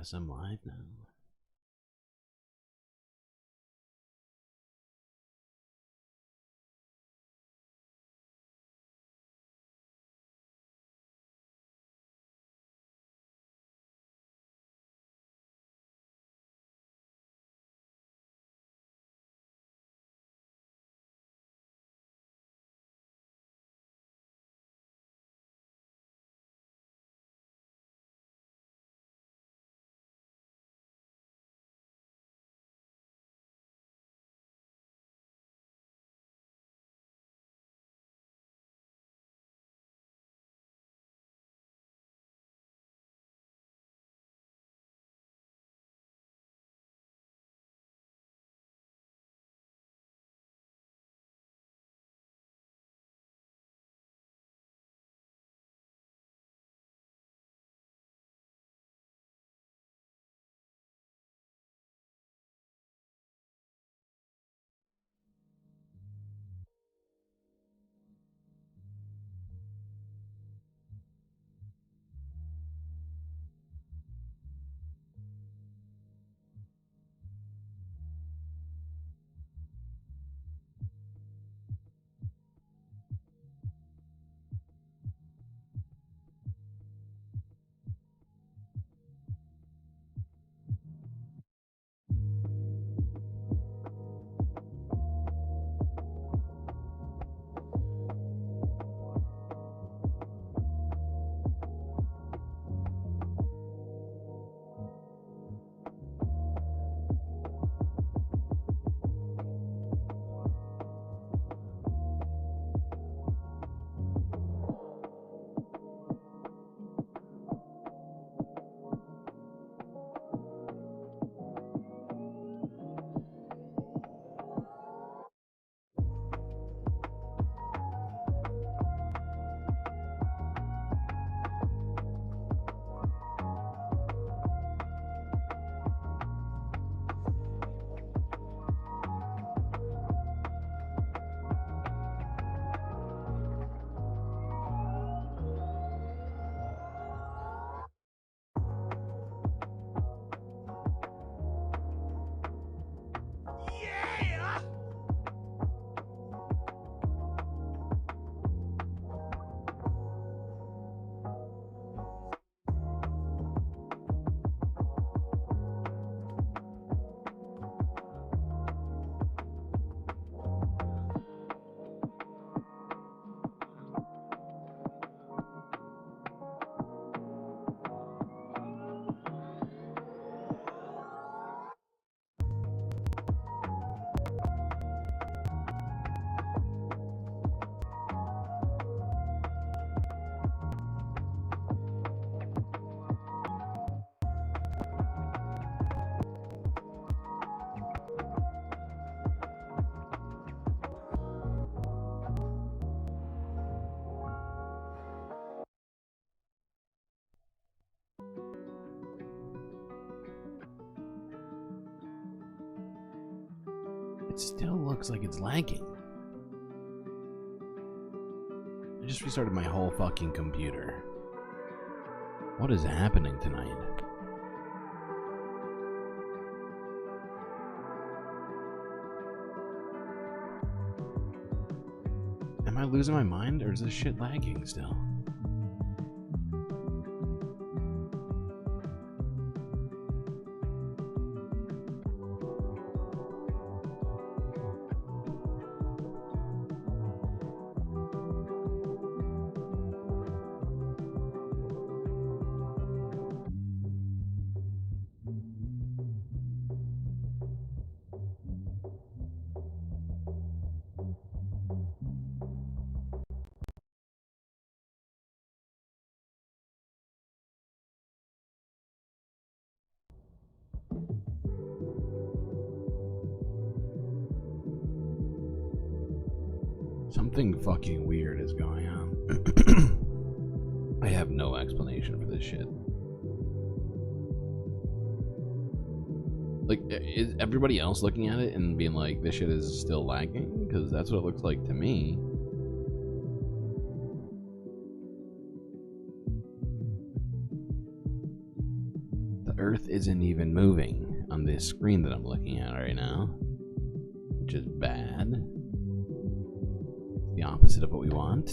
guess I'm live now. It still looks like it's lagging. I just restarted my whole fucking computer. What is happening tonight? Am I losing my mind, or is this shit lagging still? Something fucking weird is going on. I have no explanation for this shit. Like, is everybody else looking at it and being like, this shit is still lagging? Because that's what it looks like to me. Earth isn't even moving on this screen that I'm looking at right now, which is bad. The opposite of what we want.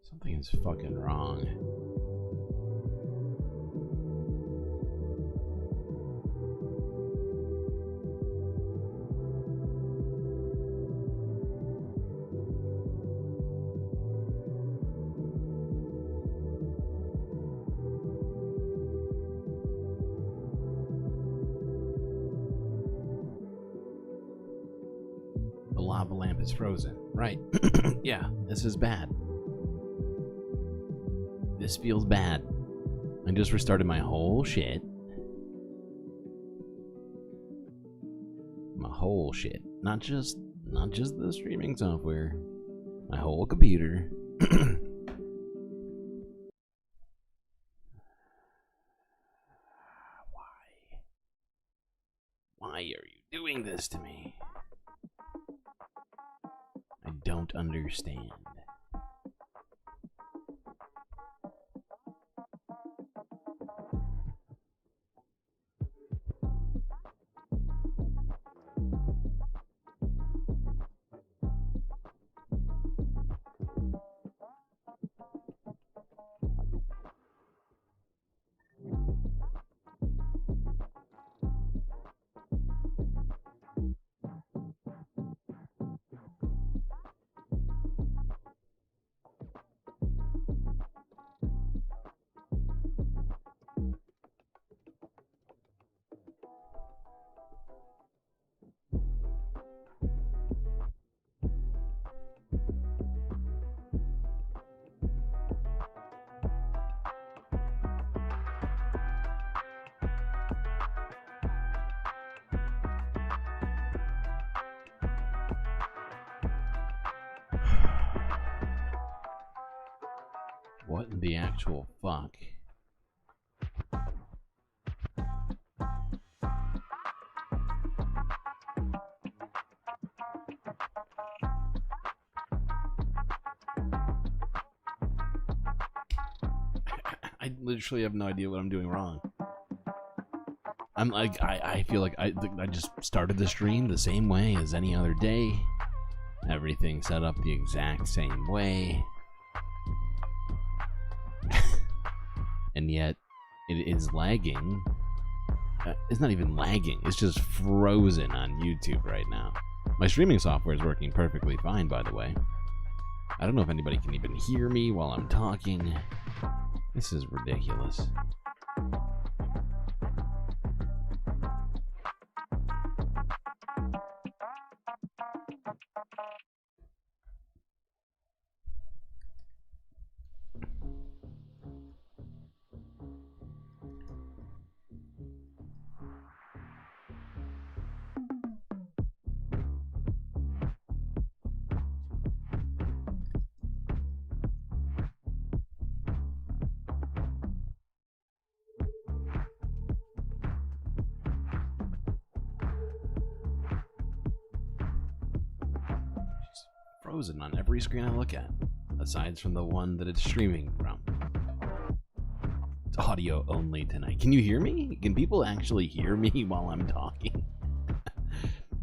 Something is fucking wrong. The lava lamp is frozen. Right. Yeah, this is bad. This feels bad. I just restarted my whole shit. My whole shit. Not just the streaming software. My whole computer. Why are you doing this to me? I don't understand. What in the actual fuck? I literally have no idea what I'm doing wrong. I'm like, I feel like I just started the stream the same way as any other day. Everything set up the exact same way. And yet, it is lagging. It's not even lagging. It's just frozen on YouTube right now. My streaming software is working perfectly fine, by the way. I don't know if anybody can even hear me while I'm talking. This is ridiculous. Frozen on every screen I look at, aside from the one that it's streaming from. It's audio only tonight. Can you hear me? Can people actually hear me while I'm talking?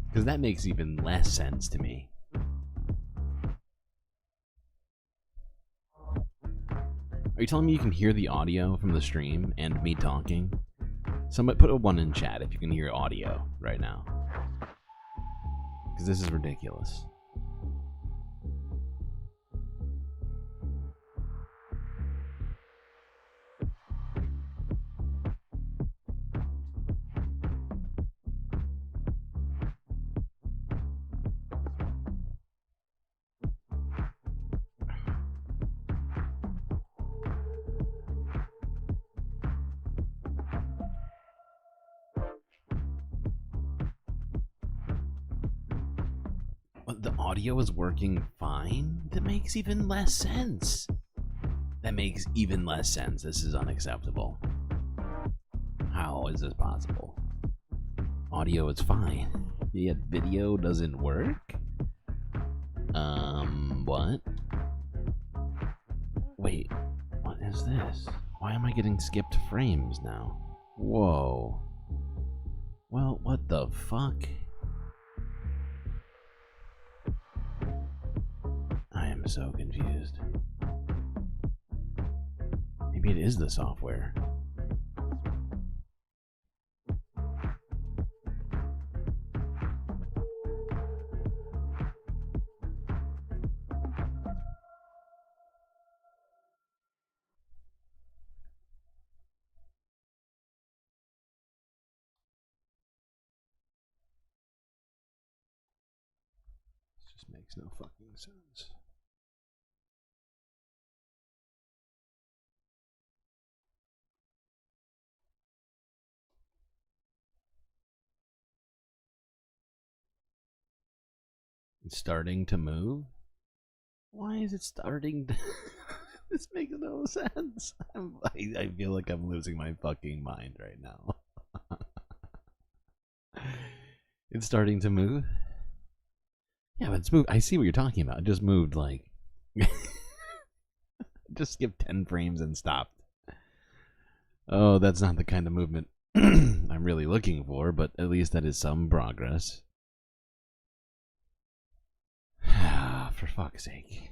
Because that makes even less sense to me. Are you telling me you can hear the audio from the stream and me talking? Somebody put a 1 in chat if you can hear audio right now. Because this is ridiculous. The audio is working fine? That makes even less sense. That makes even less sense. This is unacceptable. How is this possible? Audio is fine, yet video doesn't work? What? Wait, what is this? Why am I getting skipped frames now? Whoa. Well, what the fuck? I am so confused. Maybe it is the software. This just makes no fucking sense. It's starting to move? Why is it starting to... This makes no sense. I feel like I'm losing my fucking mind right now. It's starting to move? Yeah, but it's moved. I see what you're talking about. It just moved like... just skipped 10 frames and stopped. Oh, that's not the kind of movement I'm really looking for, but at least that is some progress. For fuck's sake.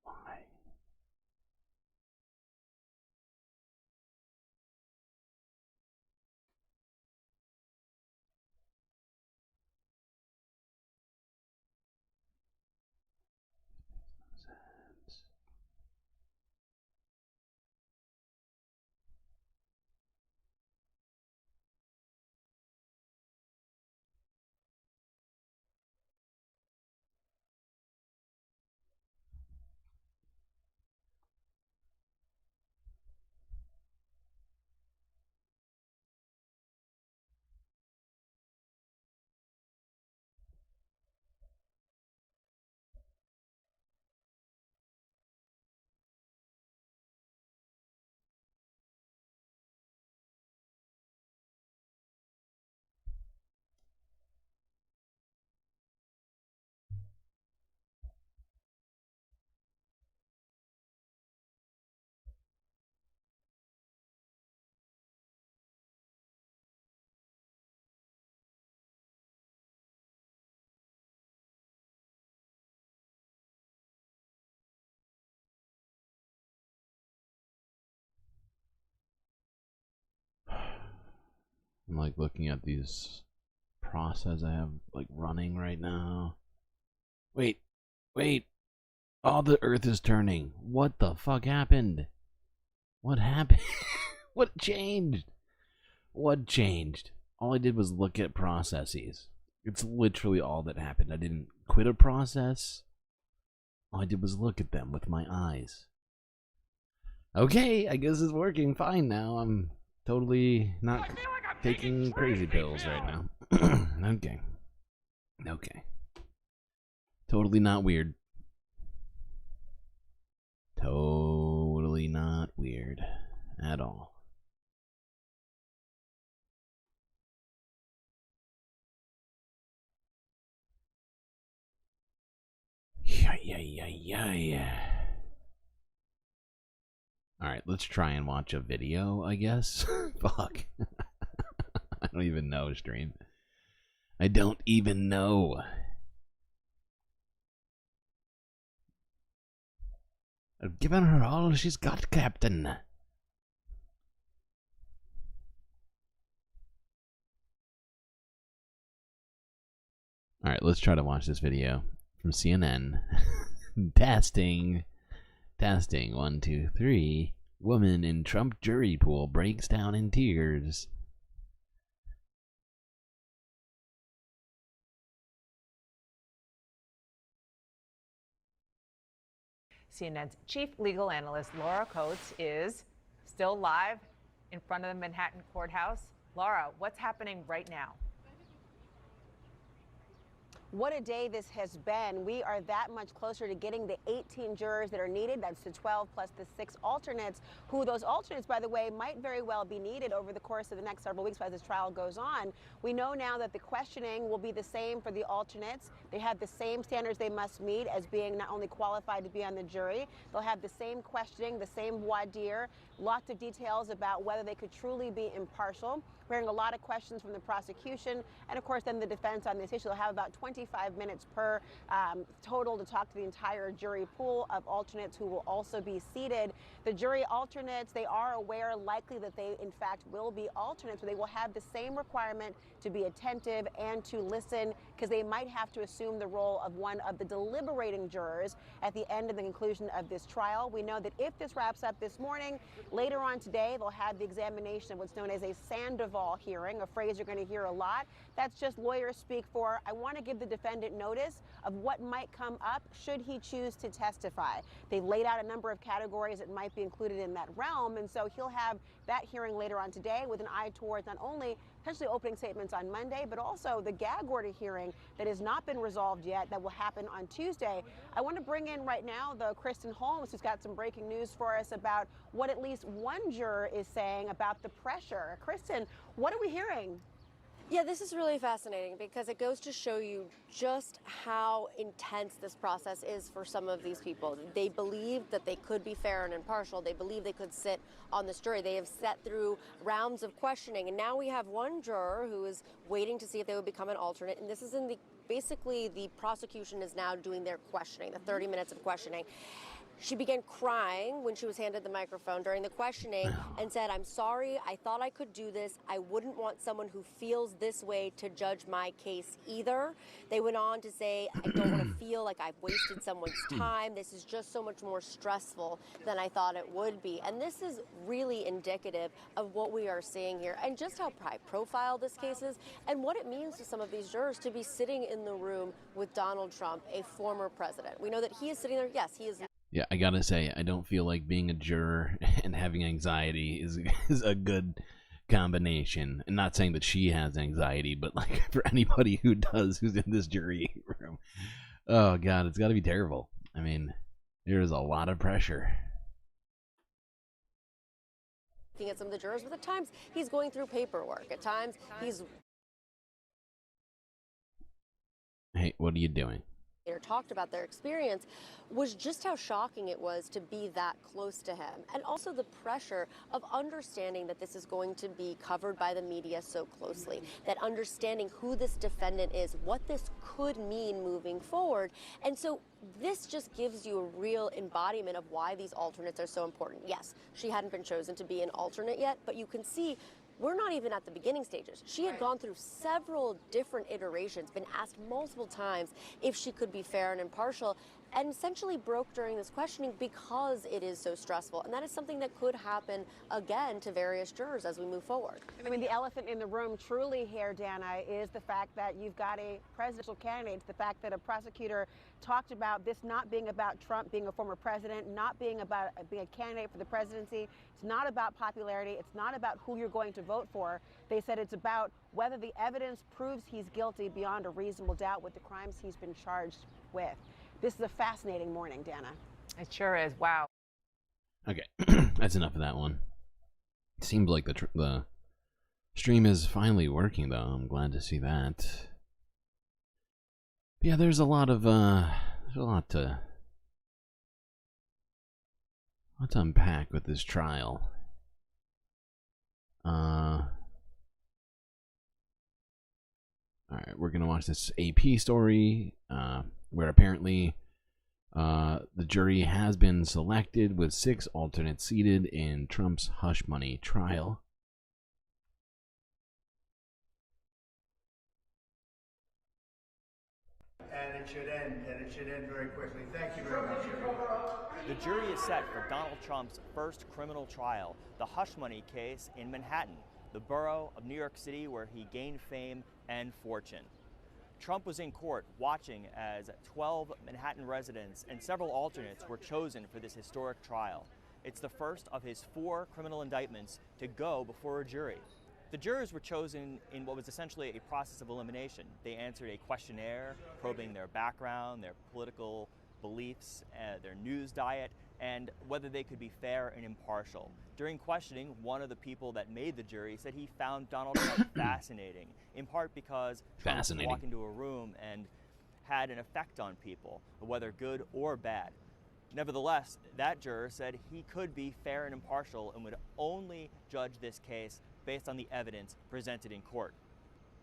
Why? I'm like looking at these process I have like running right now. Wait, wait. Oh, the earth is turning. What the fuck happened? What happened? What changed? What changed? All I did was look at processes. It's literally all that happened. I didn't quit a process. All I did was look at them with my eyes. Okay, I guess it's working fine now. I'm totally not taking crazy pills right now. Okay. Okay. Totally not weird. Totally not weird at all. Yeah. Alright, let's try and watch a video, I guess. Fuck. I don't even know, stream. I don't even know. I've given her all she's got, Captain. Alright, let's try to watch this video from CNN. Testing. Testing. 1, 2, 3. Woman in Trump jury pool breaks down in tears. CNN's chief legal analyst Laura Coates is still live in front of the Manhattan courthouse. Laura, what's happening right now? What a day this has been. We are that much closer to getting the 18 jurors that are needed. That's the 12 plus the 6 alternates, who those alternates, by the way, might very well be needed over the course of the next several weeks as this trial goes on. We know now that the questioning will be the same for the alternates. They have the same standards they must meet as being not only qualified to be on the jury. They'll have the same questioning, the same voir dire, lots of details about whether they could truly be impartial. We're hearing a lot of questions from the prosecution and, of course, then the defense on this issue. They'll have about 25 minutes per total to talk to the entire jury pool of alternates who will also be seated. The jury alternates, they are aware likely that they, in fact, will be alternates, but they will have the same requirement to be attentive and to listen, because they might have to assume the role of one of the deliberating jurors at the end of the conclusion of this trial. We know that if this wraps up this morning, later on today, they'll have the examination of what's known as a Sandoval hearing, a phrase you're going to hear a lot. That's just lawyers speak for, I want to give the defendant notice of what might come up should he choose to testify. They've laid out a number of categories that might be included in that realm, and so he'll have that hearing later on today with an eye towards not only potentially opening statements on Monday, but also the gag order hearing that has not been resolved yet that will happen on Tuesday. I want to bring in right now the Kristen Holmes, who's got some breaking news for us about what at least one juror is saying about the pressure. Kristen, what are we hearing? Yeah, this is really fascinating because it goes to show you just how intense this process is for some of these people. They believe that they could be fair and impartial. They believe they could sit on this jury. They have sat through rounds of questioning, and now we have one juror who is waiting to see if they would become an alternate, and this is in the basically the prosecution is now doing their questioning, the 30 minutes of questioning. She began crying when she was handed the microphone during the questioning and said, "I'm sorry, I thought I could do this. I wouldn't want someone who feels this way to judge my case either." They went on to say, "I don't want to feel like I've wasted someone's time. This is just so much more stressful than I thought it would be." And this is really indicative of what we are seeing here and just how high profile this case is and what it means to some of these jurors to be sitting in the room with Donald Trump, a former president. We know that he is sitting there. Yes, he is. Yeah, I gotta say, I don't feel like being a juror and having anxiety is a good combination. And not saying that she has anxiety, but like for anybody who does, who's in this jury room, oh god, it's got to be terrible. I mean, there is a lot of pressure. Looking at some of the jurors, but at times he's going through paperwork. At times he's. Hey, what are you doing? Talked about their experience was just how shocking it was to be that close to him, and also the pressure of understanding that this is going to be covered by the media so closely, that understanding who this defendant is, what this could mean moving forward. And so this just gives you a real embodiment of why these alternates are so important. Yes, she hadn't been chosen to be an alternate yet, but you can see we're not even at the beginning stages. She had gone through several different iterations, been asked multiple times if she could be fair and impartial, and essentially broke during this questioning because it is so stressful. And that is something that could happen again to various jurors as we move forward. I mean, the elephant in the room truly here, Dana, is the fact that you've got a presidential candidate. It's the fact that a prosecutor talked about this not being about Trump being a former president, not being about being a candidate for the presidency. It's not about popularity. It's not about who you're going to vote for. They said it's about whether the evidence proves he's guilty beyond a reasonable doubt with the crimes he's been charged with. This is a fascinating morning, Dana. It sure is. Wow. Okay, that's enough of that one. It seems like the stream is finally working, though. I'm glad to see that. Yeah, there's a lot to unpack with this trial. All right, we're gonna watch this AP story where apparently the jury has been selected with 6 alternates seated in Trump's hush money trial. And it should end very quickly. Thank you very much. The jury is set for Donald Trump's first criminal trial, the hush money case in Manhattan, the borough of New York City where he gained fame and fortune. Trump was in court watching as 12 Manhattan residents and several alternates were chosen for this historic trial. It's the first of his 4 criminal indictments to go before a jury. The jurors were chosen in what was essentially a process of elimination. They answered a questionnaire probing their background, their political beliefs, their news diet, and whether they could be fair and impartial. During questioning, one of the people that made the jury said he found Donald Trump fascinating, in part because Trump would walk into a room and had an effect on people, whether good or bad. Nevertheless, that juror said he could be fair and impartial and would only judge this case based on the evidence presented in court.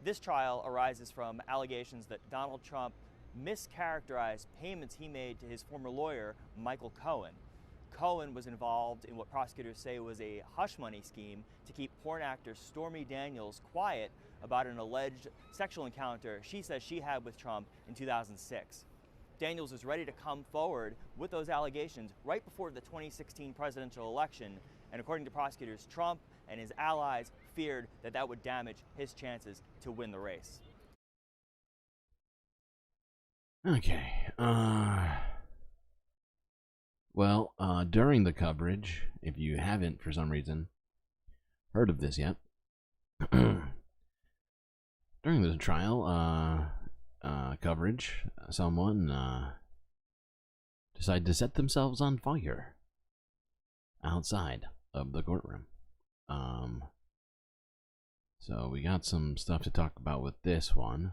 This trial arises from allegations that Donald Trump mischaracterized payments he made to his former lawyer, Michael Cohen. Cohen was involved in what prosecutors say was a hush money scheme to keep porn actor Stormy Daniels quiet about an alleged sexual encounter she says she had with Trump in 2006. Daniels was ready to come forward with those allegations right before the 2016 presidential election, and according to prosecutors, Trump and his allies feared that that would damage his chances to win the race. Okay. Well, during the coverage, if you haven't for some reason heard of this yet, during the trial coverage, someone decided to set themselves on fire outside of the courtroom. So we got some stuff to talk about with this one.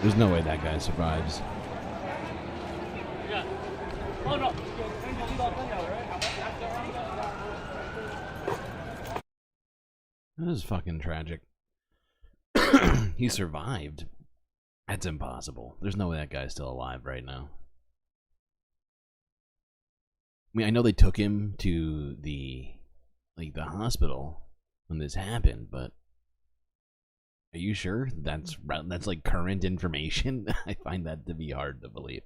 There's no way that guy survives. That is fucking tragic. He survived. That's impossible. There's no way that guy's still alive right now. I mean, I know they took him to the hospital when this happened, but are you sure that's like current information? I find that to be hard to believe.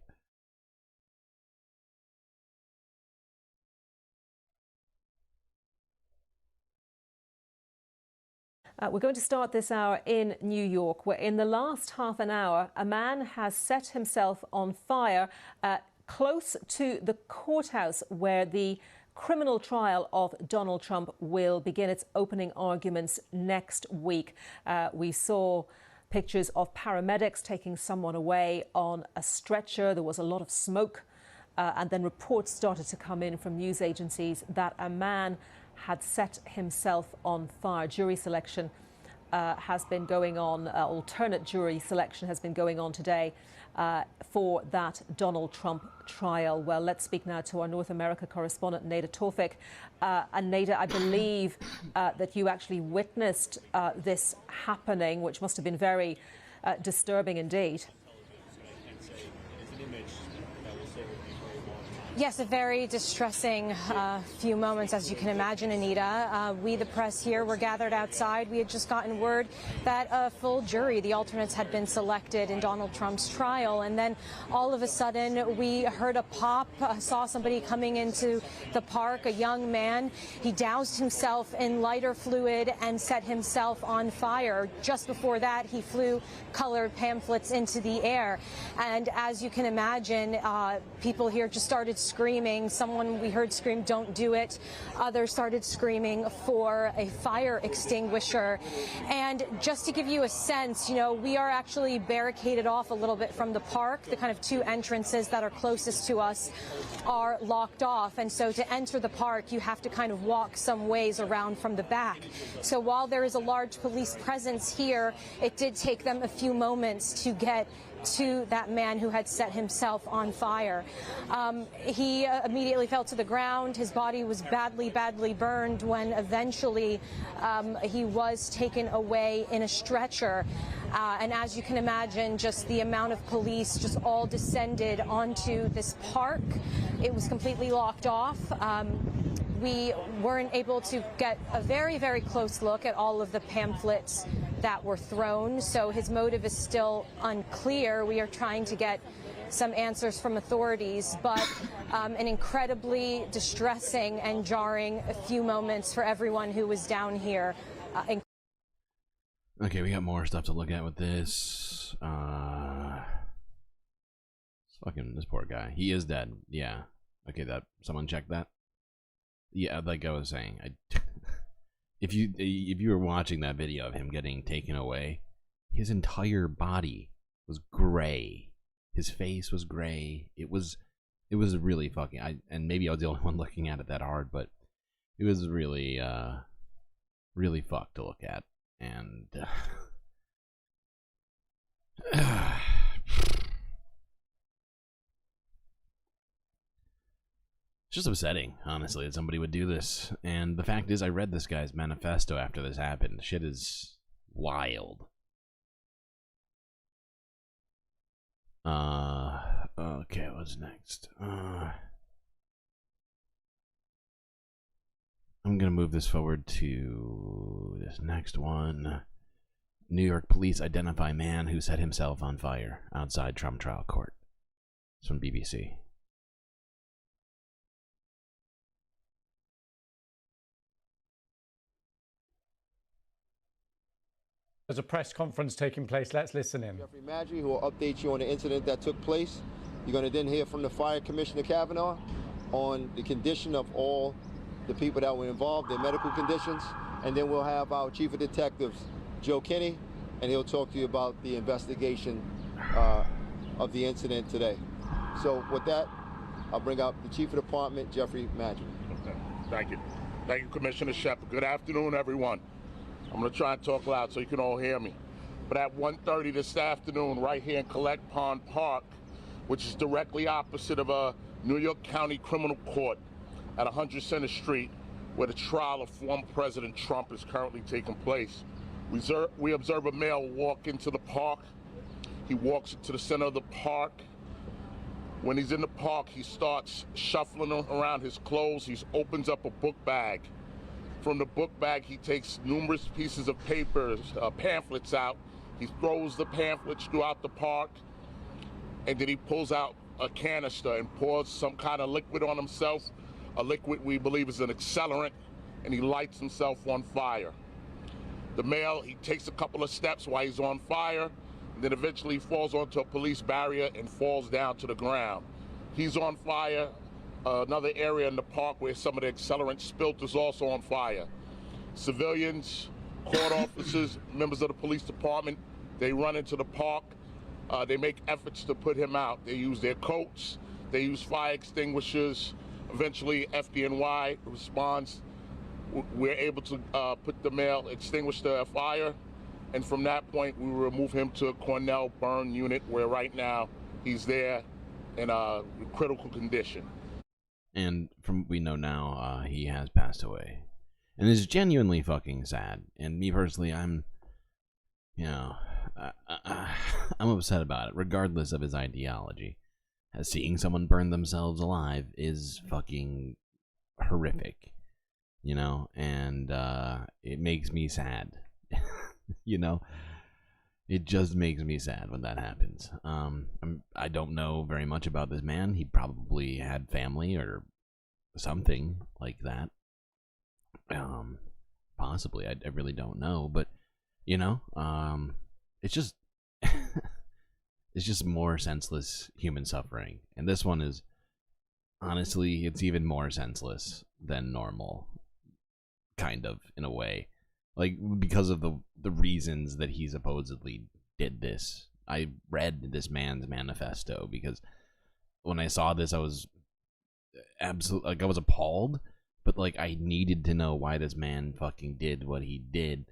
We're going to start this hour in New York, where in the last half an hour, a man has set himself on fire close to the courthouse where the criminal trial of Donald Trump will begin its opening arguments next week. We saw pictures of paramedics taking someone away on a stretcher. There was a lot of smoke, and then reports started to come in from news agencies that a man had set himself on fire. Jury selection has been going on, alternate jury selection has been going on today for that Donald Trump trial. Well, let's speak now to our North America correspondent, Neda Tawfik. And Neda, I believe that you actually witnessed this happening, which must have been very disturbing indeed. Yes, a very distressing few moments, as you can imagine, Anita. We, the press here, were gathered outside. We had just gotten word that a full jury, the alternates, had been selected in Donald Trump's trial. And then all of a sudden, we heard a pop, saw somebody coming into the park, a young man. He doused himself in lighter fluid and set himself on fire. Just before that, he flew colored pamphlets into the air. And as you can imagine, people here just started screaming. Someone we heard scream, "Don't do it." Others started screaming for a fire extinguisher. And just to give you a sense, you know, we are actually barricaded off a little bit from the park. The kind of two entrances that are closest to us are locked off. And so to enter the park, you have to kind of walk some ways around from the back. So while there is a large police presence here, it did take them a few moments to get to that man who had set himself on fire. He immediately fell to the ground. His body was badly burned when eventually he was taken away in a stretcher. And as you can imagine, just the amount of police just all descended onto this park. It was completely locked off. We weren't able to get a very close look at all of the pamphlets that were thrown, so his motive is still unclear. We are trying to get some answers from authorities, but an incredibly distressing and jarring few moments for everyone who was down here. Okay, we got more stuff to look at with this. Fucking this poor guy. He is dead. Yeah. Okay, that someone check that. Yeah, like I was saying, if you were watching that video of him getting taken away, his entire body was gray. His face was gray. It was really fucking. And maybe I was the only one looking at it that hard, but it was really really fucked to look at. And it's just upsetting, honestly, that somebody would do this. And the fact is, I read this guy's manifesto after this happened. Shit is wild. Okay, what's next? I'm gonna move this forward to this next one. New York police identify man who set himself on fire outside Trump trial court. It's from BBC. There's a press conference taking place. Let's listen in. Jeffrey Madry, who will update you on the incident that took place. You're going to then hear from the Fire Commissioner Kavanaugh on the condition of all the people that were involved, their medical conditions. And then we'll have our Chief of Detectives, Joe Kinney, and he'll talk to you about the investigation of the incident today. So with that, I'll bring up the Chief of Department, Jeffrey Madry. Okay. Thank you. Thank you, Commissioner Shepard. Good afternoon, everyone. I'm going to try and talk loud so you can all hear me. But at 1:30 this afternoon, right here in Collect Pond Park, which is directly opposite of a New York County Criminal Court at 100 Center Street, where the trial of former President Trump is currently taking place, we observe a male walk into the park. He walks into the center of the park. When he's in the park, he starts shuffling around his clothes. He opens up a book bag. From the book bag, he takes numerous pieces of papers, pamphlets out. He throws the pamphlets throughout the park, and then he pulls out a canister and pours some kind of liquid on himself, a liquid we believe is an accelerant, and he lights himself on fire. The male, he takes a couple of steps while he's on fire, and then eventually falls onto a police barrier and falls down to the ground. He's on fire. Another area in the park where some of the accelerant spilt is also on fire. Civilians, court officers, members of the police department, they run into the park. They make efforts to put him out. They use their coats, they use fire extinguishers. Eventually, FDNY responds. We're able to put the male, extinguish the fire, and from that point, we remove him to a Cornell burn unit, where right now he's there in a critical condition. And from what we know now, he has passed away. And it's genuinely fucking sad. And me personally, I'm upset about it, regardless of his ideology. seeing someone burn themselves alive is fucking horrific, you know, and it makes me sad. You know, it just makes me sad when that happens. I don't know very much about this man. He probably had family or something like that. Possibly, I really don't know, but you know, it's just it's just more senseless human suffering, and this one is honestly, it's even more senseless than normal, kind of, in a way, like because of the reasons that he supposedly did this. I read this man's manifesto because when I saw this, I was absolutely, like, I was appalled. But like, I needed to know why this man fucking did what he did,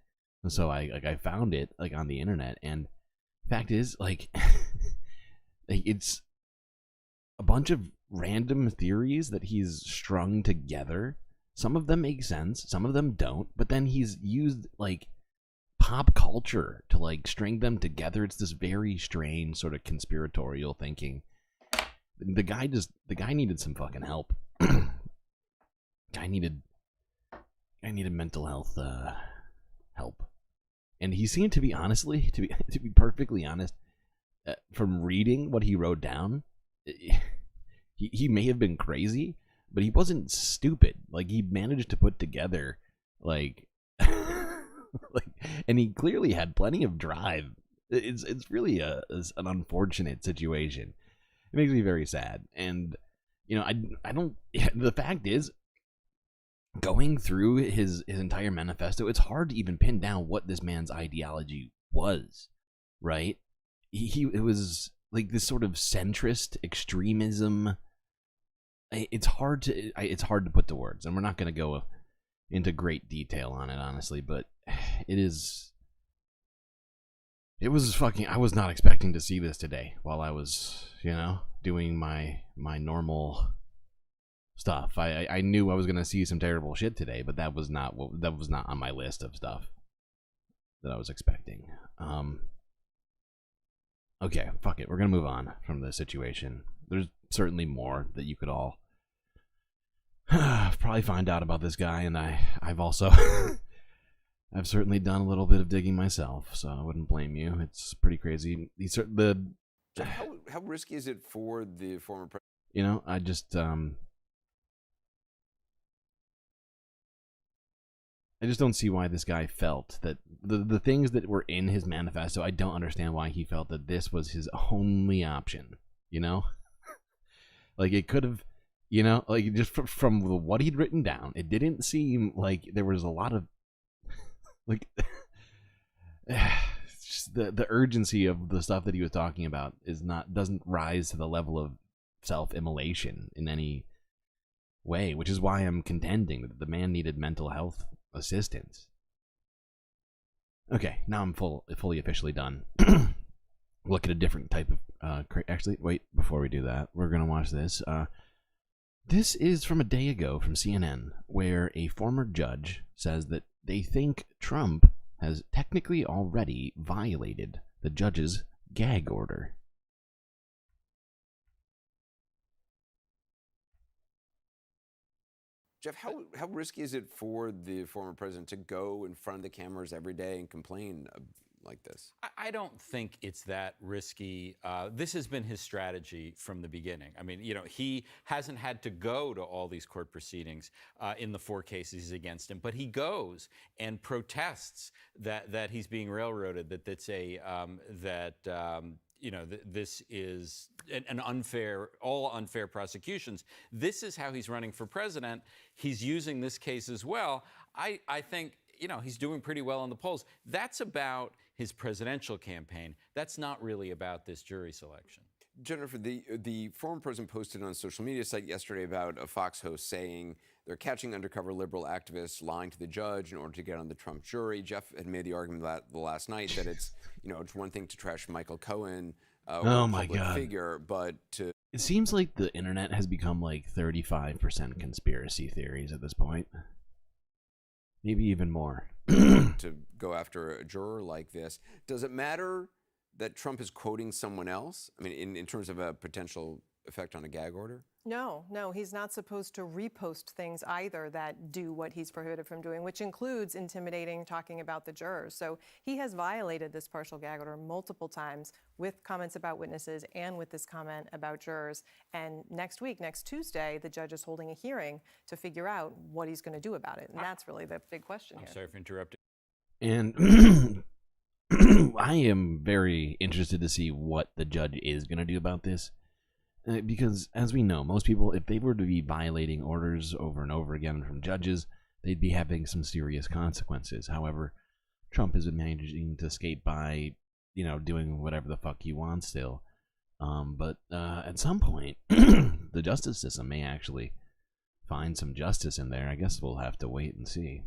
and so I found it like on the internet. And fact is, like, it's a bunch of random theories that he's strung together. Some of them make sense, some of them don't. But then he's used like pop culture to like string them together. It's this very strange sort of conspiratorial thinking. The guy needed some fucking help. Guy needed mental health help, and he seemed to be, honestly, to be perfectly honest, from reading what he wrote down, he may have been crazy, but he wasn't stupid. Like, he managed to put together like and he clearly had plenty of drive. It's really an unfortunate situation. It makes me very sad, and you know, I don't. The fact is, going through his entire manifesto, it's hard to even pin down what this man's ideology was, right? It was like this sort of centrist extremism. It's hard to put to words, and we're not going to go into great detail on it, honestly, but it was fucking, I was not expecting to see this today while I was, you know, doing my normal stuff. I knew I was gonna see some terrible shit today, but that was not on my list of stuff that I was expecting. Okay, fuck it. We're gonna move on from the situation. There's certainly more that you could all probably find out about this guy, and I've also I've certainly done a little bit of digging myself, so I wouldn't blame you. It's pretty crazy. How risky is it for the former president? You know, I just don't see why this guy felt that the things that were in his manifesto. I don't understand why he felt that this was his only option, you know? Like, it could have, you know, like, just from what he'd written down, it didn't seem like there was a lot of, like, just the urgency of the stuff that he was talking about doesn't rise to the level of self-immolation in any way, which is why I'm contending that the man needed mental health assistance. Okay, now I'm fully officially done. Look at a different type of actually, wait, before we do that, we're gonna watch this. This is from a day ago from CNN, where a former judge says that they think Trump has technically already violated the judge's gag order. Jeff, how risky is it for the former president to go in front of the cameras every day and complain like this? I don't think it's that risky. This has been his strategy from the beginning. I mean, you know, he hasn't had to go to all these court proceedings in the 4 cases against him, but he goes and protests that he's being railroaded, you know, this is an unfair, all unfair prosecutions. This is how he's running for president. He's using this case as well. I think, you know, he's doing pretty well in the polls. That's about his presidential campaign. That's not really about this jury selection. Jennifer, the former president posted on a social media site yesterday about a Fox host saying they're catching undercover liberal activists lying to the judge in order to get on the Trump jury. Jeff had made the argument last night that it's, you know, it's one thing to trash Michael Cohen, oh my God, figure, but to... It seems like the internet has become like 35% conspiracy theories at this point. Maybe even more. to go after a juror like this. Does it matter that Trump is quoting someone else? I mean, in terms of a potential effect on a gag order? No, he's not supposed to repost things either that do what he's prohibited from doing, which includes intimidating, talking about the jurors. So he has violated this partial gag order multiple times with comments about witnesses and with this comment about jurors. And next week, next Tuesday, the judge is holding a hearing to figure out what he's going to do about it. And that's really the big question here. I'm sorry for interrupting. And I am very interested to see what the judge is going to do about this. Because, as we know, most people, if they were to be violating orders over and over again from judges, they'd be having some serious consequences. However, Trump has been managing to skate by, doing whatever the fuck he wants still. But at some point, the justice system may actually find some justice in there. I guess we'll have to wait and see.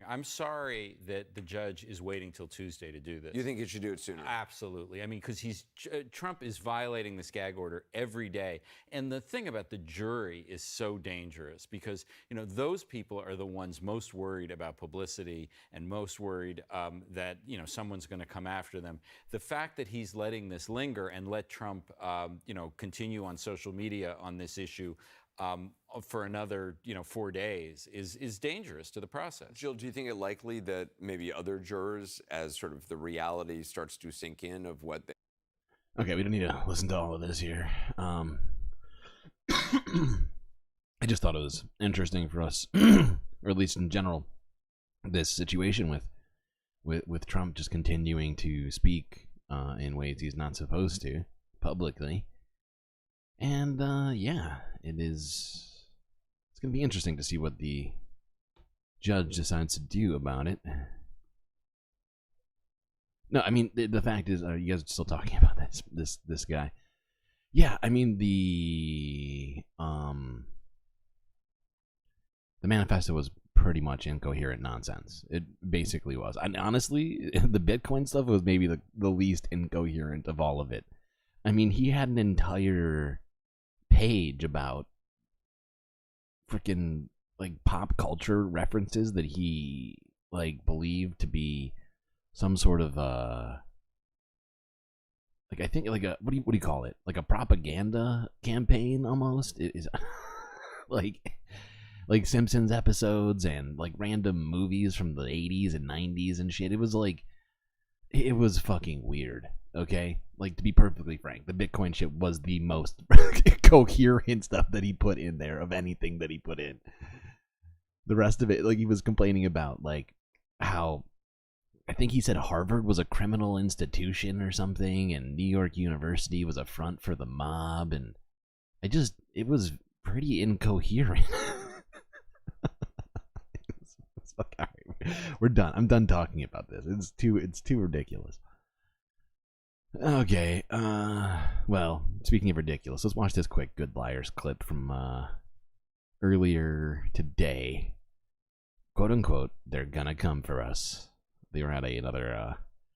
I'm sorry that the judge is waiting till Tuesday to do this. You think he should do it sooner? Absolutely. I mean, because Trump is violating this gag order every day. And the thing about the jury is so dangerous because, those people are the ones most worried about publicity and most worried that, someone's going to come after them. The fact that he's letting this linger and let Trump, continue on social media on this issue for another, 4 days is dangerous to the process. Jill, do you think it likely that maybe other jurors, as sort of the reality starts to sink in of what they... Okay, we don't need to listen to all of this here. I just thought it was interesting for us, or at least in general, this situation with Trump just continuing to speak in ways he's not supposed to publicly. And yeah, it's going to be interesting to see what the judge decides to do about it. No, I mean, the fact is, are you guys still talking about this guy? Yeah, I mean, the manifesto was pretty much incoherent nonsense. It basically was. And honestly, the Bitcoin stuff was maybe the least incoherent of all of it. I mean, he had an entire page about freaking pop culture references that he believed to be some sort of I think a what do you call it, like a propaganda campaign almost. It is like Simpsons episodes and random movies from the 80s and 90s and shit. It was fucking weird. Okay, to be perfectly frank, the Bitcoin shit was the most coherent stuff that he put in there of anything that he put in. The rest of it, he was complaining about how, I think he said Harvard was a criminal institution or something, and New York University was a front for the mob, and it was pretty incoherent. We're done. I'm done talking about this. It's too ridiculous. Okay, well, speaking of ridiculous, let's watch this quick Good Liars clip from earlier today. Quote unquote, they're gonna come for us. They were at another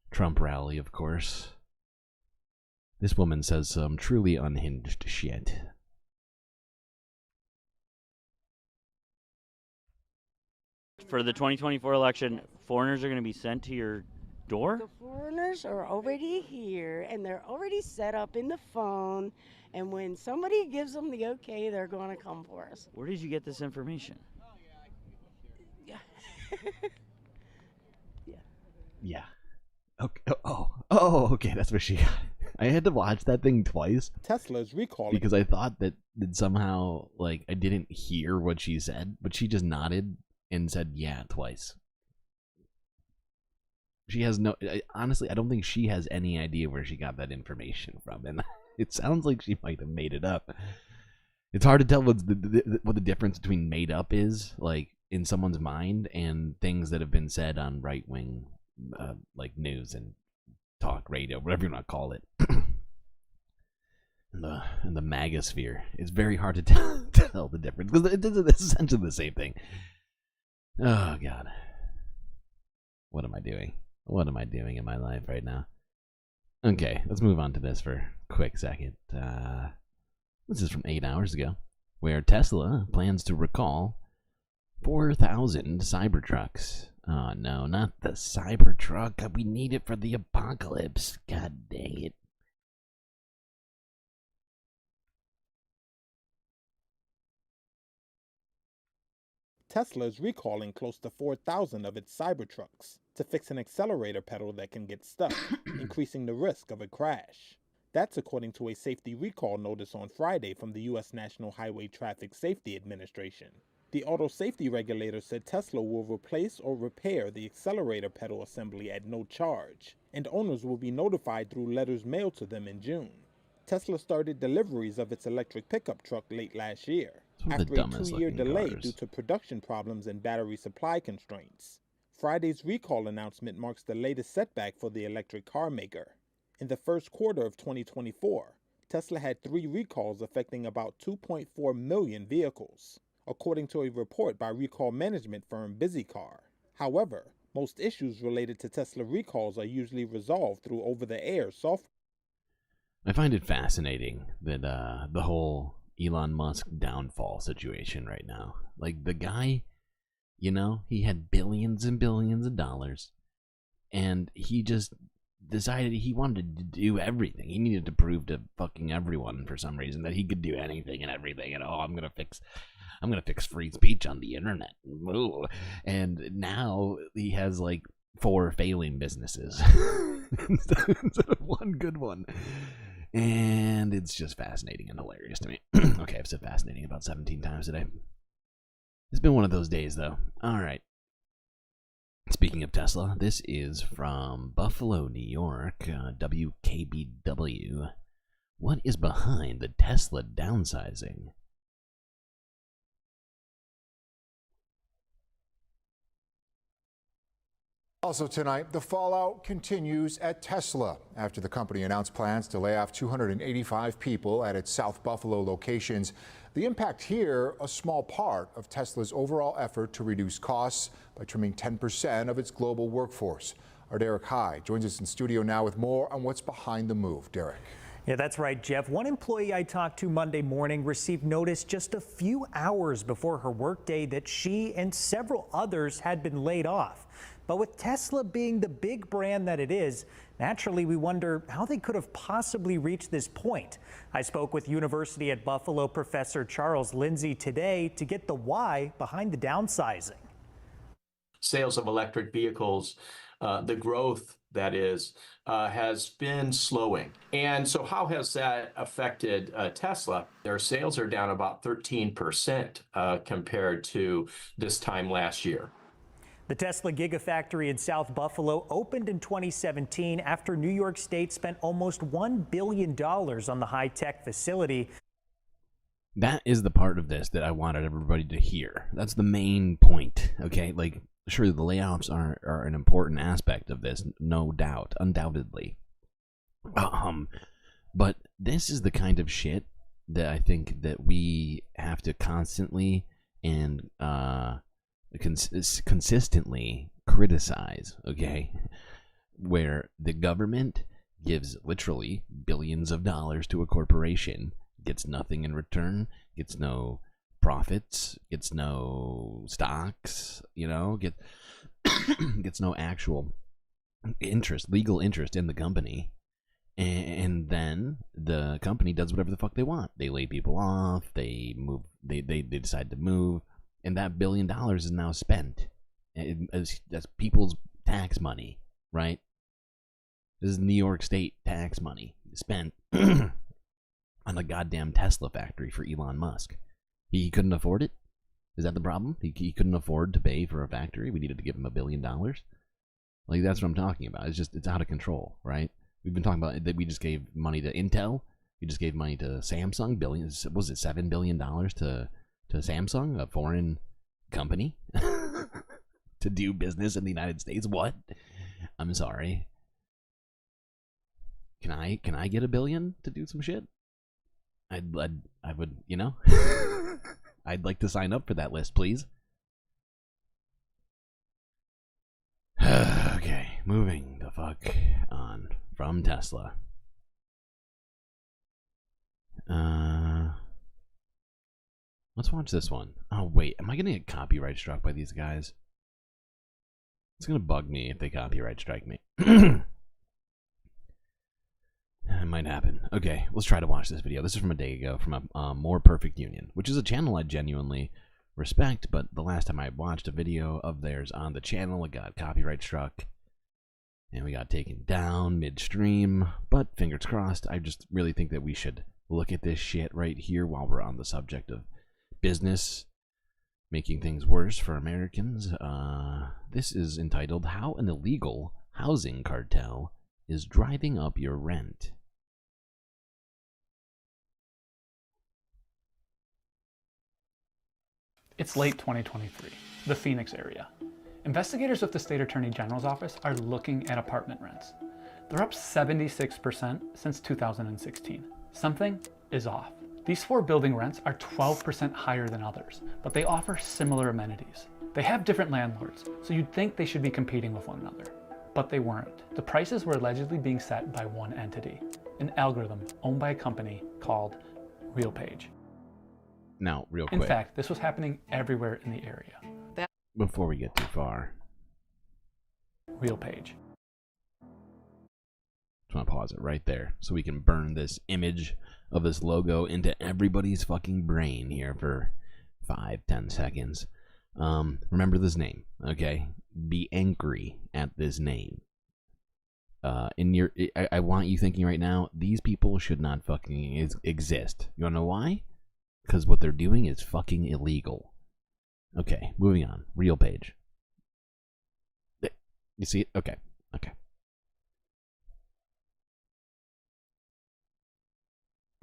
Trump rally, of course. This woman says some truly unhinged shit. For the 2024 election, foreigners are going to be sent to your door? The foreigners are already here, and they're already set up in the phone, and when somebody gives them the okay, they're going to come for us. Where did you get this information? Yeah. Yeah. Okay. Okay, that's where she got it. I had to watch that thing twice. Tesla's recalling. Because I thought that somehow, I didn't hear what she said, but she just nodded and said, yeah, twice. She has honestly, I don't think she has any idea where she got that information from, and it sounds like she might have made it up. It's hard to tell what the difference between made up is, in someone's mind, and things that have been said on right-wing, news and talk radio, whatever you want to call it. in the MAGA sphere, it's very hard to tell the difference, because it's essentially the same thing. Oh, God. What am I doing? What am I doing in my life right now? Okay, let's move on to this for a quick second. This is from 8 hours ago, where Tesla plans to recall 4,000 Cybertrucks. Oh, no, not the Cybertruck. We need it for the apocalypse. God dang it. Tesla is recalling close to 4,000 of its Cybertrucks to fix an accelerator pedal that can get stuck, increasing the risk of a crash. That's according to a safety recall notice on Friday from the U.S. National Highway Traffic Safety Administration. The auto safety regulator said Tesla will replace or repair the accelerator pedal assembly at no charge, and owners will be notified through letters mailed to them in June. Tesla started deliveries of its electric pickup truck late last year, after a 2-year delay due to production problems and battery supply constraints. Friday's recall announcement marks the latest setback for the electric car maker. In the first quarter of 2024, Tesla had 3 recalls affecting about 2.4 million vehicles, according to a report by recall management firm BusyCar. However, most issues related to Tesla recalls are usually resolved through over-the-air software. I find it fascinating that the whole Elon Musk downfall situation right now. Like, the guy, you know, he had billions and billions of dollars, and he just decided he wanted to do everything. He needed to prove to fucking everyone for some reason that he could do anything and everything. And I'm gonna fix free speech on the internet. And now he has like 4 failing businesses instead of one good one. And it's just fascinating and hilarious to me. Okay, I've said fascinating about 17 times today. It's been one of those days, though. All right. Speaking of Tesla, this is from Buffalo, New York, WKBW. What is behind the Tesla downsizing? Also tonight, the fallout continues at Tesla after the company announced plans to lay off 285 people at its South Buffalo locations. The impact here, a small part of Tesla's overall effort to reduce costs by trimming 10% of its global workforce. Our Derek High joins us in studio now with more on what's behind the move. Derek. Yeah, that's right, Jeff. One employee I talked to Monday morning received notice just a few hours before her workday that she and several others had been laid off. But with Tesla being the big brand that it is, naturally we wonder how they could have possibly reached this point. I spoke with University at Buffalo professor Charles Lindsay today to get the why behind the downsizing. Sales of electric vehicles, the growth that is, has been slowing. And so how has that affected Tesla? Their sales are down about 13% compared to this time last year. The Tesla Gigafactory in South Buffalo opened in 2017 after New York State spent almost $1 billion on the high-tech facility. That is the part of this that I wanted everybody to hear. That's the main point, okay? Like, sure, the layoffs are an important aspect of this, no doubt, undoubtedly. But this is the kind of shit that I think that we have to constantly and consistently criticize, okay? Where the government gives literally billions of dollars to a corporation, gets nothing in return, gets no profits, gets no stocks, you know, gets no actual interest, legal interest in the company, and then the company does whatever the fuck they want. They lay people off, they move, they decide to move, and that $1 billion is now spent. That's people's tax money, right? This is New York State tax money spent on a goddamn Tesla factory for Elon Musk. He couldn't afford it? Is that the problem? He couldn't afford to pay for a factory? We needed to give him $1 billion? Like, that's what I'm talking about. It's out of control, right? We've been talking about that. We just gave money to Intel. We just gave money to Samsung. Billions. Was it $7 billion to Samsung, a foreign company, to do business in the United States? What? I'm sorry. Can I get $1 billion to do some shit? I would, you know. I'd like to sign up for that list, please. Okay, moving the fuck on from Tesla. Let's watch this one. Oh, wait. Am I going to get copyright struck by these guys? It's going to bug me if they copyright strike me. It might happen. Okay, let's try to watch this video. This is from a day ago from a More Perfect Union, which is a channel I genuinely respect, but the last time I watched a video of theirs on the channel, it got copyright struck, and we got taken down midstream. But fingers crossed, I just really think that we should look at this shit right here while we're on the subject of business making things worse for Americans. This is entitled How an Illegal Housing Cartel is Driving Up Your Rent. It's late 2023, the Phoenix area. Investigators with the State Attorney General's office are looking at apartment rents. They're up 76% since 2016. Something is off. These 4 building rents are 12% higher than others, but they offer similar amenities. They have different landlords, so you'd think they should be competing with one another, but they weren't. The prices were allegedly being set by one entity, an algorithm owned by a company called RealPage. Now, real quick. In fact, this was happening everywhere in the area. Before we get too far. RealPage. Just want to pause it right there so we can burn this image of this logo into everybody's fucking brain here for 5-10 seconds. Remember this name, okay? Be angry at this name. I want you thinking right now, these people should not fucking exist. You wanna know why? Because what they're doing is fucking illegal. Okay, moving on. RealPage. You see it? Okay.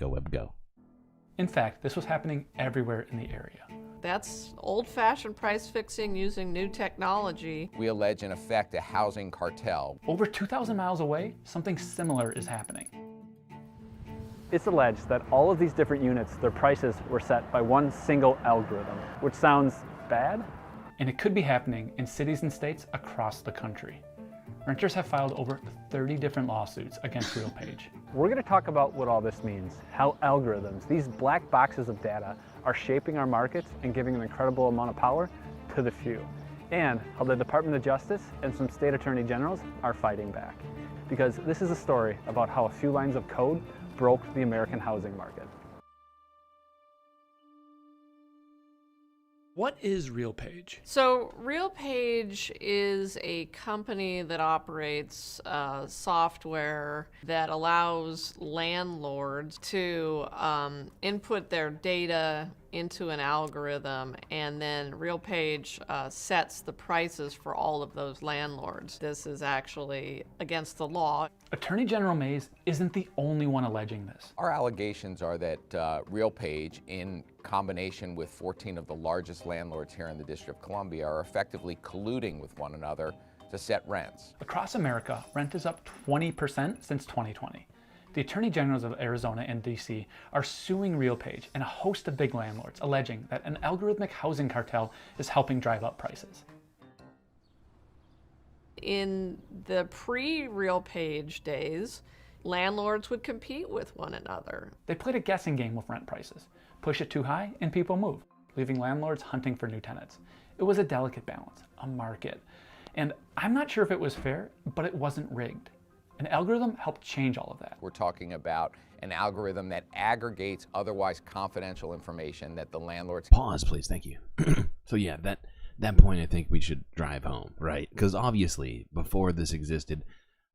Go web, go. In fact, this was happening everywhere in the area. That's old-fashioned price fixing using new technology. We allege, in effect, a housing cartel. Over 2,000 miles away, something similar is happening. It's alleged that all of these different units, their prices were set by one single algorithm, which sounds bad. And it could be happening in cities and states across the country. Renters have filed over 30 different lawsuits against RealPage. We're going to talk about what all this means, how algorithms, these black boxes of data, are shaping our markets and giving an incredible amount of power to the few, and how the Department of Justice and some state attorney generals are fighting back. Because this is a story about how a few lines of code broke the American housing market. What is RealPage? So RealPage is a company that operates software that allows landlords to input their data into an algorithm, and then RealPage sets the prices for all of those landlords. This is actually against the law. Attorney General Mays isn't the only one alleging this. Our allegations are that RealPage, in combination with 14 of the largest landlords here in the District of Columbia, are effectively colluding with one another to set rents. Across America, rent is up 20% since 2020. The Attorney Generals of Arizona and DC are suing RealPage and a host of big landlords, alleging that an algorithmic housing cartel is helping drive up prices. In the pre-RealPage days, landlords would compete with one another. They played a guessing game with rent prices. Push it too high and people move, leaving landlords hunting for new tenants. It was a delicate balance, a market. And I'm not sure if it was fair, but it wasn't rigged. An algorithm helped change all of that. We're talking about an algorithm that aggregates otherwise confidential information that the landlords... Pause, please. Thank you. So yeah, that point I think we should drive home, right? Because obviously, before this existed,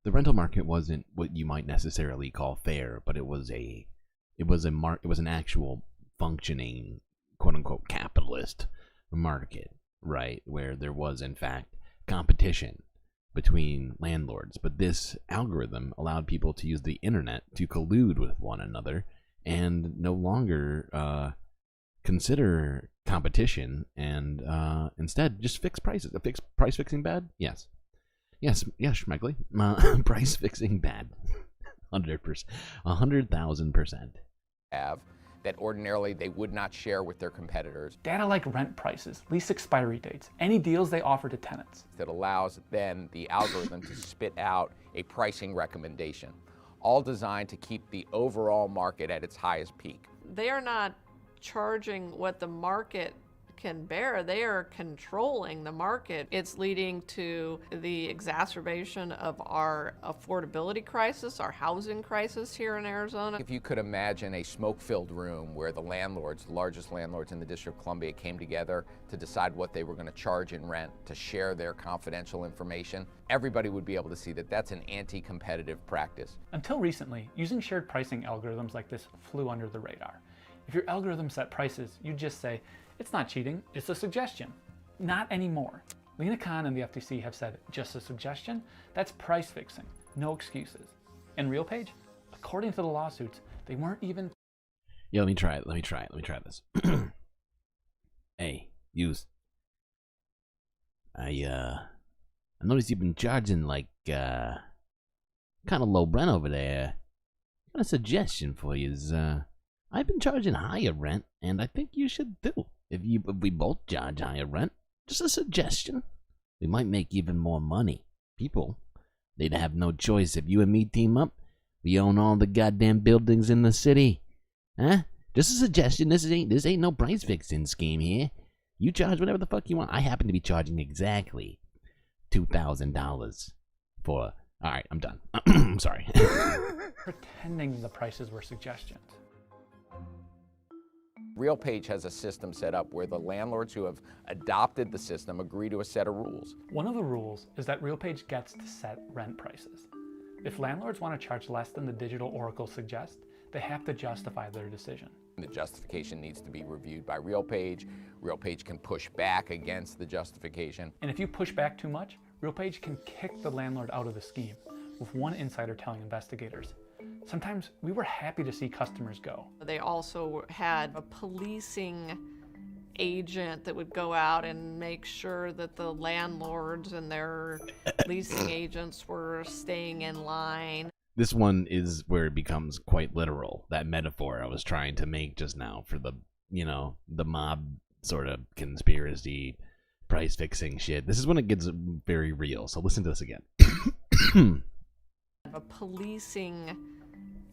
the rental market wasn't what you might necessarily call fair, but it was an actual functioning, quote-unquote, capitalist market, right? Where there was, in fact, competition between landlords. But this algorithm allowed people to use the internet to collude with one another and no longer consider competition, and instead just fix prices. Price fixing bad? Yes, Schmegley. Price fixing bad. 100%. 100,000%. That ordinarily they would not share with their competitors. Data like rent prices, lease expiry dates, any deals they offer to tenants. That allows then the algorithm to spit out a pricing recommendation, all designed to keep the overall market at its highest peak. They are not charging what the market can bear. They are controlling the market. It's leading to the exacerbation of our affordability crisis, our housing crisis here in Arizona. If you could imagine a smoke-filled room where the landlords, the largest landlords in the District of Columbia, came together to decide what they were going to charge in rent, to share their confidential information, everybody would be able to see that that's an anti-competitive practice. Until recently, using shared pricing algorithms like this flew under the radar. If your algorithm set prices, you'd just say, it's not cheating, it's a suggestion. Not anymore. Lena Khan and the FTC have said, just a suggestion? That's price fixing, no excuses. And RealPage, according to the lawsuits, they weren't even... Yeah, let me try this. Hey, use. I noticed you've been charging like, kind of low rent over there. Got a suggestion for you is, I've been charging higher rent, and I think you should too. If we both charge higher rent, just a suggestion. We might make even more money. People, they'd have no choice. If you and me team up, we own all the goddamn buildings in the city. Huh? Just a suggestion. This ain't no price fixing scheme here. You charge whatever the fuck you want. I happen to be charging exactly $2,000 for... Alright, I'm done. I'm sorry. pretending the prices were suggestions. RealPage has a system set up where the landlords who have adopted the system agree to a set of rules. One of the rules is that RealPage gets to set rent prices. If landlords want to charge less than the digital oracle suggests, they have to justify their decision. The justification needs to be reviewed by RealPage. RealPage can push back against the justification. And if you push back too much, RealPage can kick the landlord out of the scheme, with one insider telling investigators, sometimes we were happy to see customers go. They also had a policing agent that would go out and make sure that the landlords and their leasing agents were staying in line. This one is where it becomes quite literal. That metaphor I was trying to make just now for the, the mob sort of conspiracy price fixing shit. This is when it gets very real. So listen to this again. A policing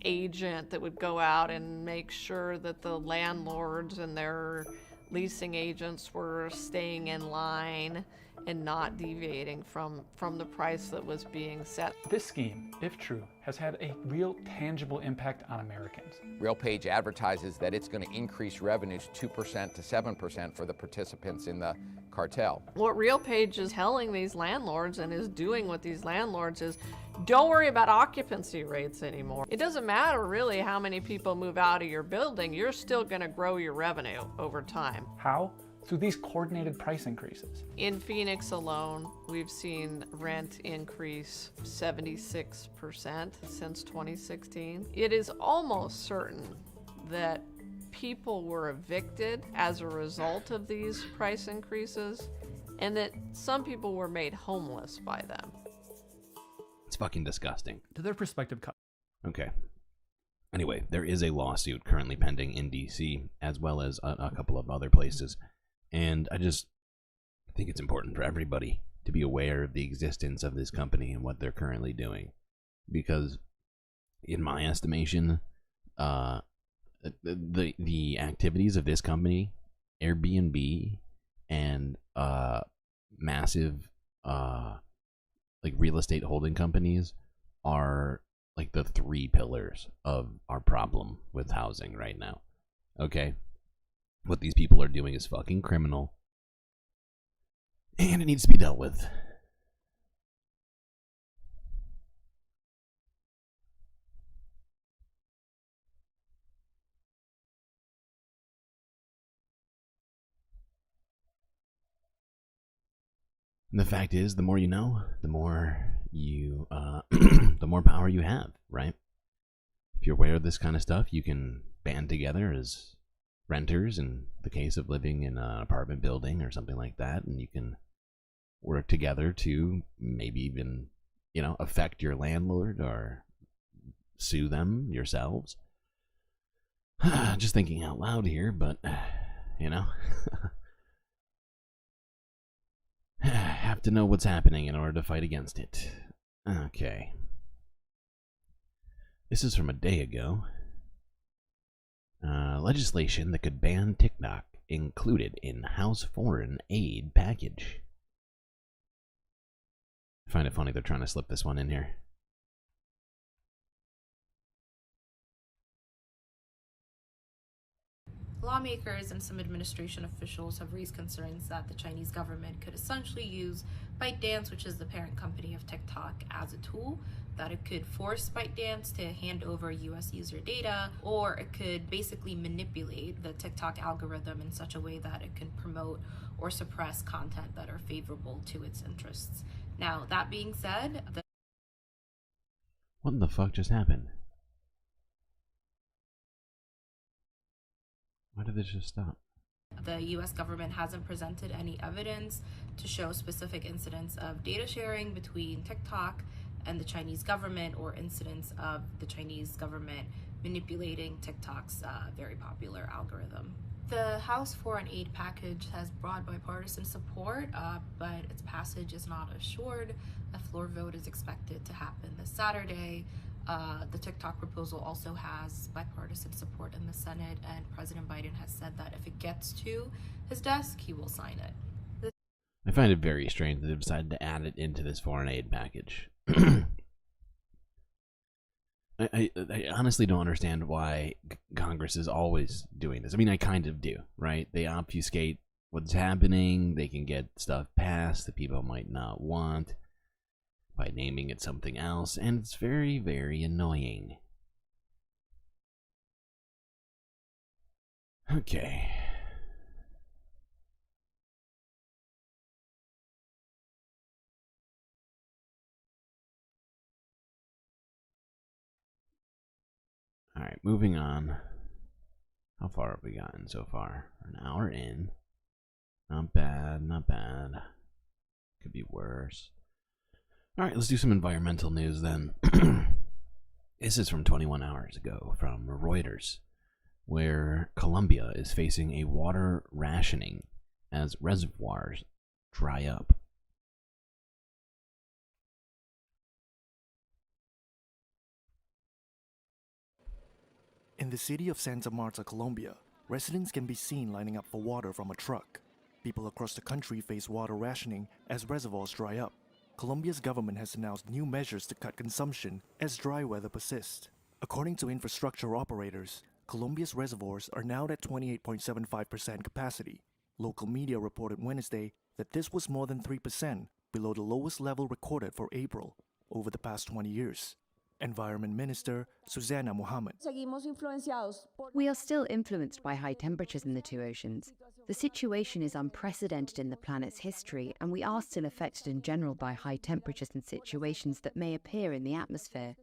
agent that would go out and make sure that the landlords and their leasing agents were staying in line and not deviating from the price that was being set. This scheme, if true, has had a real tangible impact on Americans. RealPage advertises that it's going to increase revenues 2% to 7% for the participants in the cartel. What RealPage is telling these landlords and is doing with these landlords is, don't worry about occupancy rates anymore. It doesn't matter really how many people move out of your building, you're still going to grow your revenue over time. How? Through these coordinated price increases. In Phoenix alone, we've seen rent increase 76% since 2016. It is almost certain that people were evicted as a result of these price increases, and that some people were made homeless by them. It's fucking disgusting. To their prospective Okay. Anyway, there is a lawsuit currently pending in DC, as well as a couple of other places. And I think it's important for everybody to be aware of the existence of this company and what they're currently doing. Because, in my estimation, the activities of this company, Airbnb, and massive real estate holding companies are like the three pillars of our problem with housing right now. Okay? What these people are doing is fucking criminal, and it needs to be dealt with. And the fact is, the more you know, the more you, the more power you have, right? If you're aware of this kind of stuff, you can band together as renters in the case of living in an apartment building or something like that, and you can work together to maybe even, affect your landlord or sue them yourselves. Just thinking out loud here, but, have to know what's happening in order to fight against it. Okay. This is from a day ago. Legislation that could ban TikTok included in House foreign aid package. I find it funny they're trying to slip this one in here. Lawmakers and some administration officials have raised concerns that the Chinese government could essentially use ByteDance, which is the parent company of TikTok, as a tool, that it could force ByteDance to hand over US user data, or it could basically manipulate the TikTok algorithm in such a way that it can promote or suppress content that are favorable to its interests. Now, that being said, What the fuck just happened? Why did this just stop? the US government hasn't presented any evidence to show specific incidents of data sharing between TikTok and the Chinese government, or incidents of the Chinese government manipulating TikTok's very popular algorithm. The House Foreign Aid package has broad bipartisan support, but its passage is not assured. A floor vote is expected to happen this Saturday. The TikTok proposal also has bipartisan support in the Senate, and President Biden has said that if it gets to his desk, he will sign it. I find it very strange that they decided to add it into this foreign aid package. I honestly don't understand why Congress is always doing this. I mean, I kind of do, right? They obfuscate what's happening. They can get stuff passed that people might not want by naming it something else, and it's very, very annoying. Okay. Alright, moving on. How far have we gotten so far? An hour in. Not bad, not bad. Could be worse. Alright, let's do some environmental news then. This is from 21 hours ago from Reuters, where Colombia is facing a water rationing as reservoirs dry up. In the city of Santa Marta, Colombia, residents can be seen lining up for water from a truck. People across the country face water rationing as reservoirs dry up. Colombia's government has announced new measures to cut consumption as dry weather persists. According to infrastructure operators, Colombia's reservoirs are now at 28.75% capacity. Local media reported Wednesday that this was more than 3% below the lowest level recorded for April over the past 20 years. Environment Minister Susana Mohammed. We are still influenced by high temperatures in the two oceans. The situation is unprecedented in the planet's history, and we are still affected in general by high temperatures and situations that may appear in the atmosphere.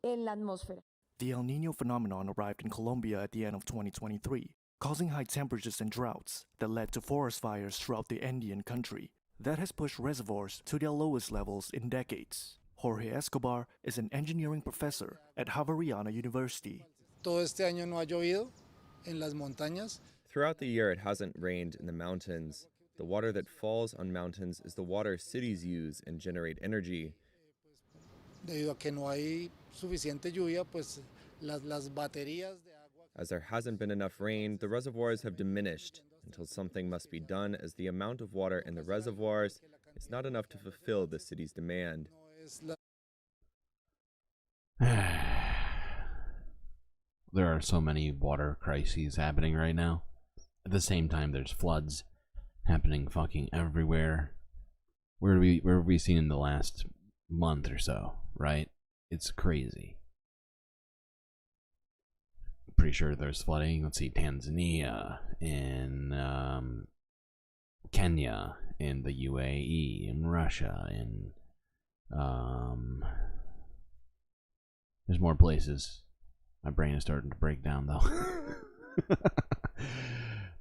The El Niño phenomenon arrived in Colombia at the end of 2023, causing high temperatures and droughts that led to forest fires throughout the Andean country. That has pushed reservoirs to their lowest levels in decades. Jorge Escobar is an engineering professor at Javeriana University. Todo este año no ha llovido en las montañas. Throughout the year, it hasn't rained in the mountains. The water that falls on mountains is the water cities use and generate energy. Debido a que no hay suficiente lluvia, pues las baterías de agua. As there hasn't been enough rain, the reservoirs have diminished until something must be done, as the amount of water in the reservoirs is not enough to fulfill the city's demand. There are so many water crises happening right now. At the same time, there's floods happening fucking everywhere. Where have we seen in the last month or so, right? It's crazy. Pretty sure there's flooding. Let's see, Tanzania, in Kenya, in the UAE, in Russia, in there's more places. My brain is starting to break down though.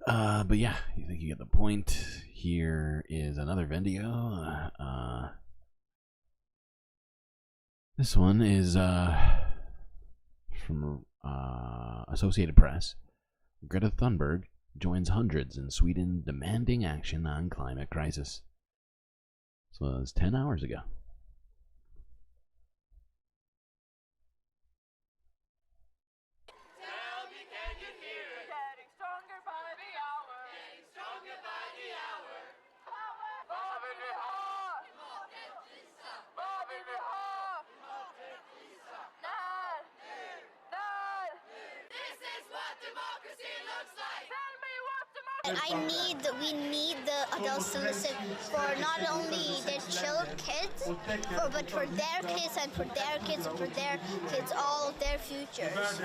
But yeah, you think you get the point. Here is another video. This one is from Associated Press. Greta Thunberg joins hundreds in Sweden demanding action on climate crisis. So it was 10 hours ago. We need the adults to listen for not only their kids, but for their kids and for their kids and for their kids, all their futures.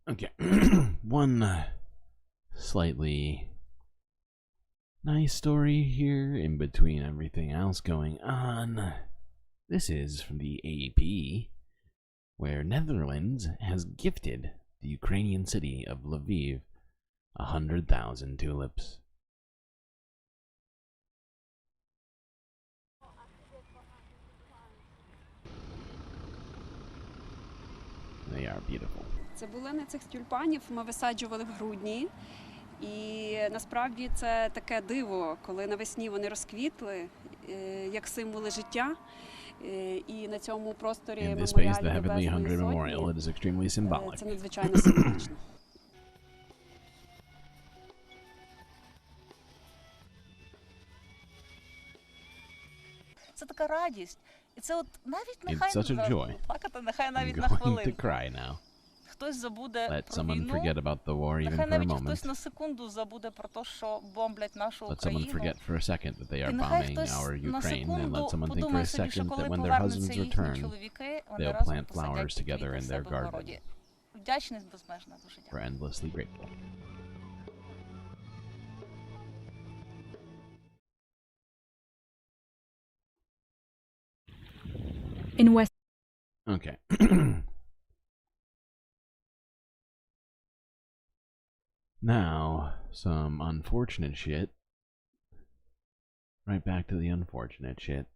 Okay. One slightly nice story here in between everything else going on. This is from the AP, where Netherlands has gifted the Ukrainian city of Lviv 100,000 tulips. They are beautiful. Це булини цих тюльпанів ми висаджували в грудні. І насправді це таке диво, коли навесні вони розквітли, як символи життя. І на цьому просторі меморіалі Небесної Сотні це надзвичайно символічно. Це така радість. І це от навіть нехай плакати, нехай навіть на хвилинку. Хтось забуде про війну, нехай навіть хтось на секунду забуде про те, що бомблять нашу Україну. І нехай хтось на секунду подумає собі, що коли повернуться їхні чоловіки, вони разом посадять квіти в себе в городі. Вдячність безмежна, дуже дякую. In West. Okay. Now, some unfortunate shit. Right back to the unfortunate shit.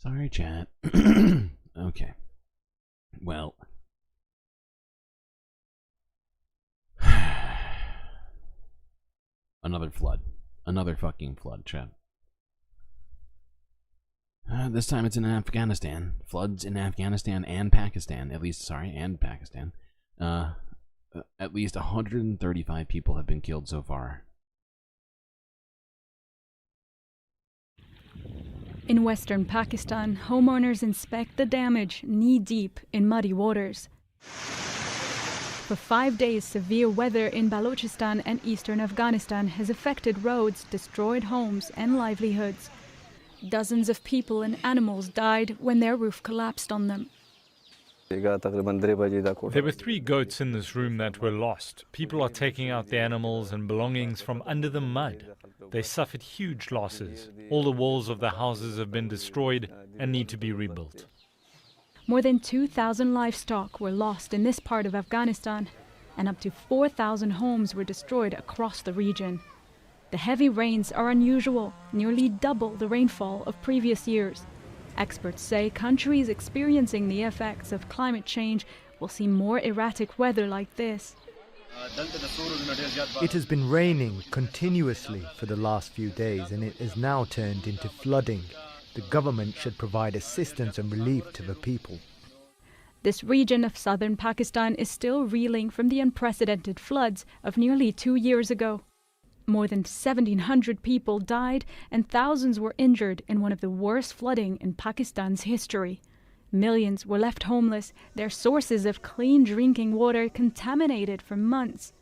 Sorry, chat. Okay. Well. Another flood. Another fucking flood, chat. This time it's in Afghanistan. Floods in Afghanistan and Pakistan. And Pakistan. At least 135 people have been killed so far. In western Pakistan, homeowners inspect the damage knee-deep in muddy waters. For 5 days, severe weather in Balochistan and eastern Afghanistan has affected roads, destroyed homes and livelihoods. Dozens of people and animals died when their roof collapsed on them. There were 3 goats in this room that were lost. People are taking out the animals and belongings from under the mud. They suffered huge losses. All the walls of the houses have been destroyed and need to be rebuilt. More than 2,000 livestock were lost in this part of Afghanistan, and up to 4,000 homes were destroyed across the region. The heavy rains are unusual, nearly double the rainfall of previous years. Experts say countries experiencing the effects of climate change will see more erratic weather like this. It has been raining continuously for the last few days, and it has now turned into flooding. The government should provide assistance and relief to the people. This region of southern Pakistan is still reeling from the unprecedented floods of nearly 2 years ago. More than 1,700 people died and thousands were injured in one of the worst flooding in Pakistan's history. Millions were left homeless, their sources of clean drinking water contaminated for months.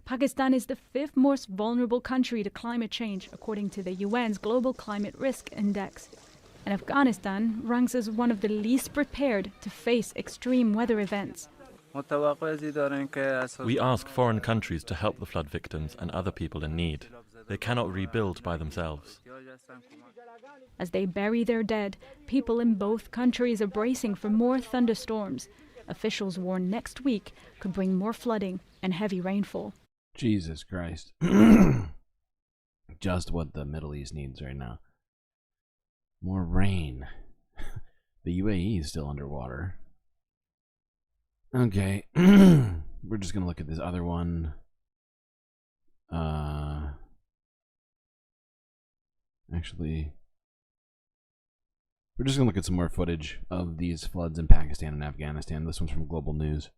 Pakistan is the 5th most vulnerable country to climate change, according to the UN's Global Climate Risk Index. And Afghanistan ranks as one of the least prepared to face extreme weather events. We ask foreign countries to help the flood victims and other people in need. They cannot rebuild by themselves. As they bury their dead, people in both countries are bracing for more thunderstorms. Officials warn next week could bring more flooding and heavy rainfall. Jesus Christ. Just what the Middle East needs right now. More rain. The UAE is still underwater. Okay. We're just going to look at this other one. Actually, we're just going to look at some more footage of these floods in Pakistan and Afghanistan. This one's from Global News.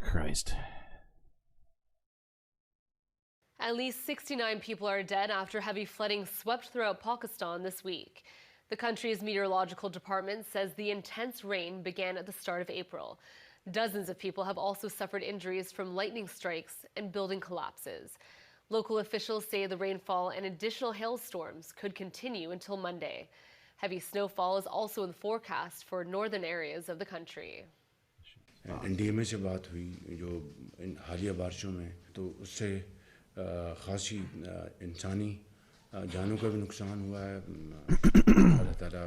Christ. At least 69 people are dead after heavy flooding swept throughout Pakistan this week. The country's meteorological department says the intense rain began at the start of April. Dozens of people have also suffered injuries from lightning strikes and building collapses. Local officials say the rainfall and additional hailstorms could continue until Monday. Heavy snowfall is also in the forecast for northern areas of the country. NDMA से बात हुई जो इन हालिया बारिशों में तो उससे खासी इंसानी जानों का भी नुकसान हुआ है अल्लाह ताला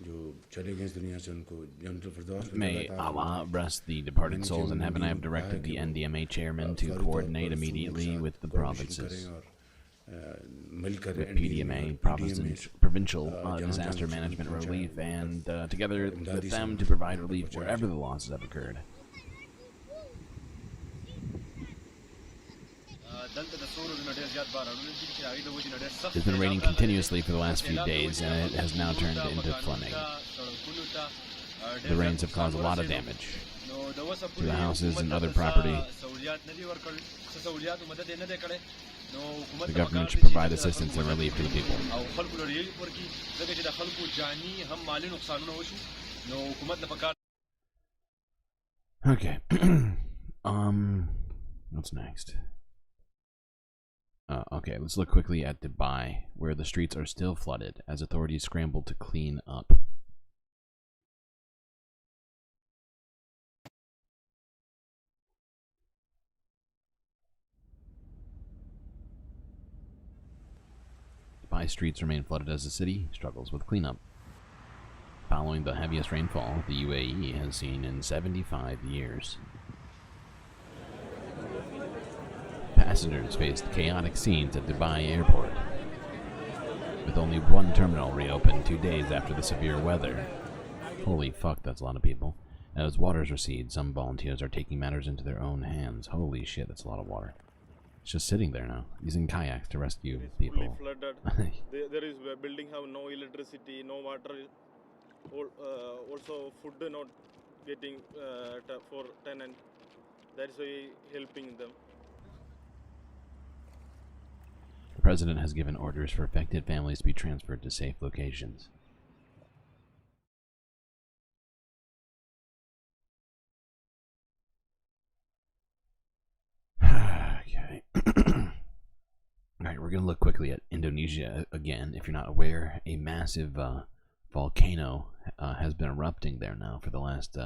जो चले गए इस दुनिया से उनको जन्नतुल फिरदौस में May Allah rest the departed souls in heaven. I have directed the NDMA chairman to coordinate immediately with the provinces, with PDMA, Provincial Disaster Management Relief, and together with them to provide relief wherever the losses have occurred. It's been raining continuously for the last few days, and it has now turned into flooding. The rains have caused a lot of damage to the houses and other property. The government should provide assistance and relief to the people. Okay. What's next? Okay, let's look quickly at Dubai, where the streets are still flooded as authorities scramble to clean up. Dubai streets remain flooded as the city struggles with cleanup. Following the heaviest rainfall the UAE has seen in 75 years. Passengers faced chaotic scenes at Dubai airport, with only one terminal reopened 2 days after the severe weather. Holy fuck, that's a lot of people. As waters recede, some volunteers are taking matters into their own hands. Holy shit, that's a lot of water. It's just sitting there now, using kayaks to rescue people. Flooded. There is a building have no electricity, no water. Also food not getting for tenant. That's why helping them. The president has given orders for affected families to be transferred to safe locations. Okay. Alright, we're going to look quickly at Indonesia again. If you're not aware, a massive volcano has been erupting there now for the last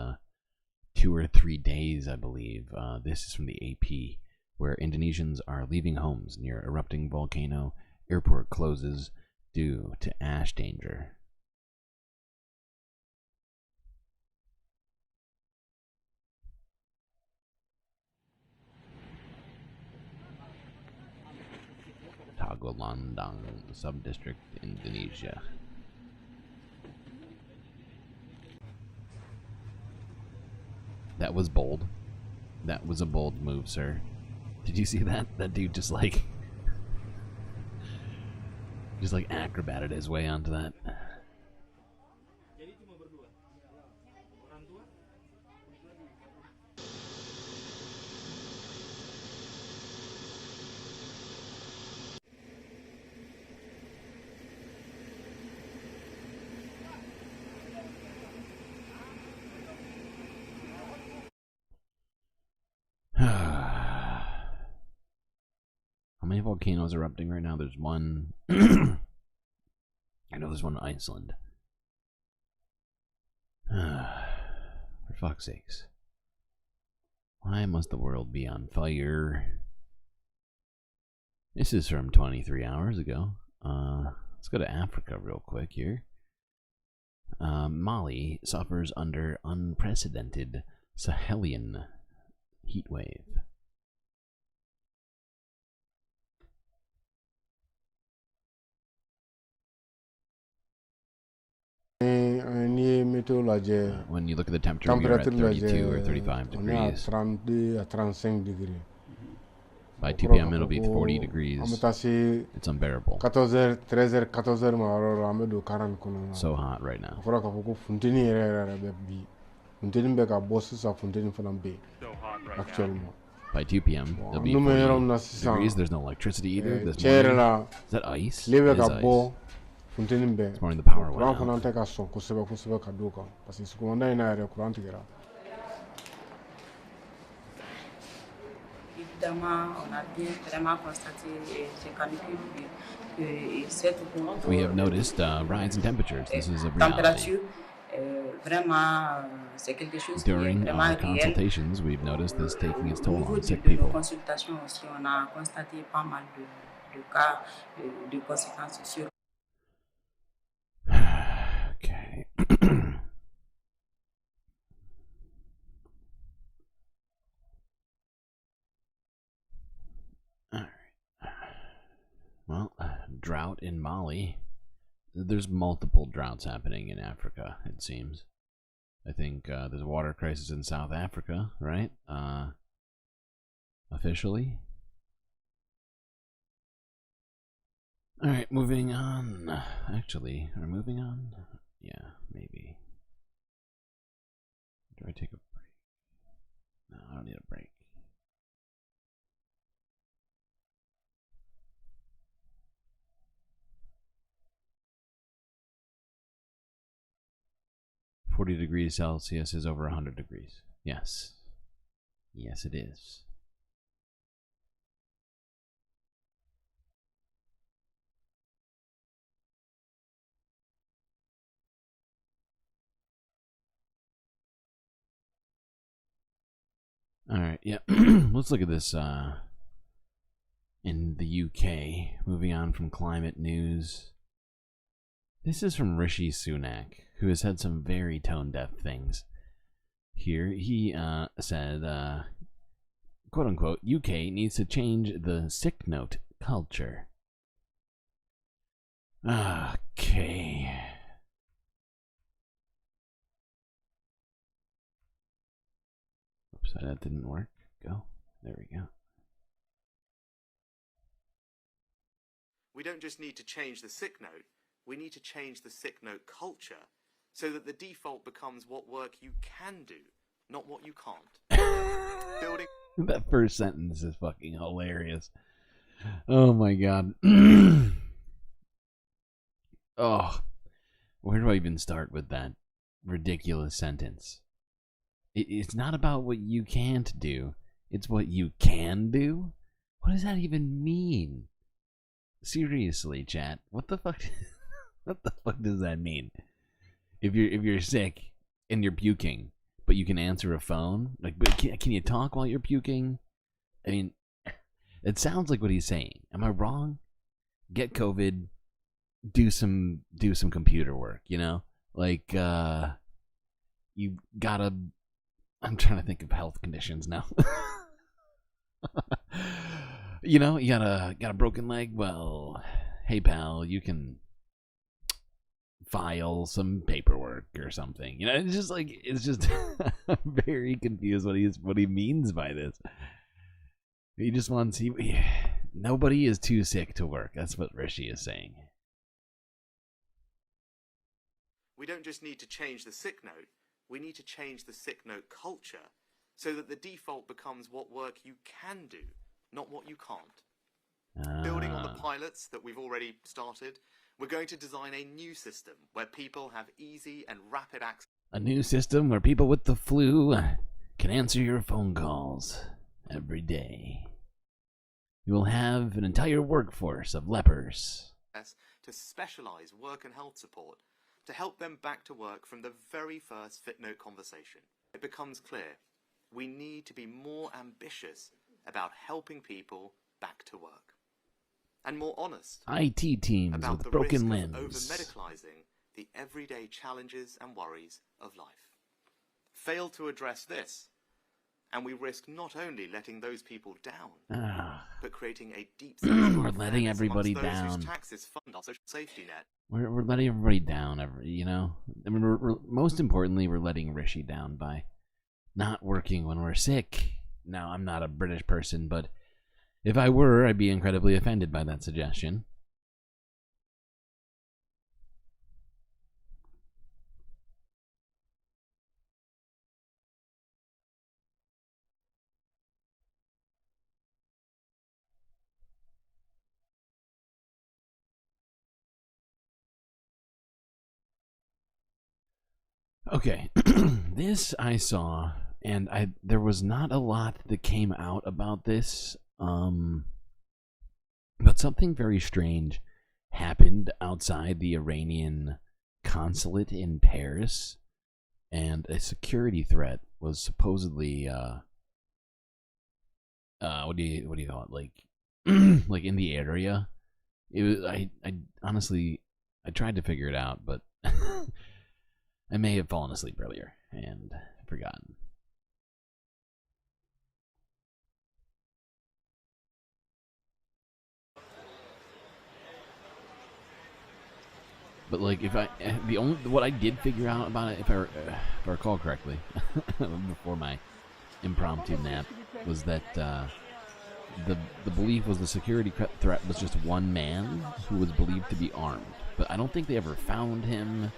2 or 3 days, I believe. This is from the AP, where Indonesians are leaving homes near erupting volcano. Airport closes due to ash danger. Tagulandang Subdistrict, Indonesia. That was bold. That was a bold move, sir. Did you see that? That dude just like acrobated his way onto that. How many volcanoes are erupting right now? There's one. I know there's one in Iceland. For fuck's sakes. Why must the world be on fire? This is from 23 hours ago. Let's go to Africa real quick here. Mali suffers under unprecedented Sahelian heat wave. When you look at the temperature, we are at 32 or 35 degrees. By 2 p.m. it'll be 40 degrees. It's unbearable. So hot right now. By 2 p.m. it'll be 40 degrees. There's no electricity either. This morning, is that ice? It is ice. This morning the power went out. We have noticed rise in temperatures. This is a reality. During our consultations, we've noticed this taking its toll on sick people. Okay. Alright. Well, drought in Mali. There's multiple droughts happening in Africa, it seems. I think there's a water crisis in South Africa, right? Officially. Alright, moving on. Actually, are we moving on? Yeah, maybe. Do I take a break? No, I don't need a break. (40°C) is over 100 degrees. Yes. Yes, it is. Alright, yeah. Let's look at this in the UK. Moving on from climate news. This is from Rishi Sunak, who has had some very tone-deaf things. Here, he said, quote-unquote, UK needs to change the sick note culture. Okay. Oops, that didn't work. Go. There we go. We don't just need to change the sick note. We need to change the sick note culture so that the default becomes what work you can do, not what you can't. Building. That first sentence is fucking hilarious. Oh my god. Oh, where do I even start with that ridiculous sentence? It's not about what you can't do. It's what you can do? What does that even mean? Seriously, chat. What the fuck? What the fuck does that mean? If you're sick and you're puking, but you can answer a phone, like, but can you talk while you're puking? I mean, it sounds like what he's saying. Am I wrong? Get COVID, do some computer work. You know, like you gotta. I'm trying to think of health conditions now. You know, you got a broken leg. Well, hey pal, you can file some paperwork or something. You know, it's just I'm very confused what he means by this. He just wants nobody is too sick to work. That's what Rishi is saying. We don't just need to change the sick note. We need to change the sick note culture so that the default becomes what work you can do, not what you can't. Building on the pilots that we've already started, we're going to design a new system where people have easy and rapid access. A new system where people with the flu can answer your phone calls every day. You will have an entire workforce of lepers. To specialize work and health support to help them back to work from the very first FitNote conversation. It becomes clear we need to be more ambitious about helping people back to work. And more honest IT teams about with the broken risk limbs. of over-medicalizing the everyday challenges and worries of life. Fail to address this, And we risk not only letting those people down, but creating a deep we're letting everybody down. Whose taxes fund our social safety net. We're letting everybody down, you know? I mean, most importantly, we're letting Rishi down by not working when we're sick. Now, I'm not a British person, but if I were, I'd be incredibly offended by that suggestion. Okay, this I saw, and there was not a lot that came out about this, but something very strange happened outside the Iranian consulate in Paris, and a security threat was supposedly, what do you call it, like, like in the area. It was, I honestly, I tried to figure it out, but I may have fallen asleep earlier and forgotten. But like, what I did figure out about it, if I recall correctly, before my impromptu nap, was that the belief was the security threat was just one man who was believed to be armed, but I don't think they ever found him.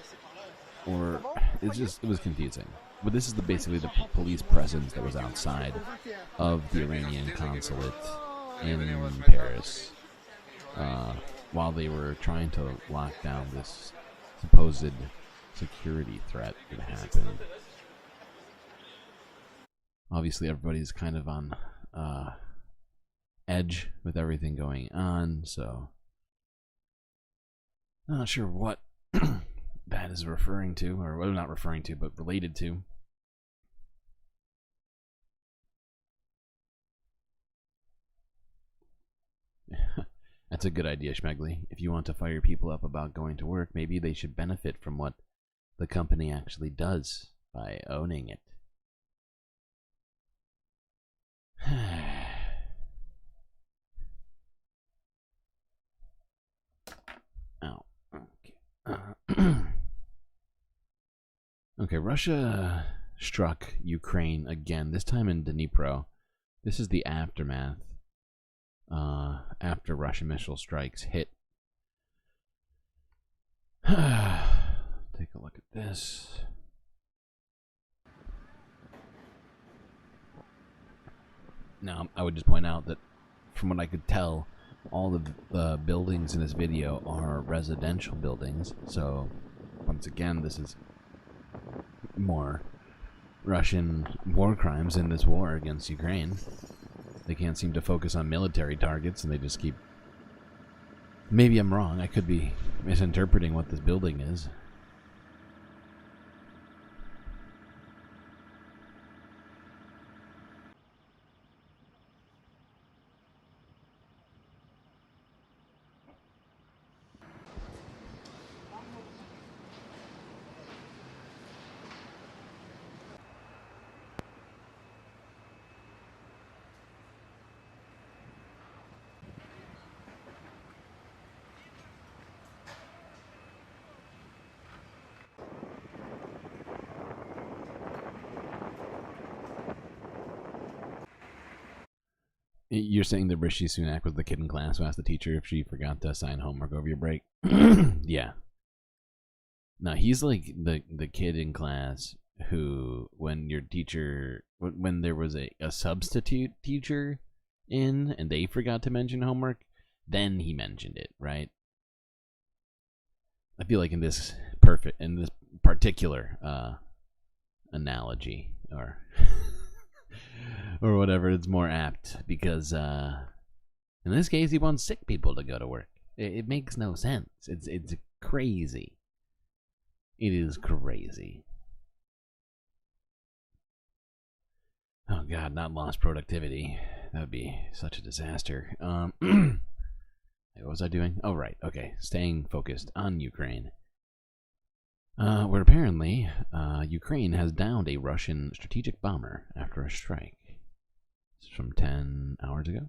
Or it was confusing. But this is basically the police presence that was outside of the Iranian consulate in Paris while they were trying to lock down this supposed security threat that happened. Obviously, everybody's kind of on edge with everything going on, so I'm not sure what that is referring to, or well, not referring to, but related to. That's a good idea, Schmegley. If you want to fire people up about going to work, maybe they should benefit from what the company actually does by owning it. Ow. Okay. Okay, Russia struck Ukraine again, this time in Dnipro. This is the aftermath after Russian missile strikes hit. Take a look at this. Now, I would just point out that from what I could tell, all of the buildings in this video are residential buildings. So, once again, this is more Russian war crimes in this war against Ukraine. They can't seem to focus on military targets, and they just keep... Maybe I'm wrong. I could be misinterpreting what this building is. You're saying that Rishi Sunak was the kid in class who asked the teacher if she forgot to assign homework over your break? Yeah. No, he's like the kid in class who, when your teacher, when there was a substitute teacher in and they forgot to mention homework, then he mentioned it, right? I feel like in this particular analogy, or or whatever, it's more apt, because in this case he wants sick people to go to work. It makes no sense. It's crazy. It is crazy. Oh god, not lost productivity. That would be such a disaster. What was I doing? Oh right, okay. Staying focused on Ukraine. where apparently Ukraine has downed a Russian strategic bomber after a strike. It's from 10 hours ago.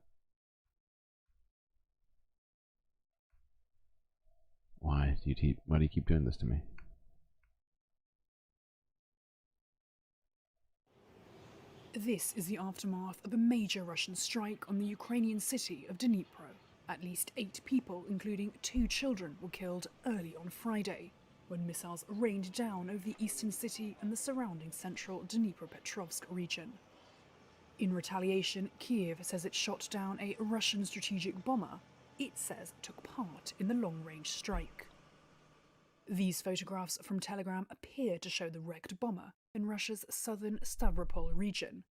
Why do you keep doing this to me? This is the aftermath of a major Russian strike on the Ukrainian city of Dnipro. At least 8 people, including 2 children, were killed early on Friday when missiles rained down over the eastern city and the surrounding central Dnipropetrovsk region. In retaliation, Kiev says it shot down a Russian strategic bomber it says took part in the long-range strike. These photographs from Telegram appear to show the wrecked bomber in Russia's southern Stavropol region,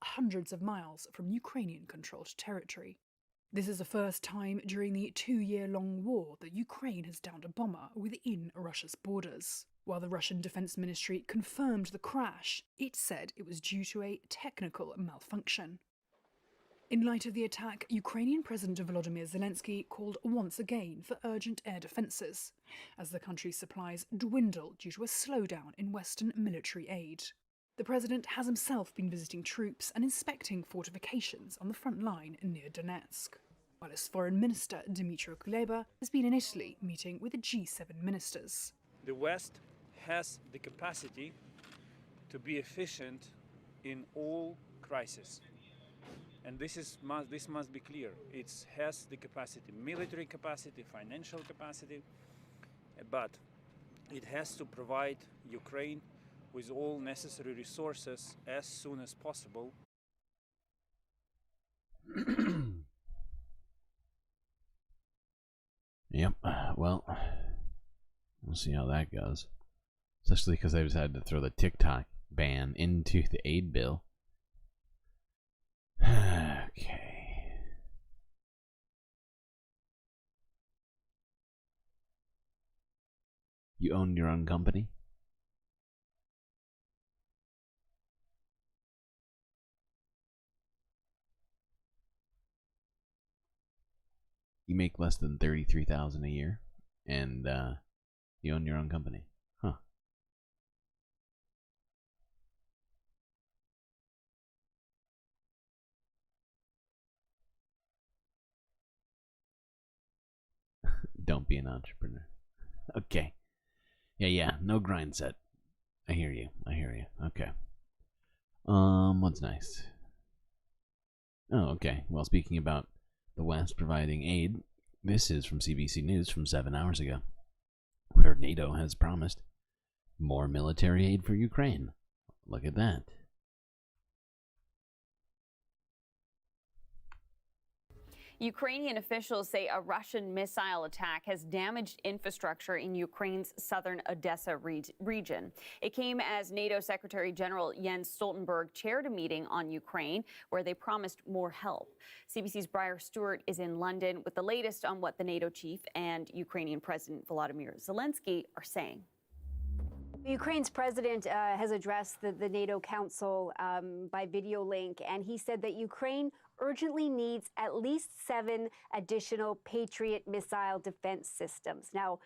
hundreds of miles from Ukrainian-controlled territory. This is the first time during the 2-year-long war that Ukraine has downed a bomber within Russia's borders. While the Russian Defense Ministry confirmed the crash, it said it was due to a technical malfunction. In light of the attack, Ukrainian President Volodymyr Zelensky called once again for urgent air defences, as the country's supplies dwindle due to a slowdown in Western military aid. The president has himself been visiting troops and inspecting fortifications on the front line near Donetsk, while his foreign minister Dmytro Kuleba has been in Italy meeting with the G7 ministers. The West has the capacity to be efficient in all crises. And this must be clear. It has the capacity, military capacity, financial capacity, but it has to provide Ukraine with all necessary resources as soon as possible. Yep, well, we'll see how that goes. Especially because they've had to throw the TikTok ban into the aid bill. Okay. You own your own company? You make less than $33,000 a year, and you own your own company. Huh. Don't be an entrepreneur. Okay. Yeah, no grind set. I hear you. Okay. What's next? Oh, okay. Well, speaking about the West providing aid, this is from CBC News from 7 hours ago, where NATO has promised more military aid for Ukraine. Look at that. Ukrainian officials say a Russian missile attack has damaged infrastructure in Ukraine's southern Odessa region. It came as NATO Secretary General Jens Stoltenberg chaired a meeting on Ukraine where they promised more help. CBC's Briar Stewart is in London with the latest on what the NATO chief and Ukrainian President Volodymyr Zelensky are saying. Ukraine's president has addressed the NATO Council by video link, and he said that Ukraine urgently needs at least 7 additional Patriot missile defense systems. Now,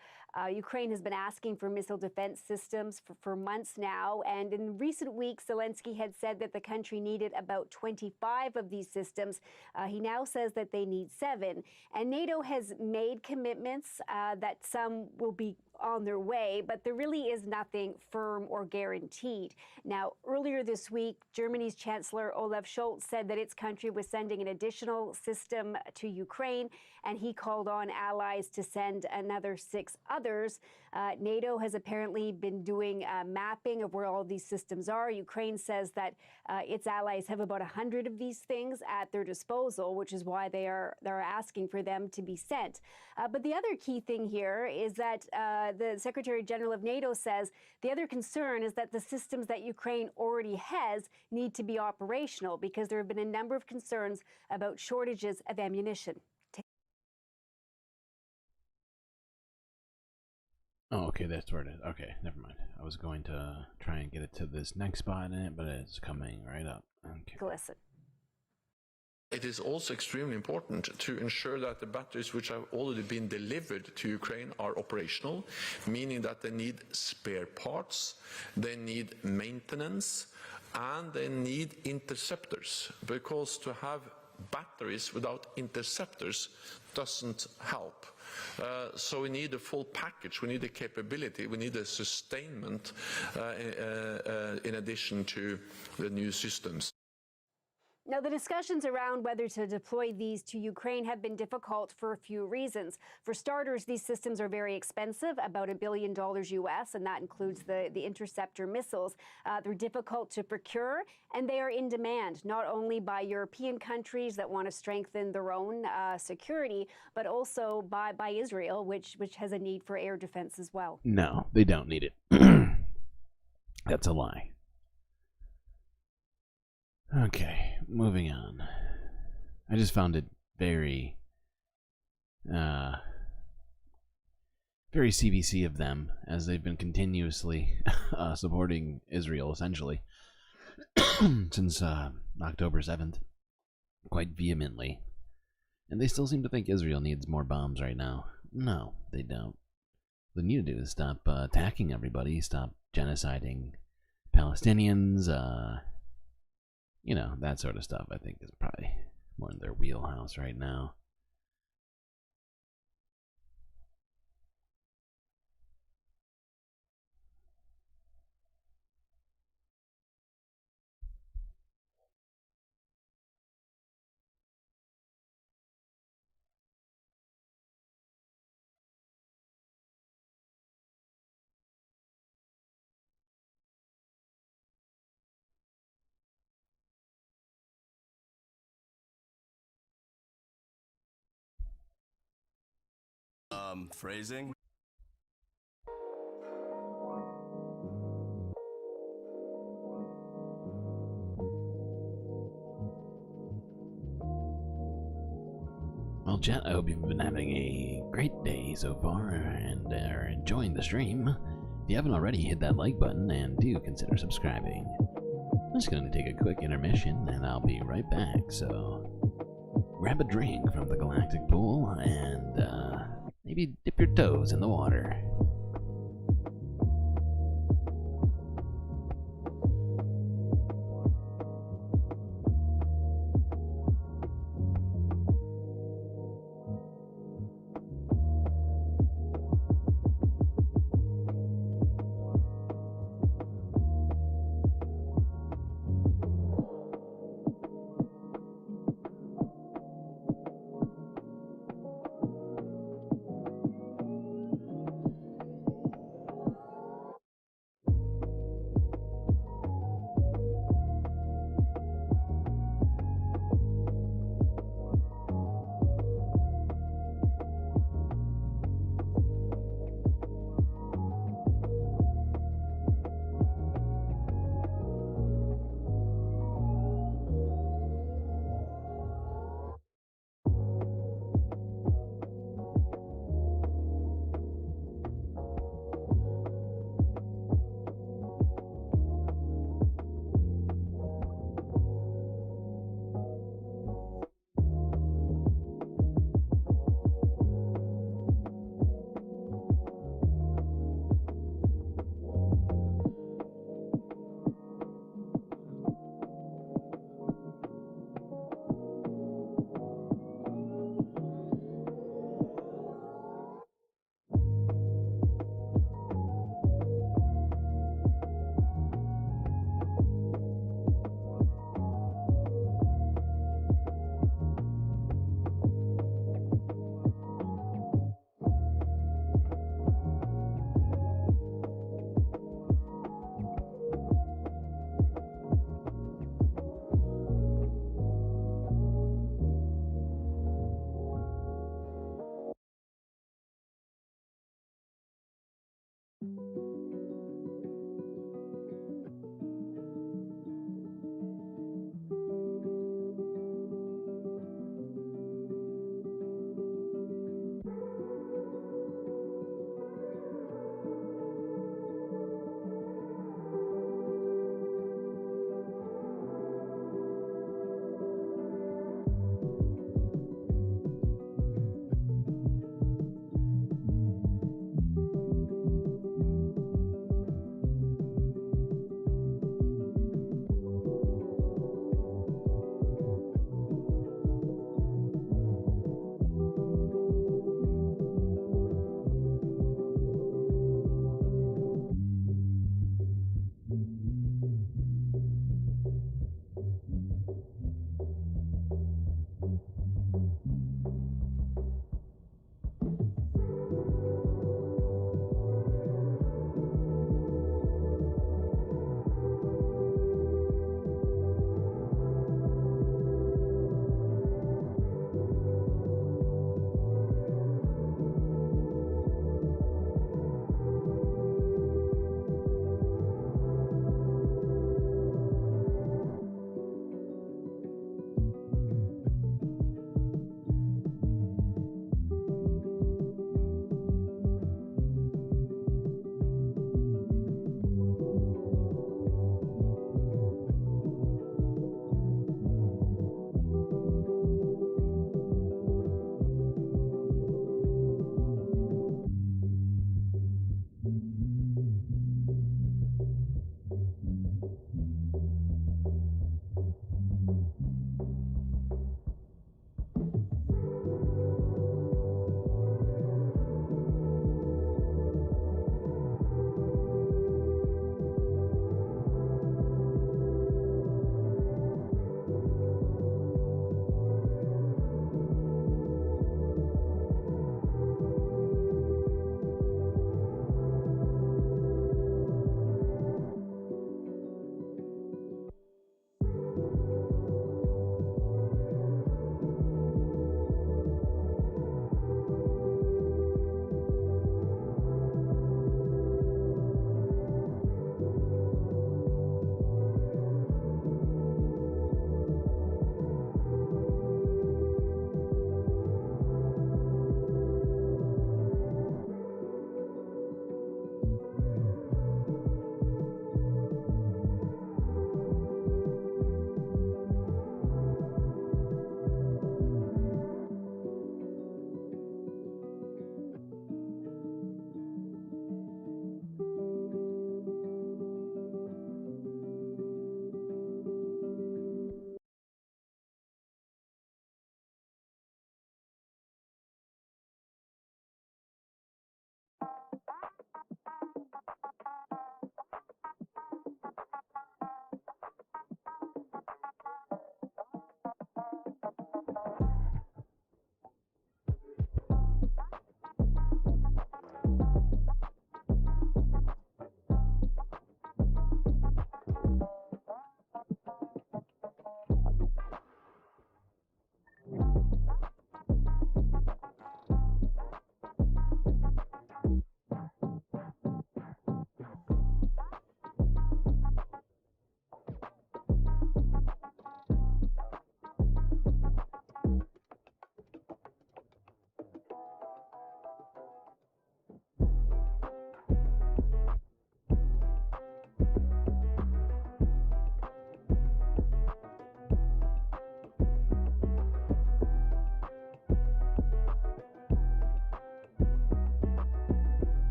Ukraine has been asking for missile defense systems for months now, and in recent weeks, Zelensky had said that the country needed about 25 of these systems. He now says that they need 7, and NATO has made commitments that some will be on their way, but there really is nothing firm or guaranteed. Now, earlier this week, Germany's Chancellor Olaf Scholz said that its country was sending an additional system to Ukraine, and he called on allies to send another 6 others. NATO has apparently been doing mapping of where all these systems are. Ukraine says that its allies have about 100 of these things at their disposal, which is why they're asking for them to be sent. But the other key thing here is that the Secretary General of NATO says the other concern is that the systems that Ukraine already has need to be operational because there have been a number of concerns about shortages of ammunition. Oh, okay, that's where it is. Okay, never mind. I was going to try and get it to this next spot in it, but it's coming right up. Okay. Listen. It is also extremely important to ensure that the batteries which have already been delivered to Ukraine are operational, meaning that they need spare parts, they need maintenance, and they need interceptors, because to have batteries without interceptors doesn't help. So we need a full package, we need a capability, we need a sustainment in addition to the new systems. Now, the discussions around whether to deploy these to Ukraine have been difficult for a few reasons. For starters, these systems are very expensive, about $1 billion US, and that includes the interceptor missiles. They're difficult to procure, and they are in demand, not only by European countries that want to strengthen their own security, but also by Israel, which has a need for air defense as well. No, they don't need it. That's a lie. Okay, moving on. I just found it very CBC of them, as they've been continuously supporting Israel, essentially, since October 7th, quite vehemently. And they still seem to think Israel needs more bombs right now. No, they don't. What they need to do is stop attacking everybody, stop genociding Palestinians, you know, that sort of stuff, I think, is probably more in their wheelhouse right now. Phrasing? Well, chat, I hope you've been having a great day so far and are enjoying the stream. If you haven't already, hit that like button and do consider subscribing. I'm just going to take a quick intermission and I'll be right back, so grab a drink from the Galactic pool and maybe dip your toes in the water.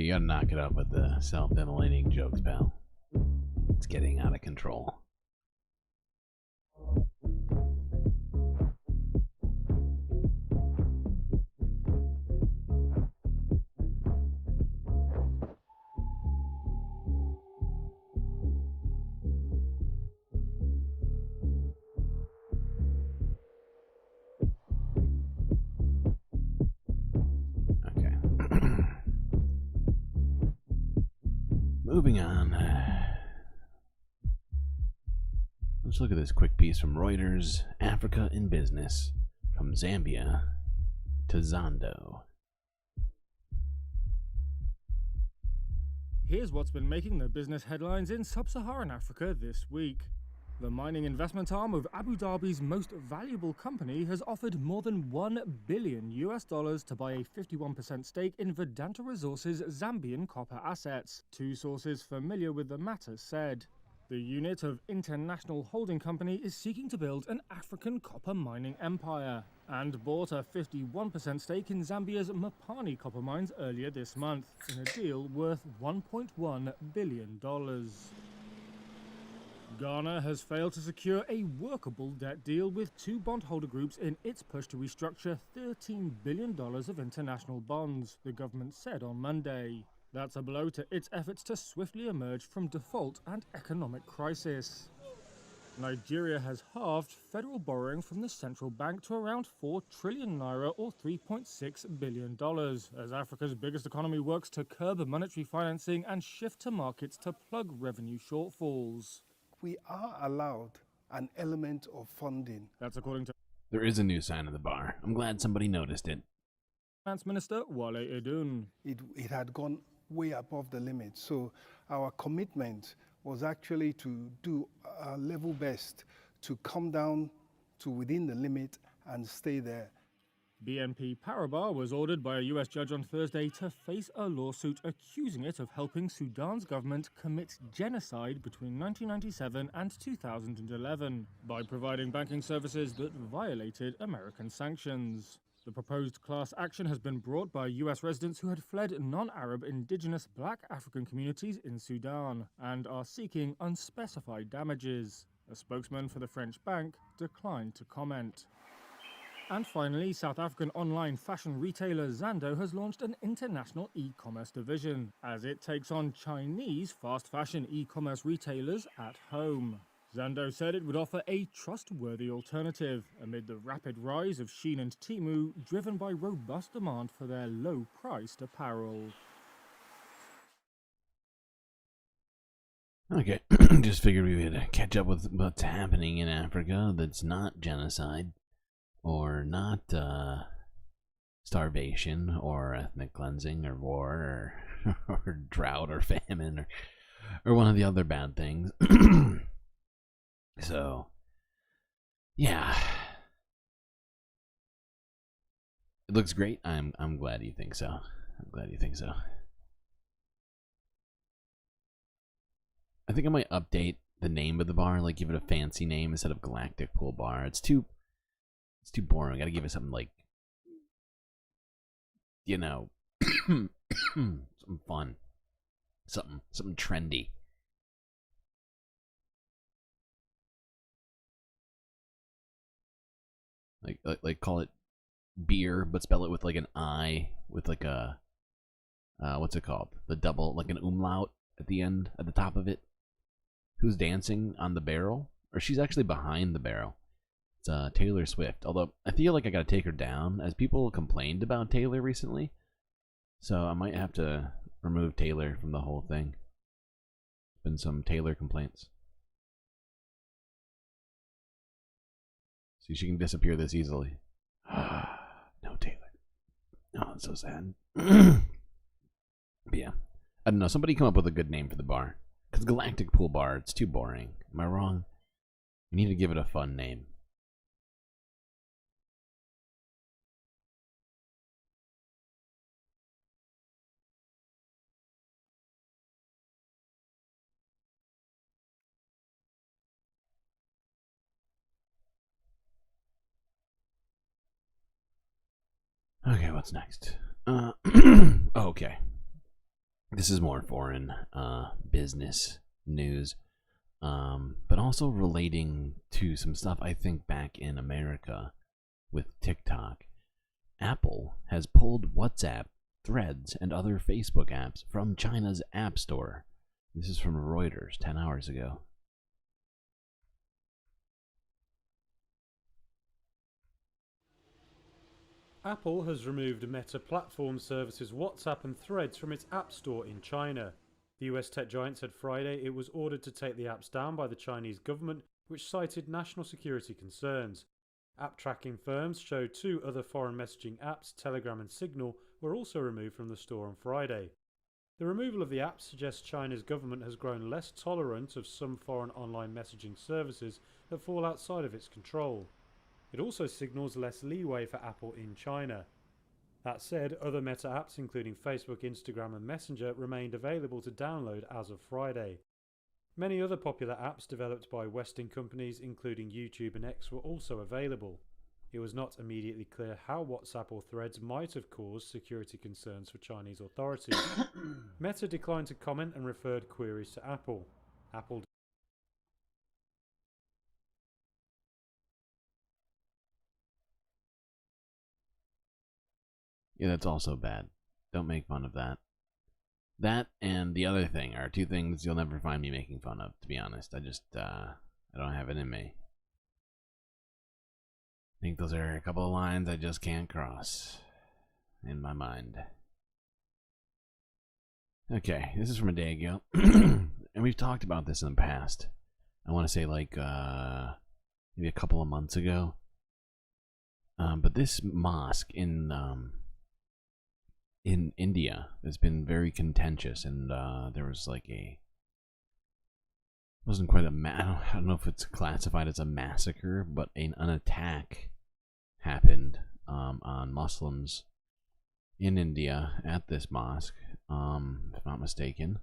You gotta knock it up with the self-immolating jokes, pal. It's getting out of control. Okay. Moving on. Let's look at this quick piece from Reuters. Africa in business. From Zambia to Zondo. Here's what's been making the business headlines in sub-Saharan Africa this week. The mining investment arm of Abu Dhabi's most valuable company has offered more than $1 billion to buy a 51% stake in Vendetta Resources' Zambian copper assets. Two sources familiar with the matter said. The unit of International Holding Company is seeking to build an African copper mining empire and bought a 51% stake in Zambia's Mopani copper mines earlier this month in a deal worth $1.1 billion. Ghana has failed to secure a workable debt deal with two bondholder groups in its push to restructure $13 billion of international bonds, the government said on Monday. That's a blow to its efforts to swiftly emerge from default and economic crisis. Nigeria has halved federal borrowing from the central bank to around 4 trillion naira or $3.6 billion, as Africa's biggest economy works to curb monetary financing and shift to markets to plug revenue shortfalls. We are allowed an element of funding. That's according to... There is a new sign of the bar. I'm glad somebody noticed it. Finance Minister Wale Edun. It had gone way above the limit, so our commitment was actually to do our level best to come down to within the limit and stay there. BNP Paribas was ordered by a US judge on Thursday to face a lawsuit accusing it of helping Sudan's government commit genocide between 1997 and 2011 by providing banking services that violated American sanctions. The proposed class action has been brought by US residents who had fled non-Arab indigenous black African communities in Sudan and are seeking unspecified damages. A spokesman for the French bank declined to comment. And finally, South African online fashion retailer Zando has launched an international e-commerce division as it takes on Chinese fast fashion e-commerce retailers at home. Zando said it would offer a trustworthy alternative amid the rapid rise of Shein and Temu, driven by robust demand for their low-priced apparel. Okay, just figured we would catch up with what's happening in Africa that's not genocide, or not starvation, or ethnic cleansing, or war, or drought, or famine, or one of the other bad things. So, yeah, it looks great. I'm glad you think so. I'm glad you think so. I think I might update the name of the bar, like give it a fancy name instead of Galactic Pool Bar. It's too boring. I gotta give it something like, you know, something fun, something trendy. Like call it beer, but spell it with like an I, with like a what's it called? The double, like an umlaut at the end, at the top of it. Who's dancing on the barrel? Or she's actually behind the barrel. It's Taylor Swift. Although I feel like I gotta take her down, as people complained about Taylor recently. So I might have to remove Taylor from the whole thing. Been some Taylor complaints. See, she can disappear this easily. No Taylor. Oh, it's so sad. But yeah. I don't know. Somebody come up with a good name for the bar. Because Galactic Pool Bar, it's too boring. Am I wrong? You need to give it a fun name. Okay, what's next? Okay. This is more foreign business news, but also relating to some stuff I think back in America with TikTok. Apple has pulled WhatsApp, Threads, and other Facebook apps from China's App Store. This is from Reuters 10 hours ago. Apple has removed Meta Platform Services WhatsApp and Threads from its App Store in China. The US tech giant said Friday it was ordered to take the apps down by the Chinese government, which cited national security concerns. App tracking firms showed 2 other foreign messaging apps, Telegram and Signal, were also removed from the store on Friday. The removal of the apps suggests China's government has grown less tolerant of some foreign online messaging services that fall outside of its control. It also signals less leeway for Apple in China. That said, other Meta apps including Facebook, Instagram and Messenger remained available to download as of Friday. Many other popular apps developed by Western companies including YouTube and X were also available. It was not immediately clear how WhatsApp or Threads might have caused security concerns for Chinese authorities. Meta declined to comment and referred queries to Apple. Yeah, that's also bad. Don't make fun of that. That and the other thing are 2 things you'll never find me making fun of, to be honest. I don't have it in me. I think those are a couple of lines I just can't cross in my mind. Okay, this is from a day ago. And we've talked about this in the past. I want to say like maybe a couple of months ago. But this mosque in India has been very contentious, and there was like wasn't quite I don't know if it's classified as a massacre, but an attack happened on Muslims in India at this mosque, if I'm not mistaken.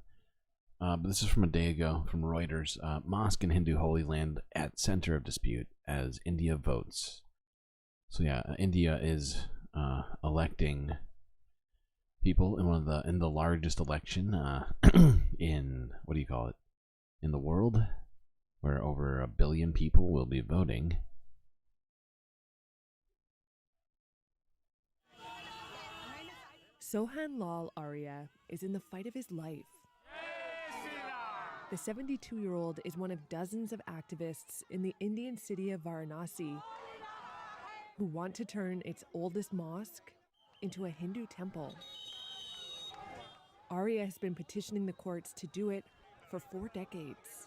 But this is from a day ago from Reuters. Mosque in Hindu Holy Land at center of dispute as India votes. So yeah, India is electing people in the largest election in what do you call it, in the world, where over 1 billion people will be voting. Sohan Lal Arya is in the fight of his life. The 72-year-old is one of dozens of activists in the Indian city of Varanasi who want to turn its oldest mosque into a Hindu temple. Arya has been petitioning the courts to do it for 4 decades.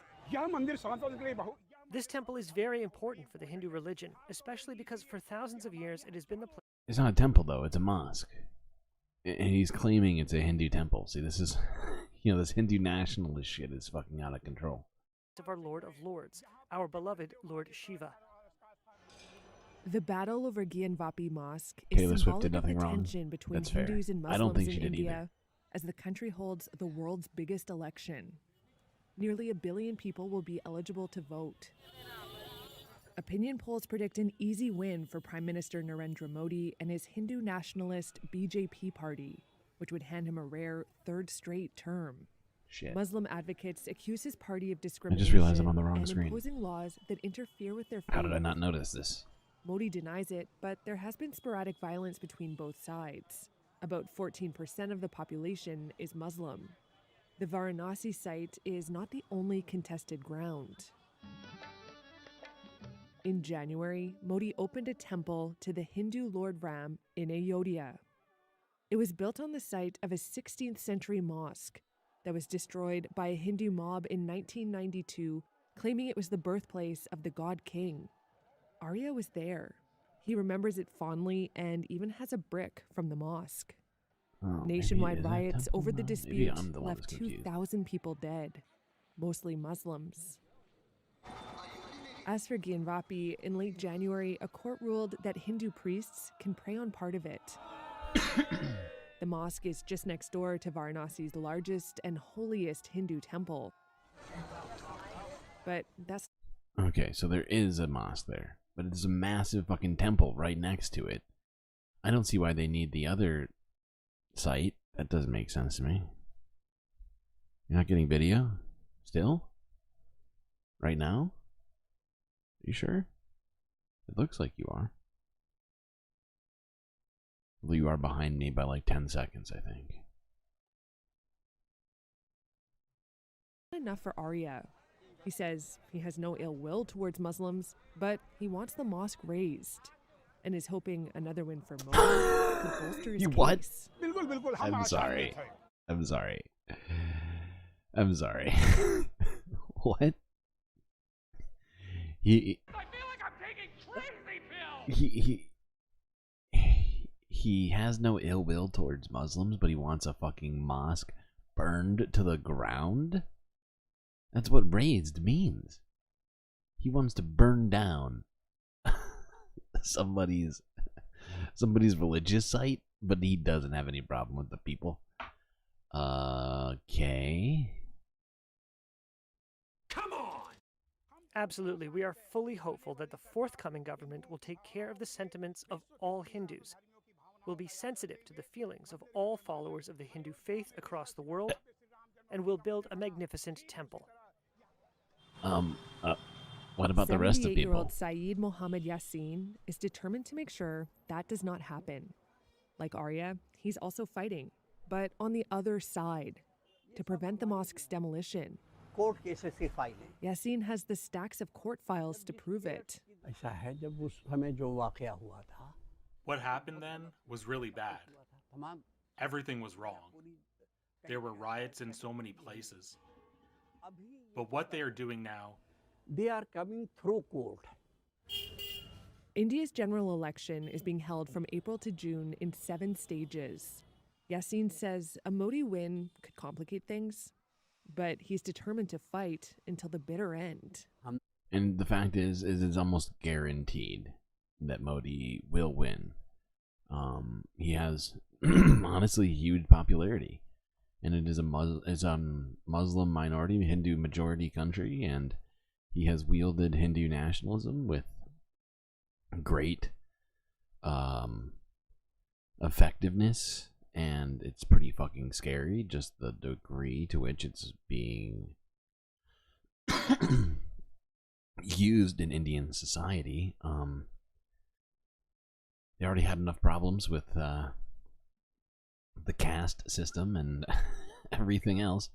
This temple is very important for the Hindu religion, especially because for thousands of years it has been the place. It's not a temple though, it's a mosque. And he's claiming it's a Hindu temple. See, this is, this Hindu nationalist shit is fucking out of control. Of our Lord of Lords, our beloved Lord Shiva. The battle over Gianvapi Mosque is symbolic of the tension between Hindus and Muslims in India as the country holds the world's biggest election. Nearly 1 billion people will be eligible to vote. Opinion polls predict an easy win for Prime Minister Narendra Modi and his Hindu nationalist BJP party, which would hand him a rare 3rd straight term. Shit. Muslim advocates accuse his party of discrimination I just realized I'm on the wrong and screen. imposing laws that interfere with their faith. How did I not notice this? Modi denies it, but there has been sporadic violence between both sides. About 14% of the population is Muslim. The Varanasi site is not the only contested ground. In January, Modi opened a temple to the Hindu Lord Ram in Ayodhya. It was built on the site of a 16th century mosque that was destroyed by a Hindu mob in 1992, claiming it was the birthplace of the god king. Arya was there. He remembers it fondly and even has a brick from the mosque. Nationwide riots over the dispute left 2,000 people dead, mostly Muslims. As for Gianvapi, in late January, a court ruled that Hindu priests can pray on part of it. The mosque is just next door to Varanasi's largest and holiest Hindu temple. But that's... Okay, so there is a mosque there, but it's a massive fucking temple right next to it. I don't see why they need the other site. That doesn't make sense to me. You're not getting video? Still? Right now? Are you sure? It looks like you are. Although you are behind me by like 10 seconds, I think. Enough for Arya. He says he has no ill will towards Muslims, but he wants the mosque raised and is hoping another win for Modi could bolster his You what? case. I'm sorry. I'm sorry. I'm sorry. What? He has no ill will towards Muslims, but he wants a fucking mosque burned to the ground? That's what raised means. He wants to burn down somebody's religious site, but he doesn't have any problem with the people. Okay. Absolutely, we are fully hopeful that the forthcoming government will take care of the sentiments of all Hindus, will be sensitive to the feelings of all followers of the Hindu faith across the world, and will build a magnificent temple. What about the rest of people? 78-year-old Saeed Mohammed Yassin is determined to make sure that does not happen. Like Arya, he's also fighting, but on the other side, to prevent the mosque's demolition. Yassin has the stacks of court files to prove it. What happened then was really bad. Everything was wrong. There were riots in so many places. But what they are doing now, they are coming through court. India's general election is being held from April to June in 7 stages. Yassin says a Modi win could complicate things, but he's determined to fight until the bitter end. And the fact is it's almost guaranteed that Modi will win. He has honestly huge popularity, and it is a Muslim minority, Hindu majority country, and he has wielded Hindu nationalism with great effectiveness, and it's pretty fucking scary just the degree to which it's being used in Indian society. They already had enough problems with the caste system and everything else.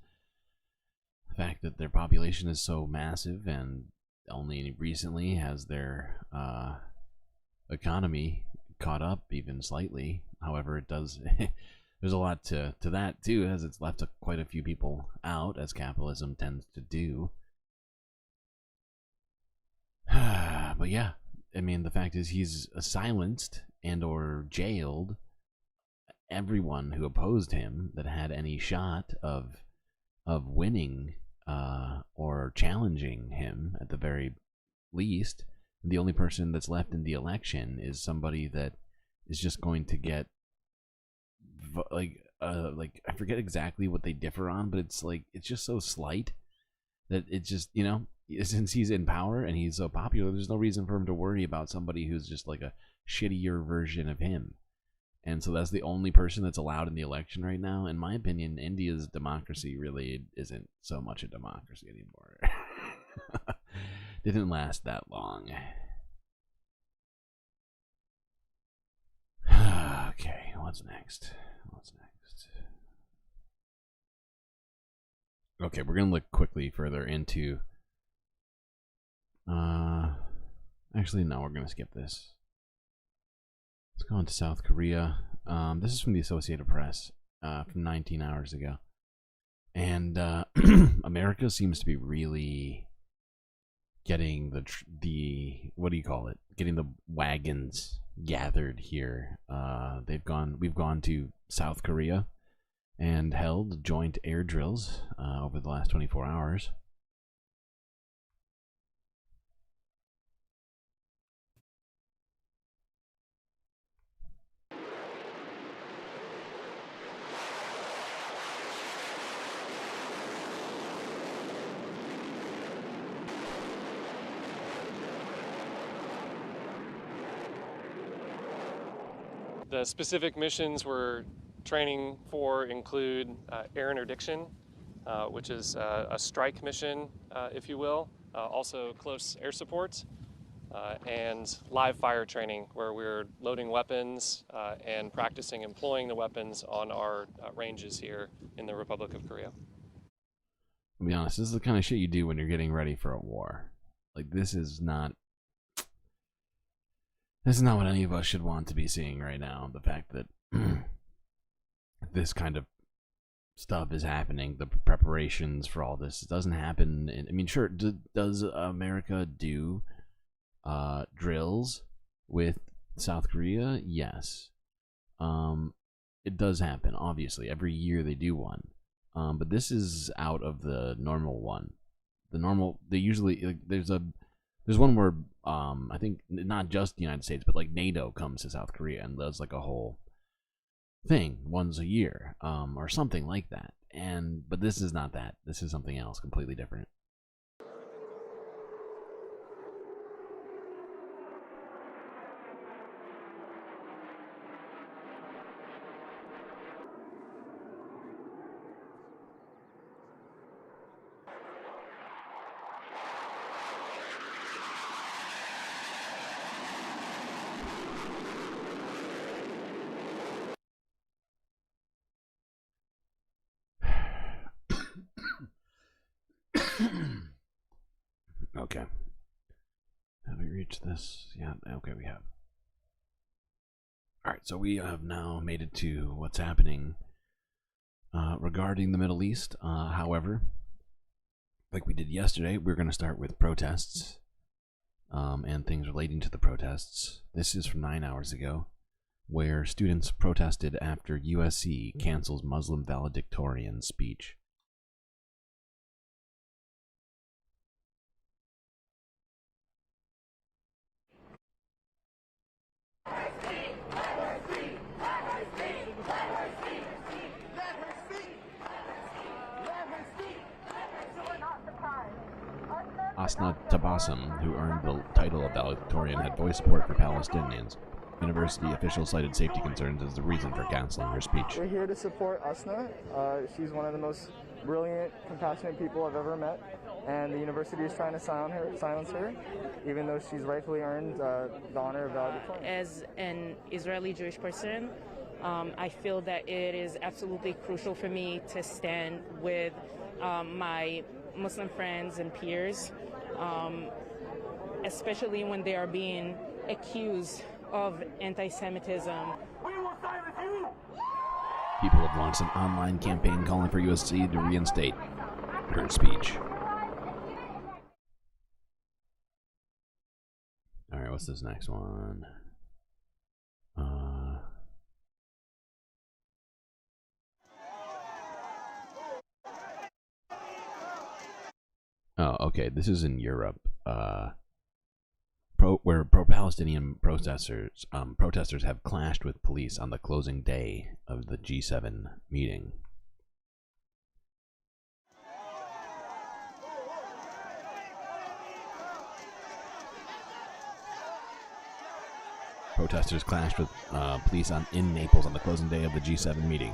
The fact that their population is so massive and only recently has their economy caught up even slightly. However, it does there's a lot to that too, as it's left quite a few people out, as capitalism tends to do. But yeah, I mean, the fact is he's silenced and or jailed everyone who opposed him that had any shot of winning or challenging him at the very least. The only person that's left in the election is somebody that is just going to get like I forget exactly what they differ on, but it's just so slight that it's just, you know, since he's in power and he's so popular, there's no reason for him to worry about somebody who's just like a shittier version of him. And so that's the only person that's allowed in the election right now. In my opinion, India's democracy really isn't so much a democracy anymore. Didn't last that long. Okay, what's next? Okay, we're gonna look quickly further into actually no, we're gonna skip this. Let's go into South Korea. This is from the Associated Press from 19 hours ago. And America seems to be really getting the what do you call it? Getting the wagons gathered here. We've gone to South Korea and held joint air drills over the last 24 hours. The specific missions we're training for include air interdiction, which is a strike mission, if you will, also close air support, and live fire training, where we're loading weapons and practicing employing the weapons on our ranges here in the Republic of Korea. To be honest, this is the kind of shit you do when you're getting ready for a war. Like, this is not what any of us should want to be seeing right now. The fact that this kind of stuff is happening, the preparations for all this, it doesn't happen. I mean, sure, does America do drills with South Korea? Yes. It does happen, obviously. Every year they do one. But this is out of the normal one. They usually, like, there's one where I think not just the United States, but like NATO comes to South Korea and does like a whole thing once a year, or something like that. But this is not that. This is something else, completely different. Okay. Have we reached this? Yeah, okay, we have. Alright, so we have now made it to what's happening regarding the Middle East. However, like we did yesterday, we're going to start with protests and things relating to the protests. This is from 9 hours ago, where students protested after USC cancels Muslim valedictorian speech. Asna Tabassum, who earned the title of valedictorian, had voiced support for Palestinians. University officials cited safety concerns as the reason for canceling her speech. We're here to support Asna. She's one of the most brilliant, compassionate people I've ever met, and the university is trying to silence her, even though she's rightfully earned the honor of valedictorian. As an Israeli Jewish person, I feel that it is absolutely crucial for me to stand with my Muslim friends and peers, especially when they are being accused of anti-Semitism. People have launched an online campaign calling for USC to reinstate her speech. Alright, what's this next one? Oh, okay. This is in Europe, where pro-Palestinian protesters have clashed with police on the closing day of the G7 meeting. Protesters clashed with police in Naples on the closing day of the G7 meeting.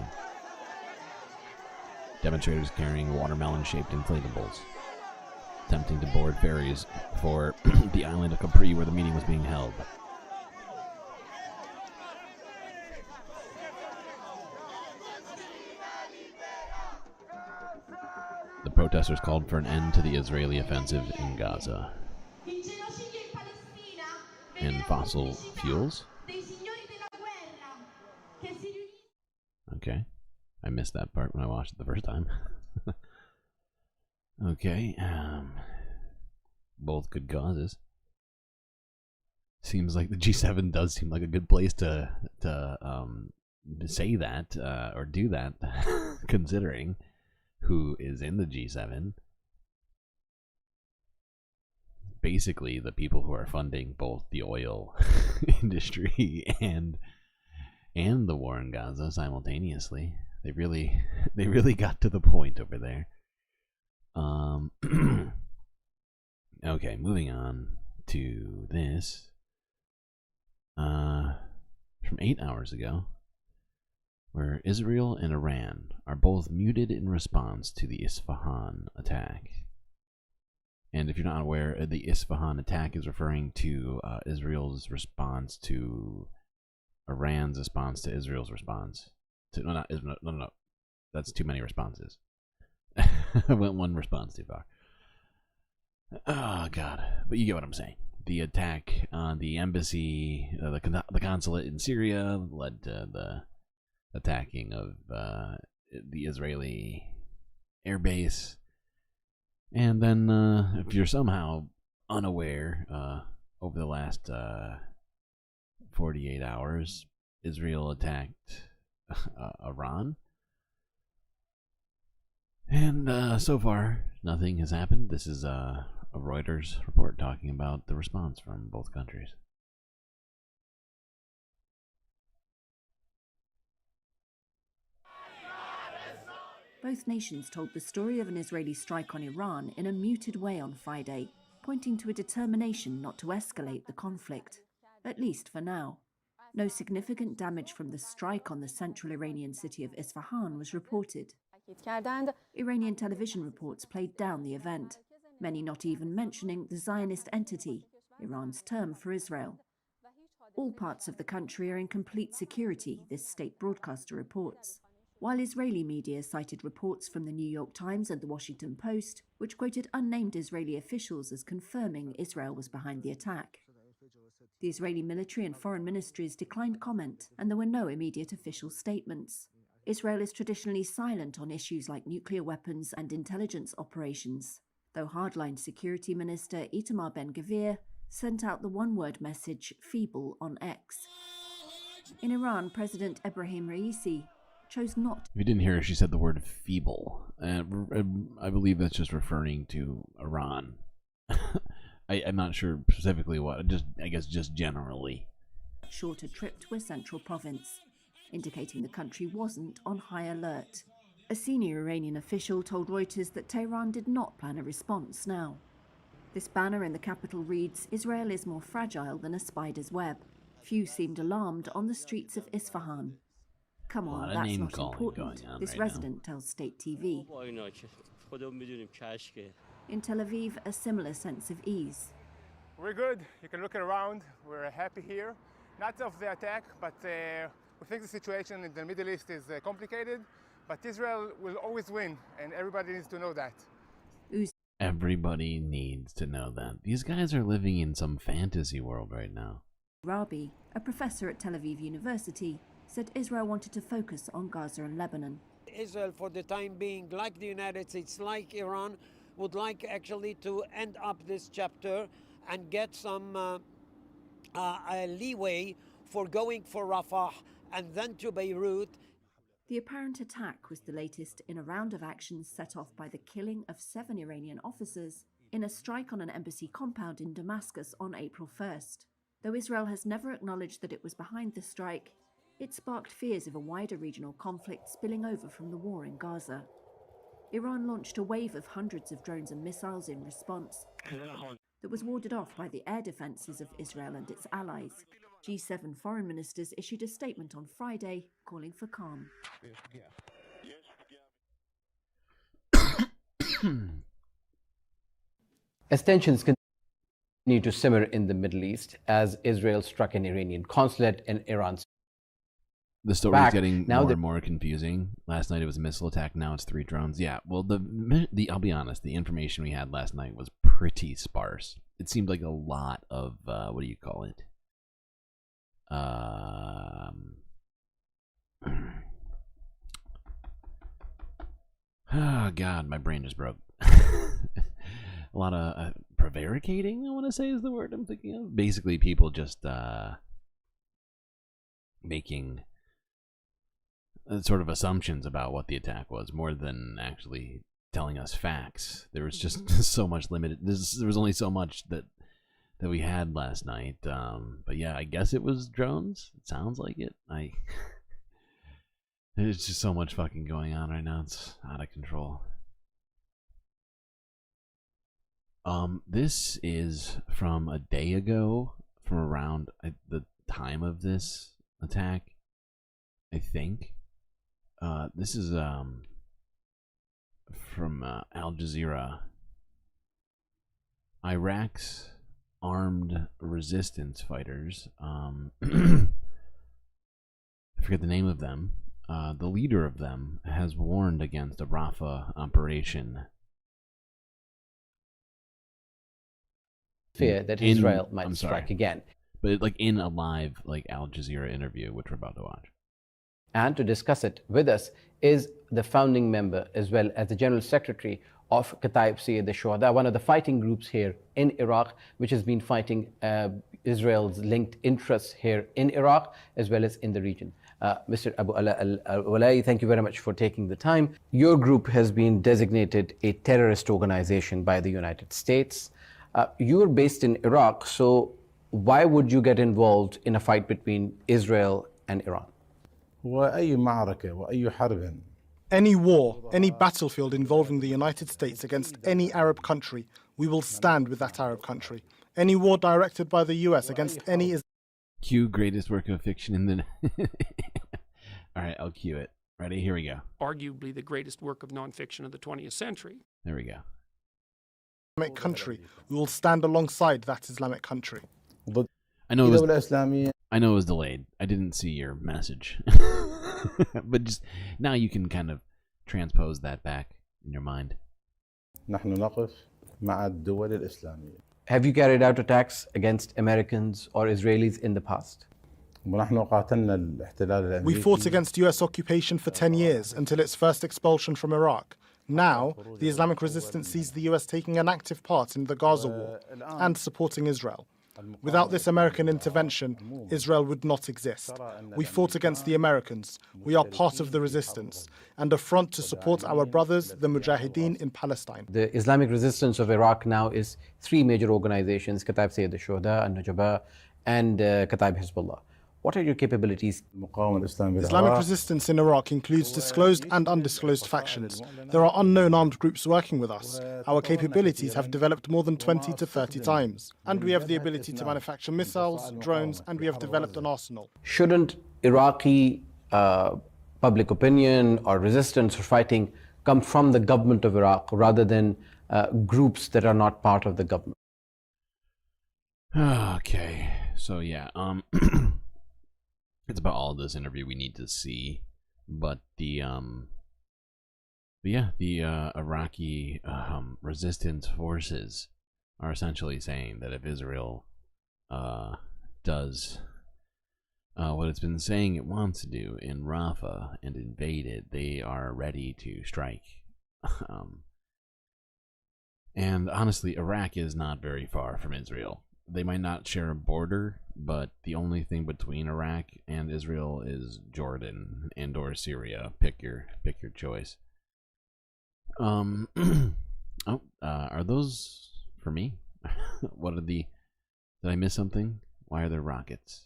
Demonstrators carrying watermelon-shaped inflatables, attempting to board ferries for the island of Capri where the meeting was being held. The protesters called for an end to the Israeli offensive in Gaza. And fossil fuels? Okay. I missed that part when I watched it the first time. Okay, both good causes. Seems like the G7 does seem like a good place to say that or do that, considering who is in the G7. Basically, the people who are funding both the oil industry and the war in Gaza simultaneously. They really got to the point over there. Okay, moving on to this. From 8 hours ago, where Israel and Iran are both muted in response to the Isfahan attack. And if you're not aware, the Isfahan attack is referring to Israel's response to Iran's response to Israel's response. No. That's too many responses. I went one response too far. Oh, God. But you get what I'm saying. The attack on the embassy, the consulate in Syria, led to the attacking of the Israeli airbase. And then, if you're somehow unaware, over the last 48 hours, Israel attacked Iran. And so far, nothing has happened. This is a Reuters report talking about the response from both countries. Both nations told the story of an Israeli strike on Iran in a muted way on Friday, pointing to a determination not to escalate the conflict, at least for now. No significant damage from the strike on the central Iranian city of Isfahan was reported. Iranian television reports played down the event, many not even mentioning the Zionist entity, Iran's term for Israel. All parts of the country are in complete security, this state broadcaster reports. While Israeli media cited reports from the New York Times and the Washington Post, which quoted unnamed Israeli officials as confirming Israel was behind the attack. The Israeli military and foreign ministries declined comment, and there were no immediate official statements. Israel is traditionally silent on issues like nuclear weapons and intelligence operations, though hardline Security Minister Itamar Ben-Gvir sent out the one-word message feeble on X. In Iran, President Ebrahim Raisi chose not. If you didn't hear her, she said the word feeble. I believe that's just referring to Iran. I'm not sure specifically what, I guess just generally. Shorter trip to a central province, indicating the country wasn't on high alert. A senior Iranian official told Reuters that Tehran did not plan a response now. This banner in the capital reads, "Israel is more fragile than a spider's web." Few seemed alarmed on the streets of Isfahan. Come on, that's not important, this resident tells state TV. In Tel Aviv, a similar sense of ease. We're good. You can look around. We're happy here. Not of the attack, but we think the situation in the Middle East is complicated, but Israel will always win, and everybody needs to know that. Everybody needs to know that. These guys are living in some fantasy world right now. Rabi, a professor at Tel Aviv University, said Israel wanted to focus on Gaza and Lebanon. Israel, for the time being, like the United States, like Iran, would like actually to end up this chapter and get some leeway for going for Rafah and then to Beirut. The apparent attack was the latest in a round of actions set off by the killing of 7 Iranian officers in a strike on an embassy compound in Damascus on April 1st. Though Israel has never acknowledged that it was behind the strike, it sparked fears of a wider regional conflict spilling over from the war in Gaza. Iran launched a wave of hundreds of drones and missiles in response that was warded off by the air defences of Israel and its allies. G7 foreign ministers issued a statement on Friday calling for calm. As tensions continue to simmer in the Middle East as Israel struck an Iranian consulate in Iran's The story's getting more and more confusing. Last night it was a missile attack. Now it's 3 drones. Yeah, well, I'll be honest. The information we had last night was pretty sparse. It seemed like a lot of what do you call it? Oh God, my brain just broke. A lot of prevaricating, I want to say, is the word I'm thinking of. Basically, people just making sort of assumptions about what the attack was, more than actually telling us facts. There was just so much limited. There was only so much that we had last night. But yeah, I guess it was drones. It sounds like it. There's just so much fucking going on right now. It's out of control. This is from a day ago, from around the time of this attack, I think. This is from Al Jazeera. Iraq's armed resistance fighters. I forget the name of them. The leader of them has warned against a Rafah operation. Fear that Israel might strike again. But like in a live Al Jazeera interview, which we're about to watch. And to discuss it with us is the founding member as well as the General Secretary of Kataib Sayyid al-Shuhada, one of the fighting groups here in Iraq, which has been fighting Israel's linked interests here in Iraq as well as in the region. Mr. Abu Ala al-Walai, thank you very much for taking the time. Your group has been designated a terrorist organization by the United States. You're based in Iraq, so why would you get involved in a fight between Israel and Iran? Any war, any battlefield involving the United States against any Arab country, we will stand with that Arab country. Any war directed by the US against any... Cue greatest work of fiction in the... Alright, I'll cue it. Ready? Here we go. Arguably the greatest work of nonfiction of the 20th century. There we go. Islamic country. We will stand alongside that Islamic country. I know it was delayed. I didn't see your message. But just now you can kind of transpose that back in your mind. Have you carried out attacks against Americans or Israelis in the past? We fought against US occupation for 10 years until its first expulsion from Iraq. Now, the Islamic resistance sees the US taking an active part in the Gaza war and supporting Israel. Without this American intervention, Israel would not exist. We fought against the Americans. We are part of the resistance and a front to support our brothers, the Mujahideen in Palestine. The Islamic resistance of Iraq now is three major organizations, Kataib Sayyid al-Shuhada, Al-Nujaba, and Kataib Hezbollah. What are your capabilities? Islamic resistance in Iraq includes disclosed and undisclosed factions. There are unknown armed groups working with us. Our capabilities have developed more than 20 to 30 times. And we have the ability to manufacture missiles, drones, and we have developed an arsenal. Shouldn't Iraqi public opinion or resistance or fighting come from the government of Iraq rather than groups that are not part of the government? Okay, so yeah, it's about all this interview we need to see, but the Iraqi resistance forces are essentially saying that if Israel does what it's been saying it wants to do in Rafah and invade it, they are ready to strike. And honestly, Iraq is not very far from Israel. They might not share a border, but the only thing between Iraq and Israel is Jordan and or Syria. Pick your choice. Are those for me? What are the... Did I miss something? Why are there rockets?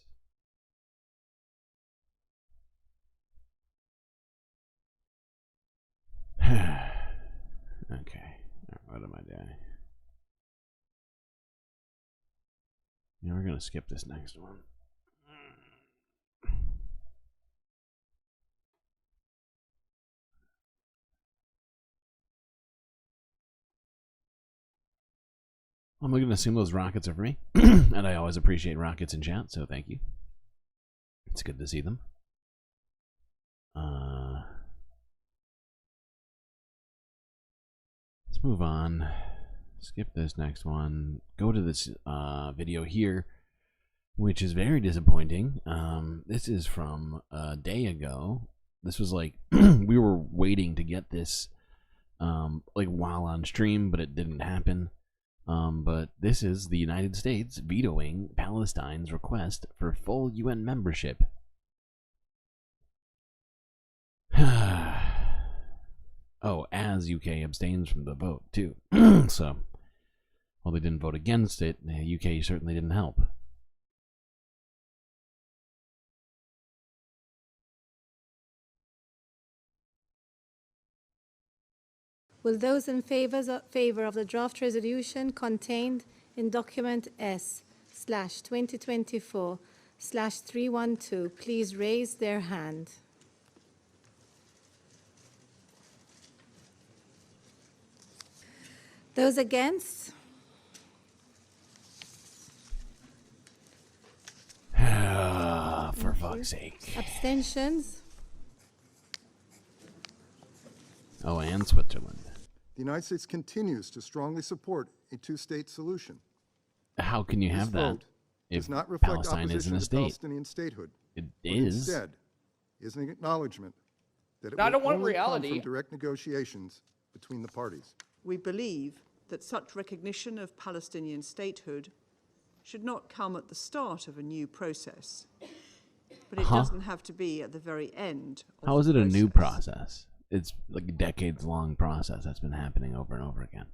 Okay. What am I doing? Yeah, we're gonna skip this next one. I'm gonna assume those rockets are for me, and I always appreciate rockets in chat, so thank you. It's good to see them. Let's move on. Skip this next one. Go to this video here, which is very disappointing. This is from a day ago. This was like we were waiting to get this like while on stream, but it didn't happen. But this is the United States vetoing Palestine's request for full UN membership. Oh, as UK abstains from the vote too. So, while they didn't vote against it, the UK certainly didn't help. Will those in favor of the draft resolution contained in document S/2024/312 please raise their hand? Those against? For fuck's sake. Abstentions? Oh, and Switzerland. The United States continues to strongly support a two-state solution. How can you have This that vote if does not reflect Palestine isn't opposition a to state? Palestinian statehood. It but is. Instead, is an acknowledgement that it I will don't want only come reality. from direct negotiations between the parties. We believe that such recognition of Palestinian statehood should not come at the start of a new process, but it doesn't have to be at the very end. How is it a new process? It's like a decades-long process that's been happening over and over again.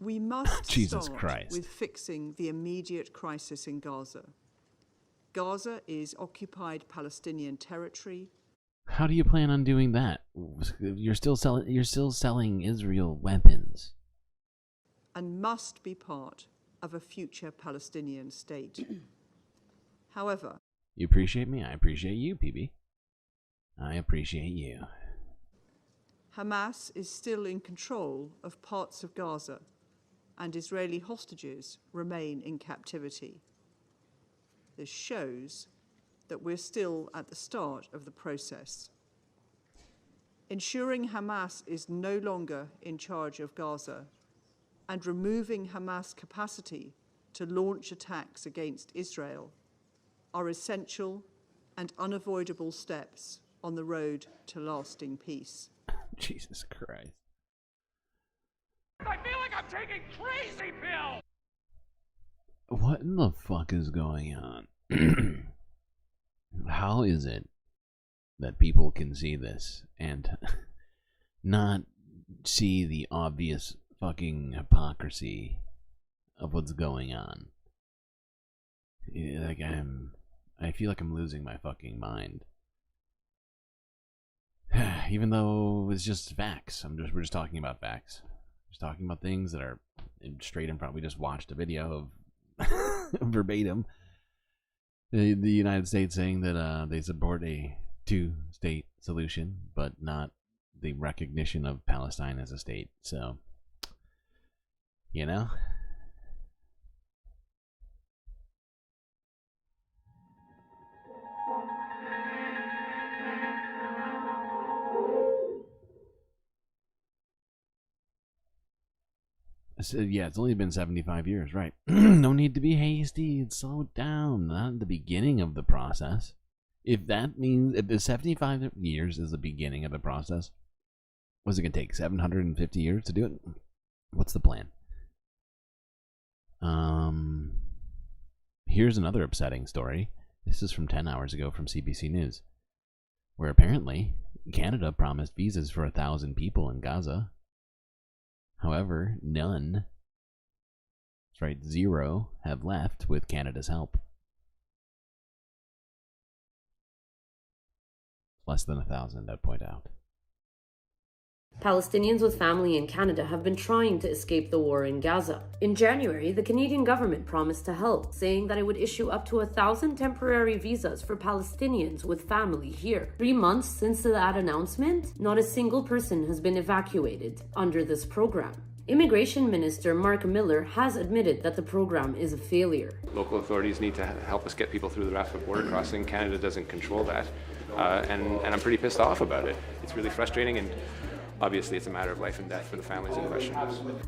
We must Jesus start Christ. with fixing the immediate crisis in Gaza. Gaza is occupied Palestinian territory. How do you plan on doing that? You're still selling Israel weapons. And must be part of a future Palestinian state. However, You appreciate me? I appreciate you, PB. I appreciate you. Hamas is still in control of parts of Gaza, and Israeli hostages remain in captivity. This shows that we're still at the start of the process. Ensuring Hamas is no longer in charge of Gaza and removing Hamas' capacity to launch attacks against Israel are essential and unavoidable steps on the road to lasting peace. Jesus Christ. I feel like I'm taking crazy pills! What in the fuck is going on? How is it that people can see this and not see the obvious fucking hypocrisy of what's going on? Like I feel like I'm losing my fucking mind. Even though it's just facts. We're just talking about facts. Just talking about things that are straight in front. We just watched a video of verbatim the United States saying that they support a two-state solution, but not the recognition of Palestine as a state. So, you know. So, yeah, it's only been 75 years, right? No need to be hasty. Slow down. Not the beginning of the process. If that means, if the 75 years is the beginning of the process, what's it going to take? 750 years to do it? What's the plan? Here's another upsetting story. This is from 10 hours ago from CBC News, where apparently Canada promised visas for 1,000 people in Gaza. However, none, that's right, 0, have left with Canada's help. Less than 1,000, I'd point out. Palestinians with family in Canada have been trying to escape the war in Gaza. In January, the Canadian government promised to help, saying that it would issue up to 1,000 temporary visas for Palestinians with family here. 3 months since that announcement, not a single person has been evacuated under this program. Immigration Minister Mark Miller has admitted that the program is a failure. Local authorities need to help us get people through the Rafah border crossing. Canada doesn't control that, and I'm pretty pissed off about it. It's really frustrating, and obviously it's a matter of life and death for the families in question.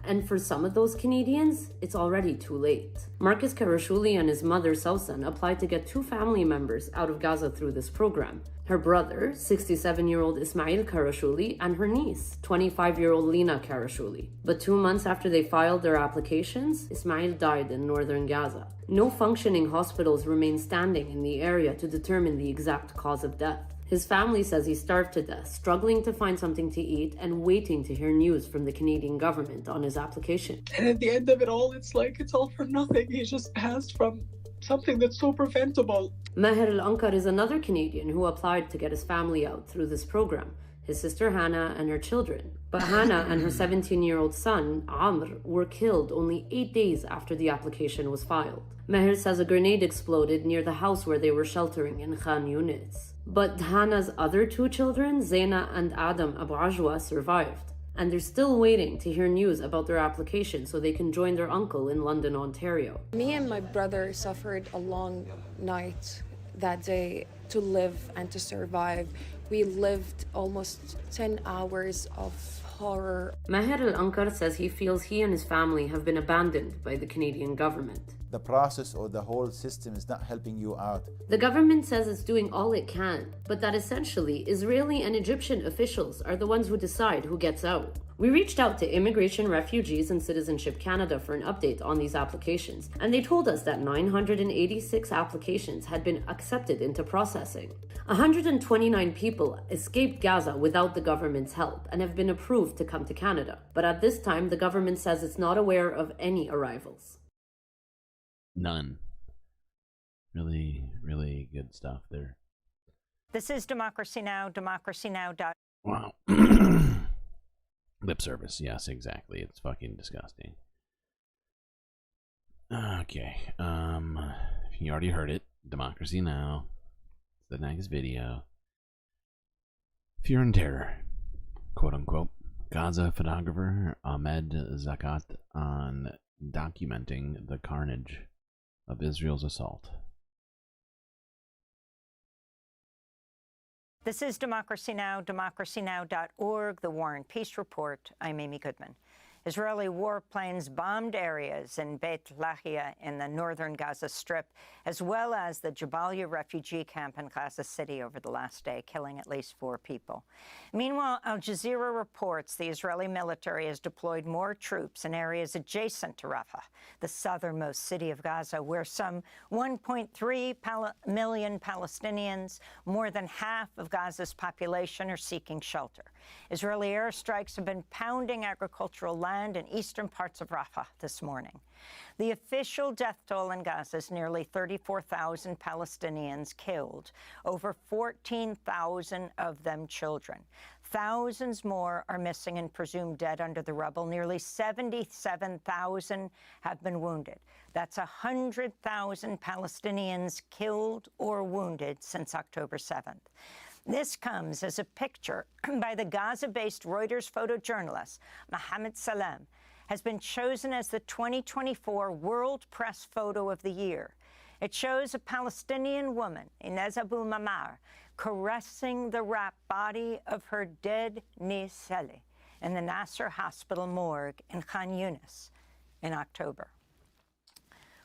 And for some of those Canadians, it's already too late. Marcus Karashuli and his mother Sausan applied to get 2 family members out of Gaza through this program. Her brother, 67-year-old Ismail Karashuli, and her niece, 25-year-old Lina Karashuli. But 2 months after they filed their applications, Ismail died in northern Gaza. No functioning hospitals remain standing in the area to determine the exact cause of death. His family says he starved to death, struggling to find something to eat and waiting to hear news from the Canadian government on his application. And at the end of it all, it's like it's all for nothing. He just passed from something that's so preventable. Maher Al-Ankar is another Canadian who applied to get his family out through this program, his sister Hannah and her children. But Hannah and her 17-year-old son, Amr, were killed only 8 days after the application was filed. Maher says a grenade exploded near the house where they were sheltering in Khan Yunis. But Hannah's other 2 children, Zaina and Adam Abu Ajwa, survived. and they're still waiting to hear news about their application so they can join their uncle in London, Ontario. Me and my brother suffered a long night that day to live and to survive. We lived almost 10 hours of horror. Maher Al-Ankar says he feels he and his family have been abandoned by the Canadian government. The process or the whole system is not helping you out. The government says it's doing all it can, but that essentially Israeli and Egyptian officials are the ones who decide who gets out. We reached out to Immigration, Refugees and Citizenship Canada for an update on these applications, and they told us that 986 applications had been accepted into processing. 129 people escaped Gaza without the government's help and have been approved to come to Canada, but at this time the government says it's not aware of any arrivals. None. Really, really good stuff there. This is Democracy Now!, democracynow.org. Wow. Lip service, yes, exactly. It's fucking disgusting. Okay, you already heard it. Democracy Now! It's the next video. Fear and terror, quote unquote. Gaza photographer Ahmed Zakat on documenting the carnage of Israel's assault. This is Democracy Now!, democracynow.org, the War and Peace Report. I'm Amy Goodman. Israeli warplanes bombed areas in Beit Lahia in the northern Gaza Strip, as well as the Jabalia refugee camp in Gaza City over the last day, killing at least 4 people. Meanwhile, Al Jazeera reports the Israeli military has deployed more troops in areas adjacent to Rafah, the southernmost city of Gaza, where some 1.3 million Palestinians, more than half of Gaza's population, are seeking shelter. Israeli airstrikes have been pounding agricultural land in eastern parts of Rafah this morning. The official death toll in Gaza is nearly 34,000 Palestinians killed, over 14,000 of them children. Thousands more are missing and presumed dead under the rubble. Nearly 77,000 have been wounded. That's 100,000 Palestinians killed or wounded since October 7th. This comes as a picture by the Gaza-based Reuters photojournalist Mohammed Salem has been chosen as the 2024 World Press Photo of the Year. It shows a Palestinian woman, Inez Abu Mamar, caressing the wrapped body of her dead niece Sally in the Nasser Hospital morgue in Khan Yunis in October.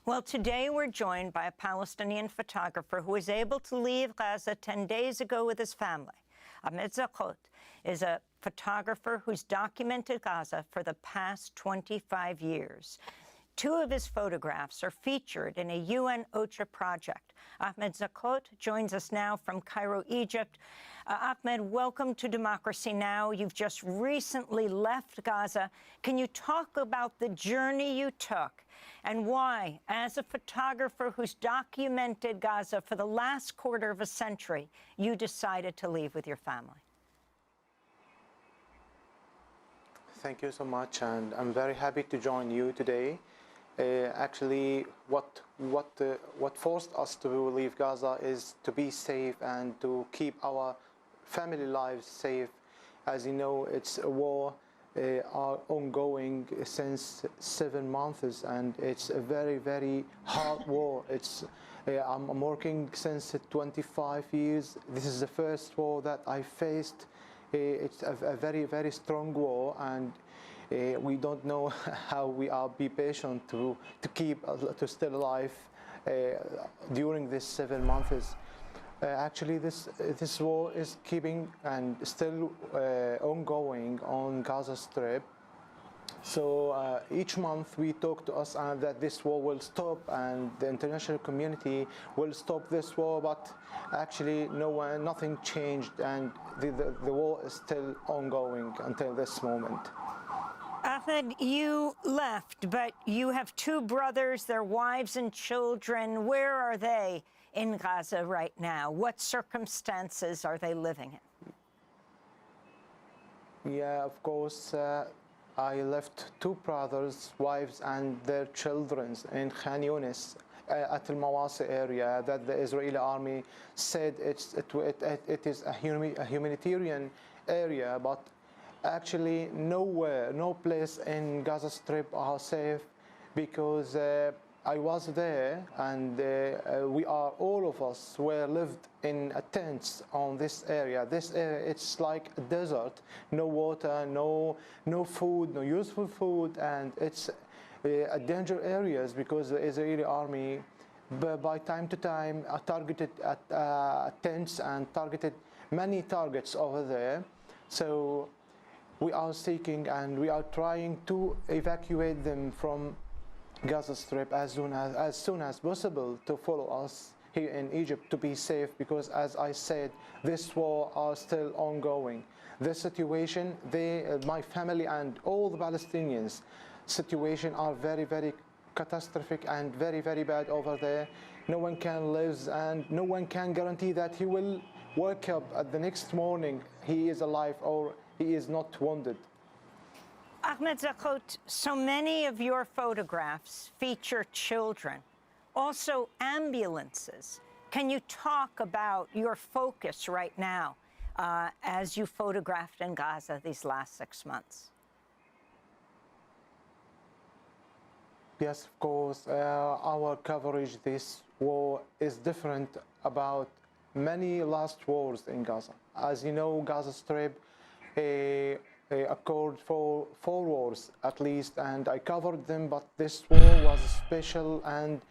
Well, today we're joined by a Palestinian photographer who was able to leave Gaza 10 days ago with his family. Ahmed Zakat is a photographer who's documented Gaza for the past 25 years. 2 of his photographs are featured in a UN OCHA project. Ahmed Zakat joins us now from Cairo, Egypt. Ahmed, welcome to Democracy Now! You've just recently left Gaza. Can you talk about the journey you took and why, as a photographer who's documented Gaza for the last quarter of a century, you decided to leave with your family? Thank you so much, and I'm very happy to join you today. Actually, what forced us to leave Gaza is to be safe and to keep our family lives safe. As you know, it's a war are ongoing since 7 months, and it's a very, very hard war. It's I'm working since 25 years. This is the first war that I faced. It's a very, very strong war, and we don't know how we are be patient to keep to still alive during this 7 months. Actually, this war is keeping and still ongoing on Gaza Strip. So each month we talk to us that this war will stop and the international community will stop this war, but actually nothing changed, and the war is still ongoing until this moment. Ahmed, you left, but you have 2 brothers, their wives and children. Where are they in Gaza right now? What circumstances are they living in? Yeah, of course. I left 2 brothers, wives, and their children in Khan Yunis at Al Mawasi area that the Israeli army said it is a humanitarian area, but Actually, nowhere, no place in Gaza Strip are safe because I was there, and all of us were lived in tents on this area. This area, it's like a desert, no water, no food, no useful food, and it's a danger areas because the Israeli army, by time to time, targeted tents and targeted many targets over there. So we are seeking and we are trying to evacuate them from Gaza Strip as soon as possible to follow us here in Egypt to be safe, because as I said, this war are still ongoing. This situation, my family and all the Palestinians situation are very, very catastrophic and very, very bad over there. No one can live and no one can guarantee that he will wake up at the next morning, he is alive or he is not wounded. Ahmed Zaghlout, so many of your photographs feature children, also ambulances. Can you talk about your focus right now as you photographed in Gaza these last 6 months? Yes, of course. Our coverage this war is different about many last wars in Gaza. As you know, Gaza Strip occurred for 4 wars at least, and I covered them, but this war was special, and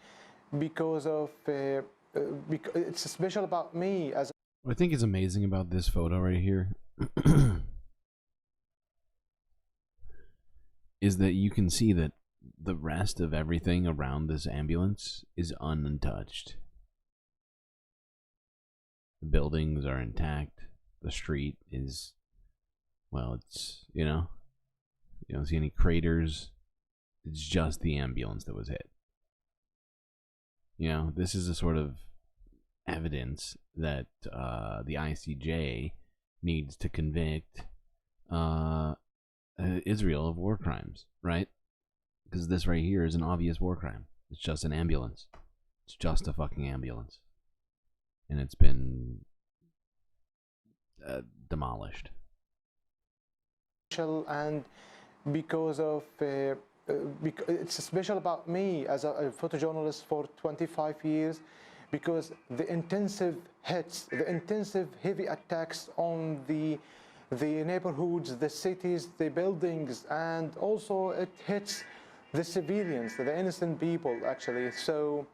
because of it's special about me as what I think is amazing about this photo right here is that you can see that the rest of everything around this ambulance is untouched. The buildings are intact. The street is, well, it's, you don't see any craters. It's just the ambulance that was hit. This is a sort of evidence that the ICJ needs to convict Israel of war crimes, right? Because this right here is an obvious war crime. It's just an ambulance. It's just a fucking ambulance. And it's been demolished. And because of it's special about me as a photojournalist for 25 years, because the intensive hits, the intensive heavy attacks on the neighborhoods, the cities, the buildings, and also it hits the civilians, the innocent people actually. So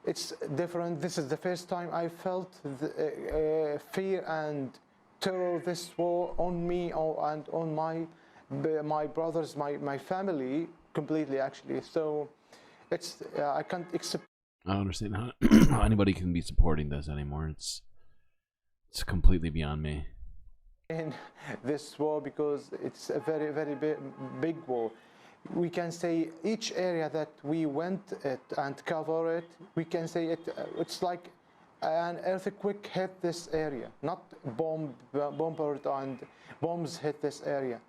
it's different. This is the first time I felt the, fear and terror this war on me and on my brothers, my family completely actually. So it's I can't accept. I don't understand how anybody can be supporting this anymore. It's completely beyond me. In this war, because it's a very, very big war. We can say each area that we went and cover it, we can say it's like an earthquake hit this area, not bombers and bombs hit this area.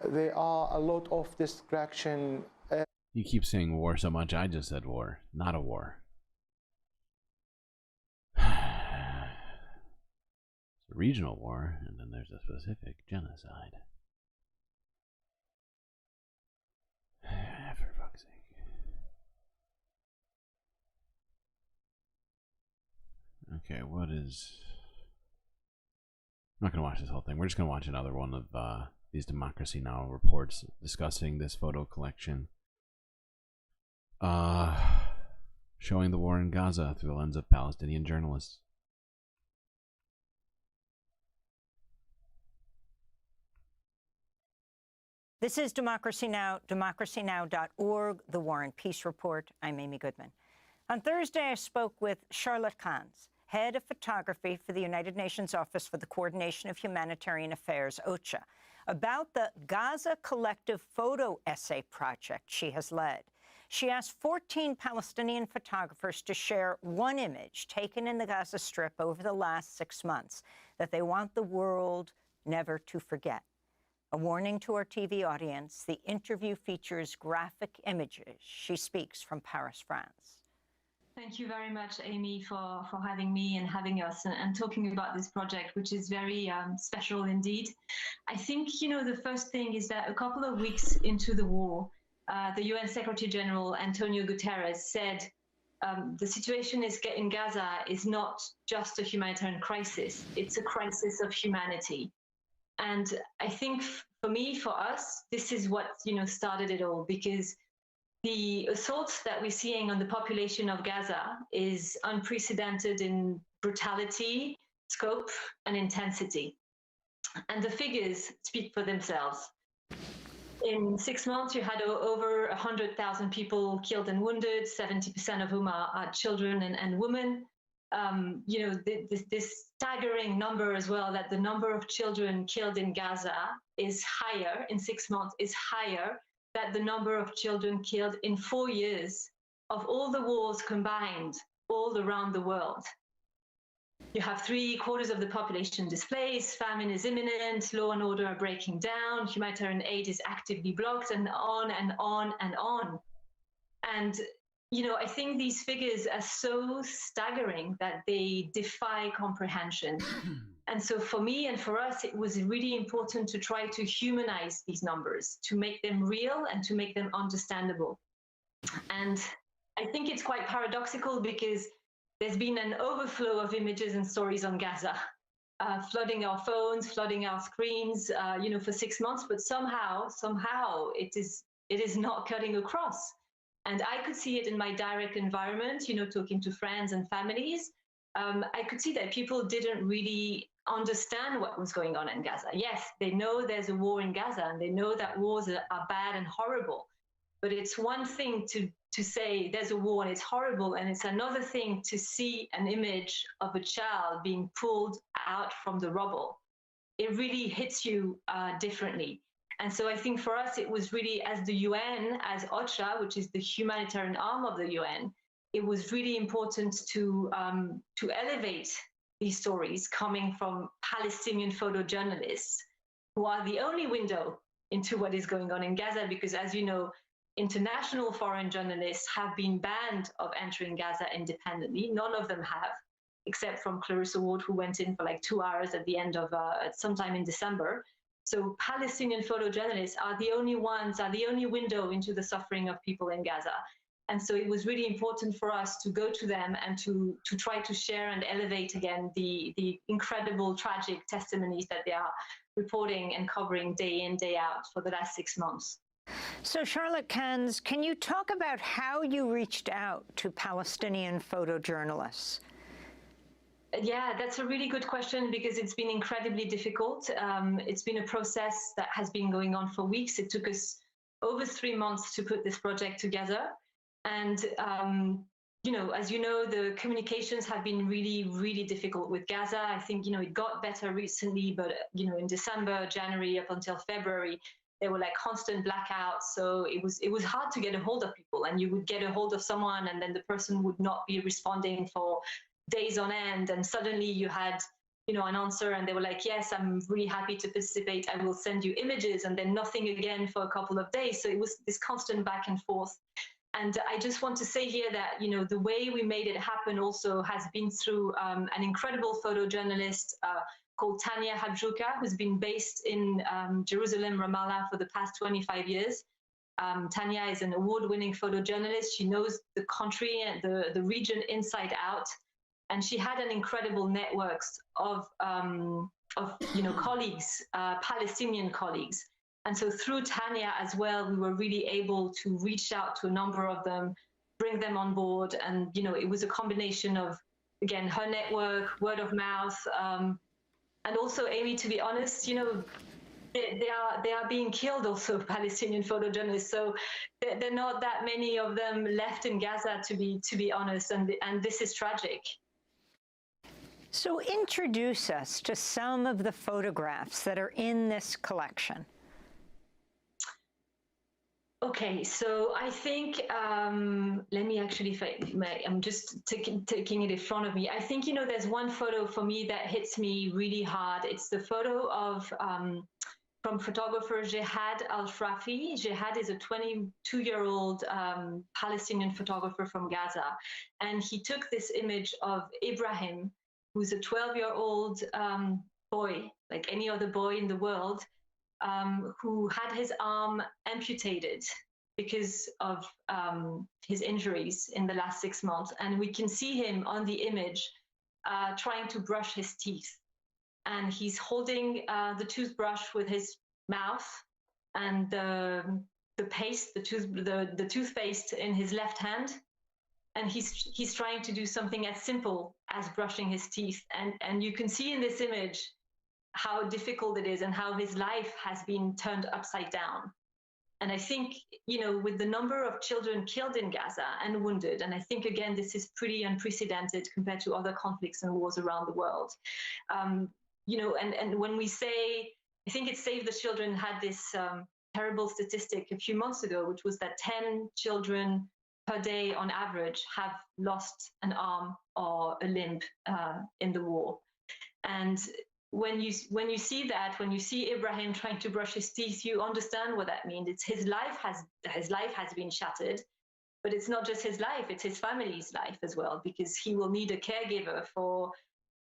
There are a lot of distraction. You keep saying war so much, I just said war, not a war. It's a regional war, and then there's a specific genocide. For fuck's sake. Okay, what is... I'm not going to watch this whole thing. We're just going to watch another one of these Democracy Now! Reports discussing this photo collection. Showing the war in Gaza through the lens of Palestinian journalists. This is Democracy Now!, democracynow.org, The War and Peace Report. I'm Amy Goodman. On Thursday, I spoke with Charlotte Kahns, head of photography for the United Nations Office for the Coordination of Humanitarian Affairs, OCHA, about the Gaza Collective Photo Essay project she has led. She asked 14 Palestinian photographers to share one image taken in the Gaza Strip over the last 6 months that they want the world never to forget. A warning to our TV audience, the interview features graphic images. She speaks from Paris, France. Thank you very much, Amy, for having me and having us and talking about this project, which is very special indeed. I think, the first thing is that a couple of weeks into the war, the UN Secretary General Antonio Guterres said the situation in Gaza is not just a humanitarian crisis, it's a crisis of humanity. And I think for me, for us, this is what, started it all, because the assaults that we're seeing on the population of Gaza is unprecedented in brutality, scope, and intensity. And the figures speak for themselves. In 6 months, you had over 100,000 people killed and wounded, 70% of whom are children and women. This staggering number as well, that the number of children killed in Gaza is higher, in 6 months, is higher than the number of children killed in 4 years of all the wars combined all around the world. You have 3/4 of the population displaced, famine is imminent, law and order are breaking down, humanitarian aid is actively blocked, and on and on and on. And, I think these figures are so staggering that they defy comprehension. And so for me and for us, it was really important to try to humanize these numbers, to make them real and to make them understandable. And I think it's quite paradoxical because there's been an overflow of images and stories on Gaza, flooding our phones, flooding our screens, for 6 months, but somehow it is not cutting across. And I could see it in my direct environment, talking to friends and families. I could see that people didn't really understand what was going on in Gaza. Yes, they know there's a war in Gaza and they know that wars are bad and horrible. But it's one thing to say there's a war and it's horrible, and it's another thing to see an image of a child being pulled out from the rubble. It really hits you differently. And so I think for us, it was really, as the UN, as OCHA, which is the humanitarian arm of the UN, it was really important to elevate these stories coming from Palestinian photojournalists, who are the only window into what is going on in Gaza, because as you know, international foreign journalists have been banned of entering Gaza independently. None of them have, except from Clarissa Ward, who went in for like 2 hours at the end of sometime in December. So Palestinian photojournalists are the only window into the suffering of people in Gaza. And so it was really important for us to go to them and to try to share and elevate again the incredible, tragic testimonies that they are reporting and covering day in, day out for the last 6 months. So Charlotte Cans, can you talk about how you reached out to Palestinian photojournalists? Yeah, that's a really good question because it's been incredibly difficult. It's been a process that has been going on for weeks. It took us over 3 months to put this project together. And, as you know, the communications have been really, really difficult with Gaza. I think, it got better recently, but, in December, January, up until February, there were like constant blackouts. So it was hard to get a hold of people, and you would get a hold of someone and then the person would not be responding for days on end. And suddenly you had, an answer and they were like, yes, I'm really happy to participate. I will send you images, and then nothing again for a couple of days. So it was this constant back and forth. And I just want to say here that, the way we made it happen also has been through an incredible photojournalist called Tanya Habjuka, who's been based in Jerusalem, Ramallah for the past 25 years. Tanya is an award-winning photojournalist. She knows the country and the region inside out. And she had an incredible network of colleagues, Palestinian colleagues. And so through Tanya as well, we were really able to reach out to a number of them, bring them on board. And, it was a combination of, again, her network, word of mouth. And also, Amy, to be honest, they are being killed also, Palestinian photojournalists. So there are not that many of them left in Gaza, to be honest. And this is tragic. So introduce us to some of the photographs that are in this collection. Okay, so I think, let me actually, I'm just taking it in front of me. I think, there's one photo for me that hits me really hard. It's the photo of from photographer Jihad Al-Shrafi. Jihad is a 22-year-old Palestinian photographer from Gaza. And he took this image of Ibrahim, who's a 12-year-old boy, like any other boy in the world, who had his arm amputated because of his injuries in the last 6 months. And we can see him on the image trying to brush his teeth. And he's holding the toothbrush with his mouth and the paste, the toothpaste in his left hand. And he's trying to do something as simple as brushing his teeth. And you can see in this image how difficult it is and how his life has been turned upside down. And I think, you know, with the number of children killed in Gaza and wounded, and I think, again, this is pretty unprecedented compared to other conflicts and wars around the world. You know, and when we say, I think it's Save the Children had this terrible statistic a few months ago, which was that 10 children per day on average have lost an arm or a limb in the war. And when you see that, when you see Ibrahim trying to brush his teeth, you understand what that means. It's his life has been shattered, but it's not just his life, it's his family's life as well, because he will need a caregiver for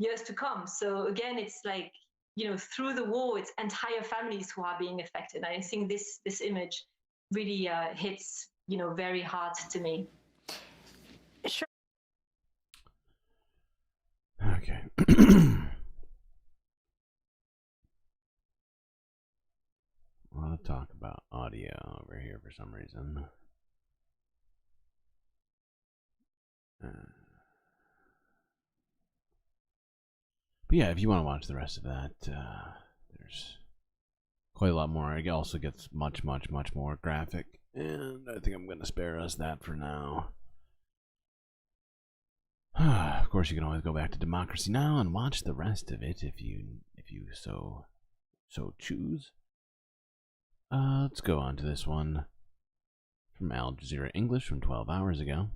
years to come. So again, it's like, you know, through the war, it's entire families who are being affected. I think this image really hits, you know, very hard to me. Sure. Okay. A lot of talk about audio over here for some reason. But yeah, if you want to watch the rest of that, there's quite a lot more. It also gets much, much, much more graphic, and I think I'm going to spare us that for now. Of course, you can always go back to Democracy Now! And watch the rest of it if you so choose. Let's go on to this one from Al Jazeera English from 12 hours ago.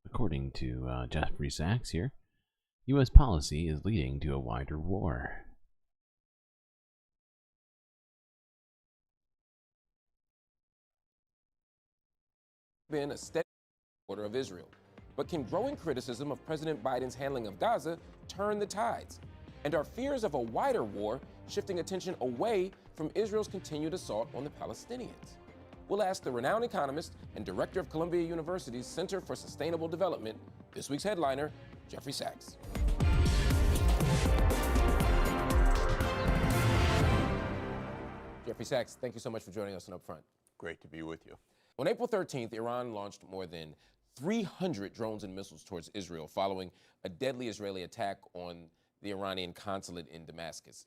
According to Jeffrey Sachs here, U.S. policy is leading to a wider war. Been a steady supporter of Israel, but can growing criticism of President Biden's handling of Gaza turn the tides? And are fears of a wider war shifting attention away from Israel's continued assault on the Palestinians? We'll ask the renowned economist and director of Columbia University's Center for Sustainable Development, this week's headliner, Jeffrey Sachs. Jeffrey Sachs, thank you so much for joining us on Upfront. Great to be with you. On April 13th, Iran launched more than 300 drones and missiles towards Israel following a deadly Israeli attack on the Iranian consulate in Damascus.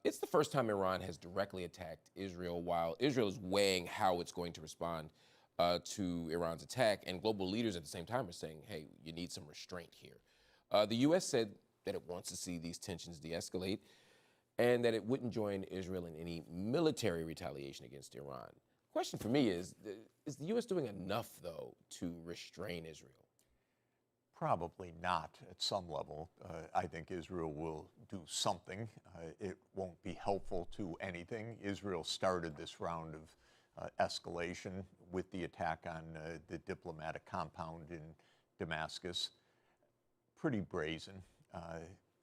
It's the first time Iran has directly attacked Israel, while Israel is weighing how it's going to respond to Iran's attack, and global leaders at the same time are saying, hey, you need some restraint here. The U.S. said that it wants to see these tensions de-escalate and that it wouldn't join Israel in any military retaliation against Iran. Question for me is the U.S. doing enough, though, to restrain Israel? Probably not at some level. I think Israel will do something. It won't be helpful to anything. Israel started this round of escalation with the attack on the diplomatic compound in Damascus. Pretty brazen.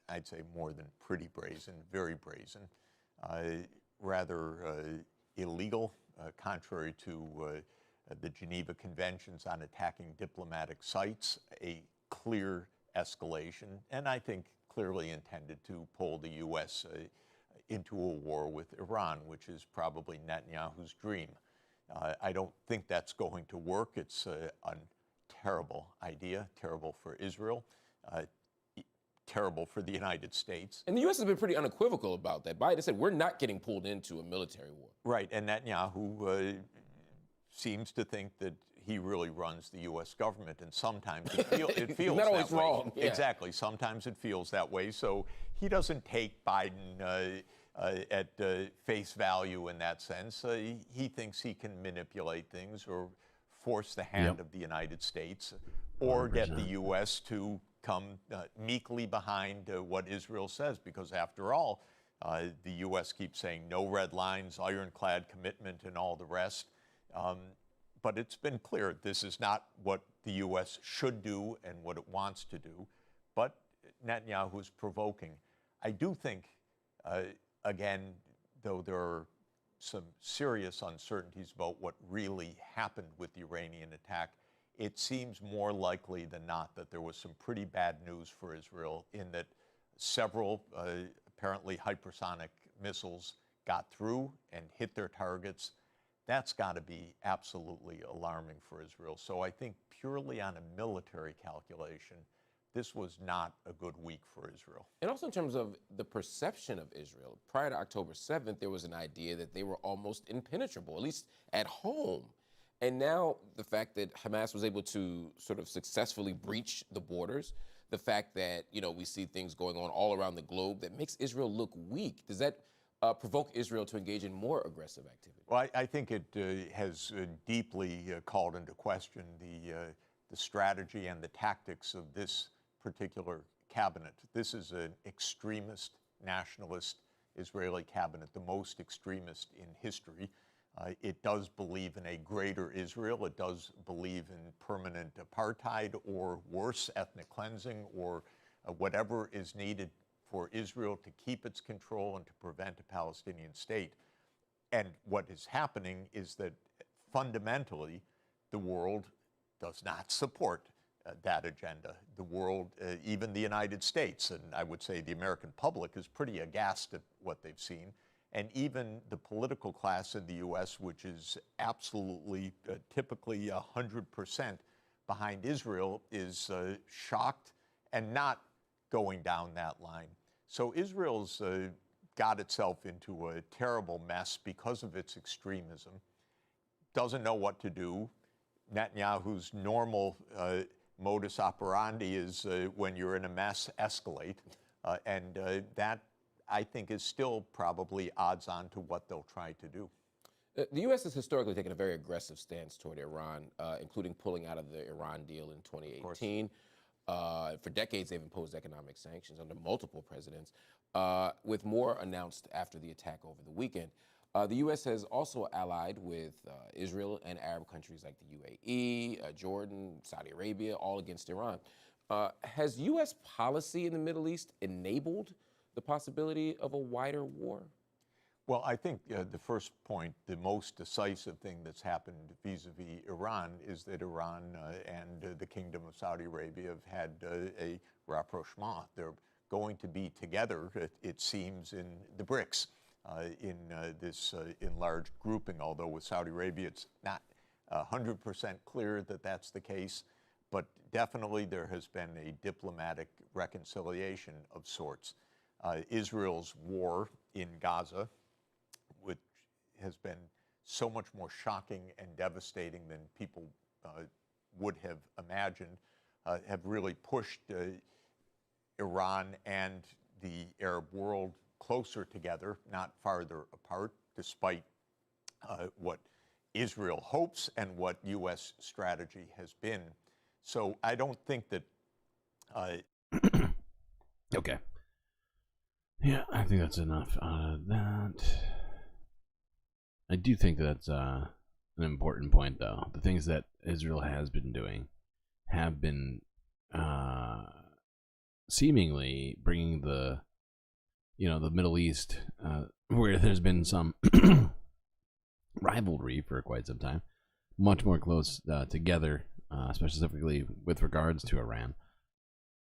I'd say more than pretty brazen, very brazen. Rather illegal, contrary to the Geneva Conventions on attacking diplomatic sites, a clear escalation, and I think clearly intended to pull the U.S. Into a war with Iran, which is probably Netanyahu's dream. I don't think that's going to work. It's a terrible idea, terrible for Israel, terrible for the United States. And the U.S. has been pretty unequivocal about that. Biden said we're not getting pulled into a military war. Right, and Netanyahu seems to think that he really runs the U.S. government, and sometimes it feels not that always way. wrong. Yeah. Exactly. Sometimes it feels that way. So he doesn't take Biden at face value in that sense. He thinks he can manipulate things or force the hand of the United States or 100%. Get the U.S. to come meekly behind what Israel says, because after all, The U.S. keeps saying no red lines, ironclad commitment, and all the rest. But it's been clear this is not what the U.S. should do and what it wants to do. But Netanyahu is provoking. I do think, again, though there are some serious uncertainties about what really happened with the Iranian attack, it seems more likely than not that there was some pretty bad news for Israel in that several apparently hypersonic missiles got through and hit their targets. That's got to be absolutely alarming for Israel. So I think purely on a military calculation, this was not a good week for Israel. And also in terms of the perception of Israel, prior to October 7th, there was an idea that they were almost impenetrable, at least at home. And now the fact that Hamas was able to sort of successfully breach the borders, the fact that, we see things going on all around the globe that makes Israel look weak, does that provoke Israel to engage in more aggressive activity? Well, I think it has deeply called into question the strategy and the tactics of this particular cabinet. This is an extremist, nationalist Israeli cabinet, the most extremist in history. It does believe in a greater Israel. It does believe in permanent apartheid or worse, ethnic cleansing, or whatever is needed for Israel to keep its control and to prevent a Palestinian state. And what is happening is that fundamentally the world does not support that agenda. The world, even the United States, and I would say the American public, is pretty aghast at what they've seen. And even the political class in the U.S., which is absolutely, typically 100% behind Israel, is shocked and not going down that line. So Israel's got itself into a terrible mess because of its extremism, doesn't know what to do. Netanyahu's normal modus operandi is when you're in a mess, escalate. And that, I think, is still probably odds on to what they'll try to do. The U.S. has historically taken a very aggressive stance toward Iran, including pulling out of the Iran deal in 2018. For decades, they've imposed economic sanctions under multiple presidents, with more announced after the attack over the weekend. The U.S. has also allied with Israel and Arab countries like the UAE, Jordan, Saudi Arabia, all against Iran. Has U.S. policy in the Middle East enabled the possibility of a wider war? Well, I think the first point, the most decisive thing that's happened vis-a-vis Iran is that Iran and the Kingdom of Saudi Arabia have had a rapprochement. They're going to be together, it seems, in the BRICS, in this enlarged grouping, although with Saudi Arabia it's not 100% clear that that's the case. But definitely there has been a diplomatic reconciliation of sorts. Israel's war in Gaza, which has been so much more shocking and devastating than people would have imagined, have really pushed Iran and the Arab world closer together, not farther apart, despite what Israel hopes and what U.S. strategy has been. So I don't think that... Okay. Yeah, I think that's enough out of that. I do think that's an important point, though. The things that Israel has been doing have been seemingly bringing the Middle East, where there's been some rivalry for quite some time, much more close together, specifically with regards to Iran.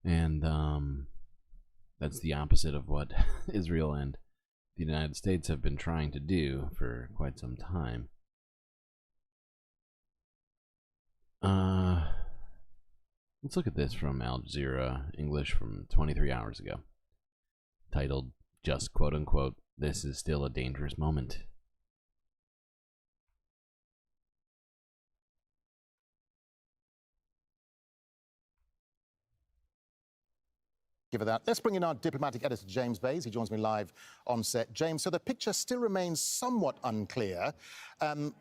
And that's the opposite of what Israel and the United States have been trying to do for quite some time. Let's look at this from Al Jazeera, English from 23 hours ago, titled, just quote unquote, "This is still a dangerous moment." Give her that. Let's bring in our diplomatic editor, James Bays. He joins me live on set. James, so the picture still remains somewhat unclear.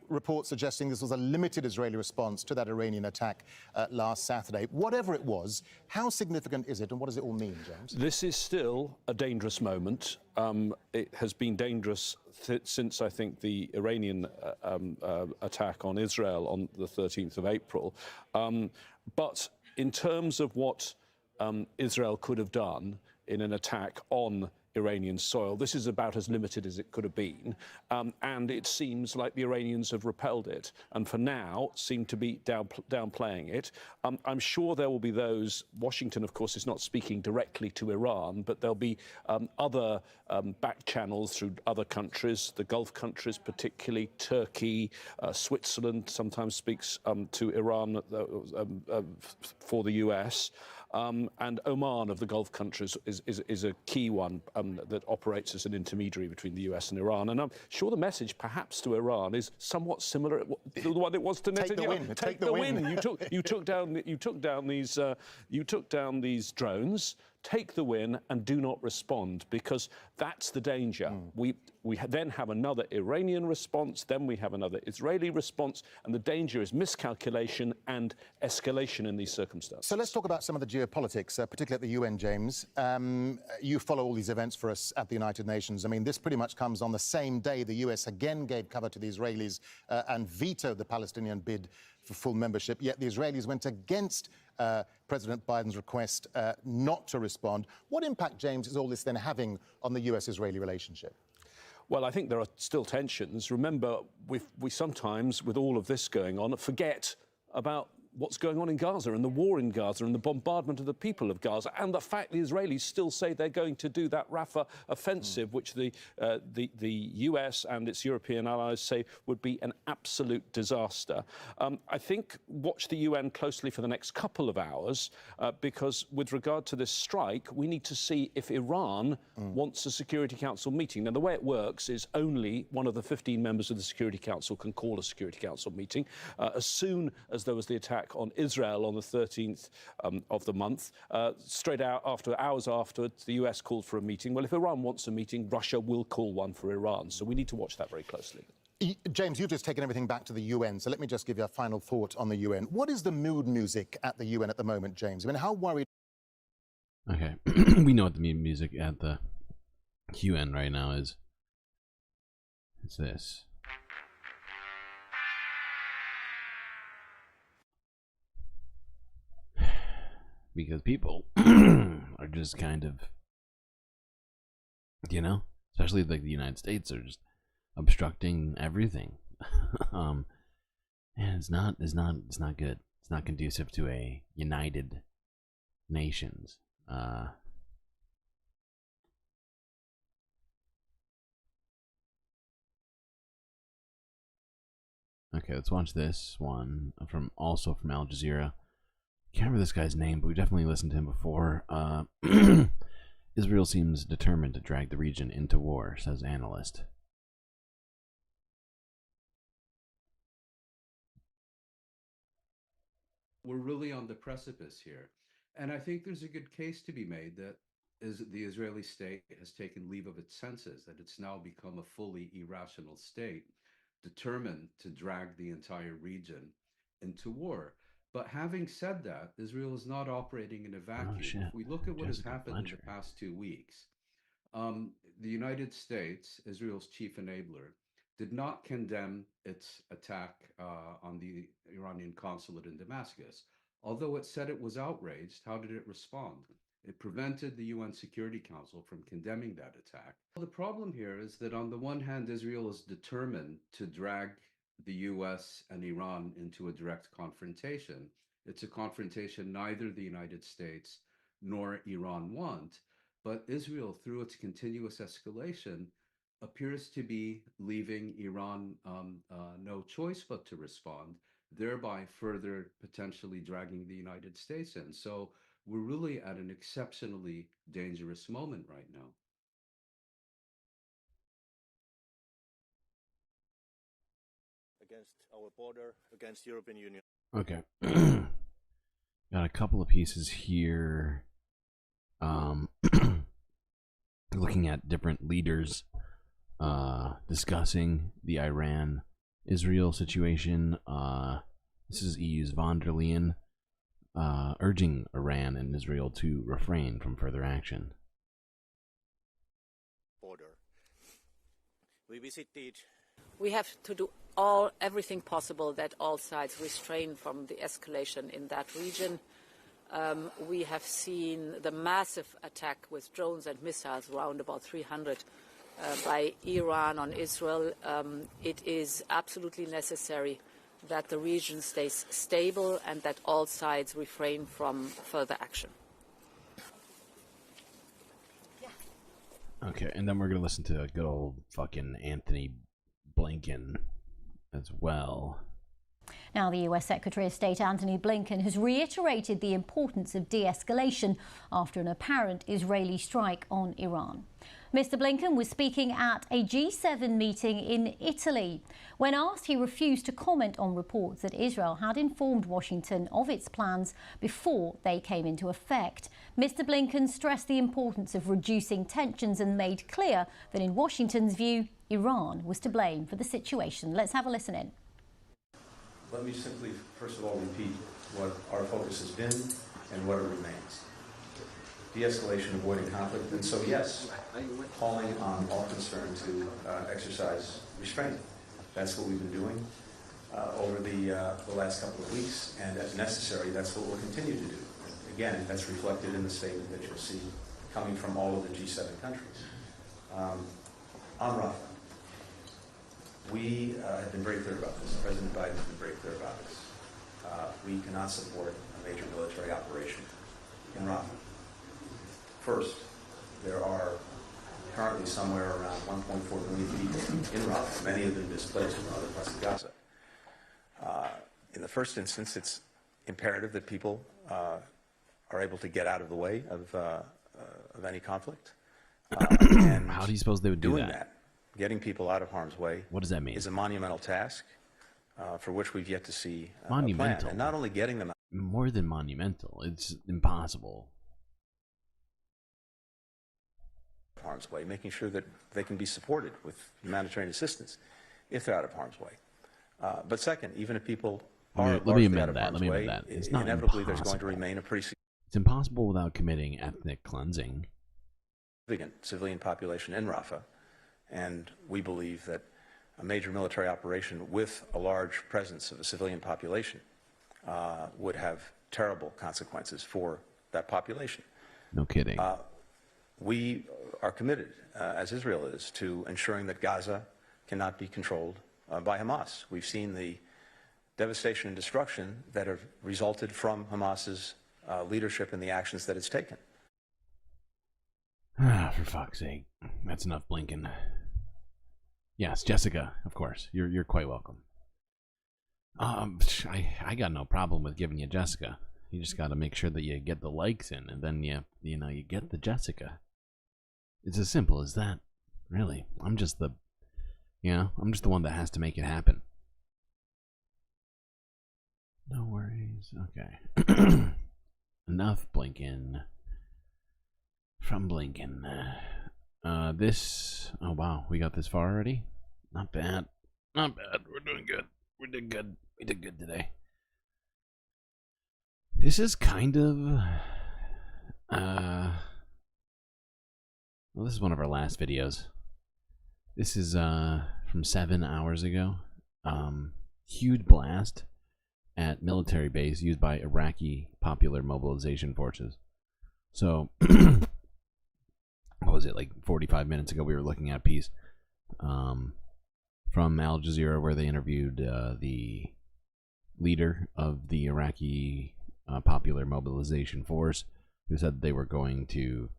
Reports suggesting this was a limited Israeli response to that Iranian attack last Saturday. Whatever it was, how significant is it and what does it all mean, James? This is still a dangerous moment. It has been dangerous since, I think, the Iranian attack on Israel on the 13th of April. But in terms of what Israel could have done in an attack on Iranian soil, this is about as limited as it could have been, and it seems like the Iranians have repelled it, and for now seem to be downplaying it. I'm sure there will be those. Washington, of course, is not speaking directly to Iran, but there'll be other back channels through other countries, the Gulf countries particularly, Turkey, Switzerland sometimes speaks to Iran for the US. And Oman of the Gulf countries is a key one that operates as an intermediary between the US and Iran. And I'm sure the message, perhaps to Iran, is somewhat similar to the one it was to Netanyahu. Take the win. You took down these drones. Take the win and do not respond, because that's the danger. We then have another Iranian response, then we have another Israeli response, and the danger is miscalculation and escalation in these circumstances. So let's talk about some of the geopolitics, particularly at the UN, James. You follow all these events for us at the United Nations. I mean, this pretty much comes on the same day the US again gave cover to the Israelis and vetoed the Palestinian bid for full membership, yet the Israelis went against President Biden's request not to respond. What impact, James, is all this then having on the US-Israeli relationship? Well, I think there are still tensions. Remember, we sometimes, with all of this going on, forget about what's going on in Gaza and the war in Gaza and the bombardment of the people of Gaza and the fact the Israelis still say they're going to do that Rafah offensive, which the US and its European allies say would be an absolute disaster. I think watch the UN closely for the next couple of hours because with regard to this strike, we need to see if Iran wants a Security Council meeting. Now, the way it works is only one of the 15 members of the Security Council can call a Security Council meeting. As soon as there was the attack on Israel on the 13th of the month. Straight out hours afterwards, the US called for a meeting. Well, if Iran wants a meeting, Russia will call one for Iran. So we need to watch that very closely. James, you've just taken everything back to the UN, so let me just give you a final thought on the UN. What is the mood music at the UN at the moment, James? I mean, how worried... Okay, we know what the music at the UN right now is. It's this. Because people are just kind of, you know, especially like the United States are just obstructing everything. And it's not good. It's not conducive to a united nations. Okay, let's watch this one from Al Jazeera. Can't remember this guy's name, but we definitely listened to him before. Israel seems determined to drag the region into war, says analyst. We're really on the precipice here. And I think there's a good case to be made that the Israeli state has taken leave of its senses, that it's now become a fully irrational state, determined to drag the entire region into war. But having said that, Israel is not operating in a vacuum. If we look at what has happened in the past 2 weeks, the United States, Israel's chief enabler, did not condemn its attack on the Iranian consulate in Damascus. Although it said it was outraged, how did it respond? It prevented the UN Security Council from condemning that attack. Well, the problem here is that on the one hand, Israel is determined to drag the US and Iran into a direct confrontation. It's a confrontation neither the United States nor Iran want, but Israel, through its continuous escalation, appears to be leaving Iran no choice but to respond, thereby further potentially dragging the United States in. So we're really at an exceptionally dangerous moment right now. Against our border, against European Union. Okay. Got a couple of pieces here. looking at different leaders discussing the Iran-Israel situation. This is EU's von der Leyen urging Iran and Israel to refrain from further action. Border. We visited. We have to do everything possible that all sides refrain from the escalation in that region. We have seen the massive attack with drones and missiles, around about 300 by Iran on Israel. It is absolutely necessary that the region stays stable and that all sides refrain from further action. Okay, and then we're going to listen to good old fucking Anthony Blinken as well. Now, the US Secretary of State Antony Blinken has reiterated the importance of de-escalation after an apparent Israeli strike on Iran. Mr. Blinken was speaking at a G7 meeting in Italy. When asked, he refused to comment on reports that Israel had informed Washington of its plans before they came into effect. Mr. Blinken stressed the importance of reducing tensions and made clear that in Washington's view, Iran was to blame for the situation. Let's have a listen in. Let me simply, first of all, repeat what our focus has been and what it remains. De-escalation, avoiding conflict, and so yes, calling on all concerned to exercise restraint. That's what we've been doing over the last couple of weeks, and as necessary, that's what we'll continue to do. Again, that's reflected in the statement that you'll see coming from all of the G7 countries. On Rafah, we have been very clear about this. President Biden has been very clear about this. We cannot support a major military operation in Rafah. First, there are currently somewhere around 1.4 million people in Rafah, many of them displaced from other parts of Gaza. In the first instance, it's imperative that people are able to get out of the way of any conflict. And how do you suppose they would do doing that? Getting people out of harm's way. What does that mean? Is a monumental task for which we've yet to see a monumental. plan. And not only getting them out. More than monumental. It's impossible. Harm's way, making sure that they can be supported with humanitarian assistance if they're out of harm's way. But second, even if people are let me largely out amend of that. harm's Let me way, amend that. It's not inevitably impossible. there's going to remain a pretty It's impossible without committing ethnic cleansing. significant civilian population in Rafah, and we believe that a major military operation with a large presence of a civilian population would have terrible consequences for that population. No kidding. We are committed, as Israel is, to ensuring that Gaza cannot be controlled by Hamas. We've seen the devastation and destruction that have resulted from Hamas's leadership and the actions that it's taken. For fuck's sake. That's enough Blinken. Yes, Jessica, of course. You're quite welcome. I got no problem with giving you Jessica. You just got to make sure that you get the likes in, and then you get the Jessica. It's as simple as that. Really. I'm just the one that has to make it happen. No worries. Okay. Enough Blinken. From Blinken. Oh wow, we got this far already? Not bad. Not bad. We're doing good. We did good. We did good today. This is kind of well, this is one of our last videos. This is from 7 hours ago. Huge blast at military base used by Iraqi Popular Mobilization Forces. So what was it, like 45 minutes ago we were looking at a piece from Al Jazeera where they interviewed the leader of the Iraqi Popular Mobilization Force, who said they were going to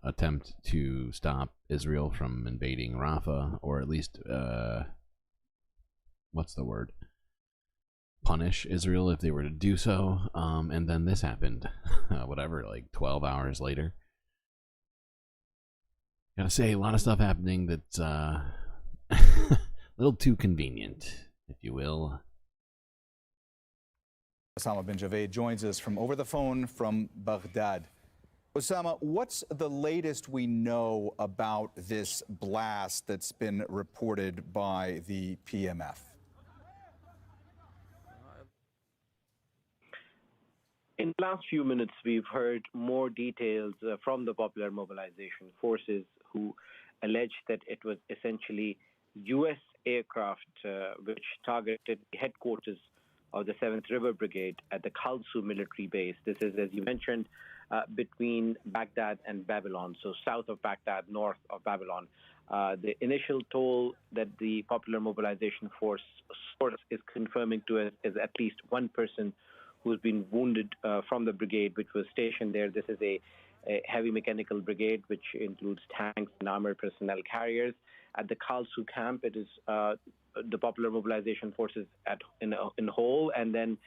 attempt to stop Israel from invading Rafah, or at least what's the word? Punish Israel if they were to do so. And then this happened, whatever, like 12 hours later. Gotta say, a lot of stuff happening that's a little too convenient, if you will. Osama bin Javed joins us from over the phone from Baghdad. Osama, what's the latest we know about this blast that's been reported by the PMF? In the last few minutes, we've heard more details from the Popular Mobilization Forces, who alleged that it was essentially U.S. aircraft which targeted the headquarters of the 7th River Brigade at the Khalsu military base. This is, as you mentioned, between Baghdad and Babylon, so south of Baghdad, north of Babylon. The initial toll that the Popular Mobilization Force source is confirming to us is at least one person who's been wounded from the brigade, which was stationed there. This is a heavy mechanical brigade, which includes tanks and armored personnel carriers. At the Khalsu camp, it is the Popular Mobilization Forces in whole, and then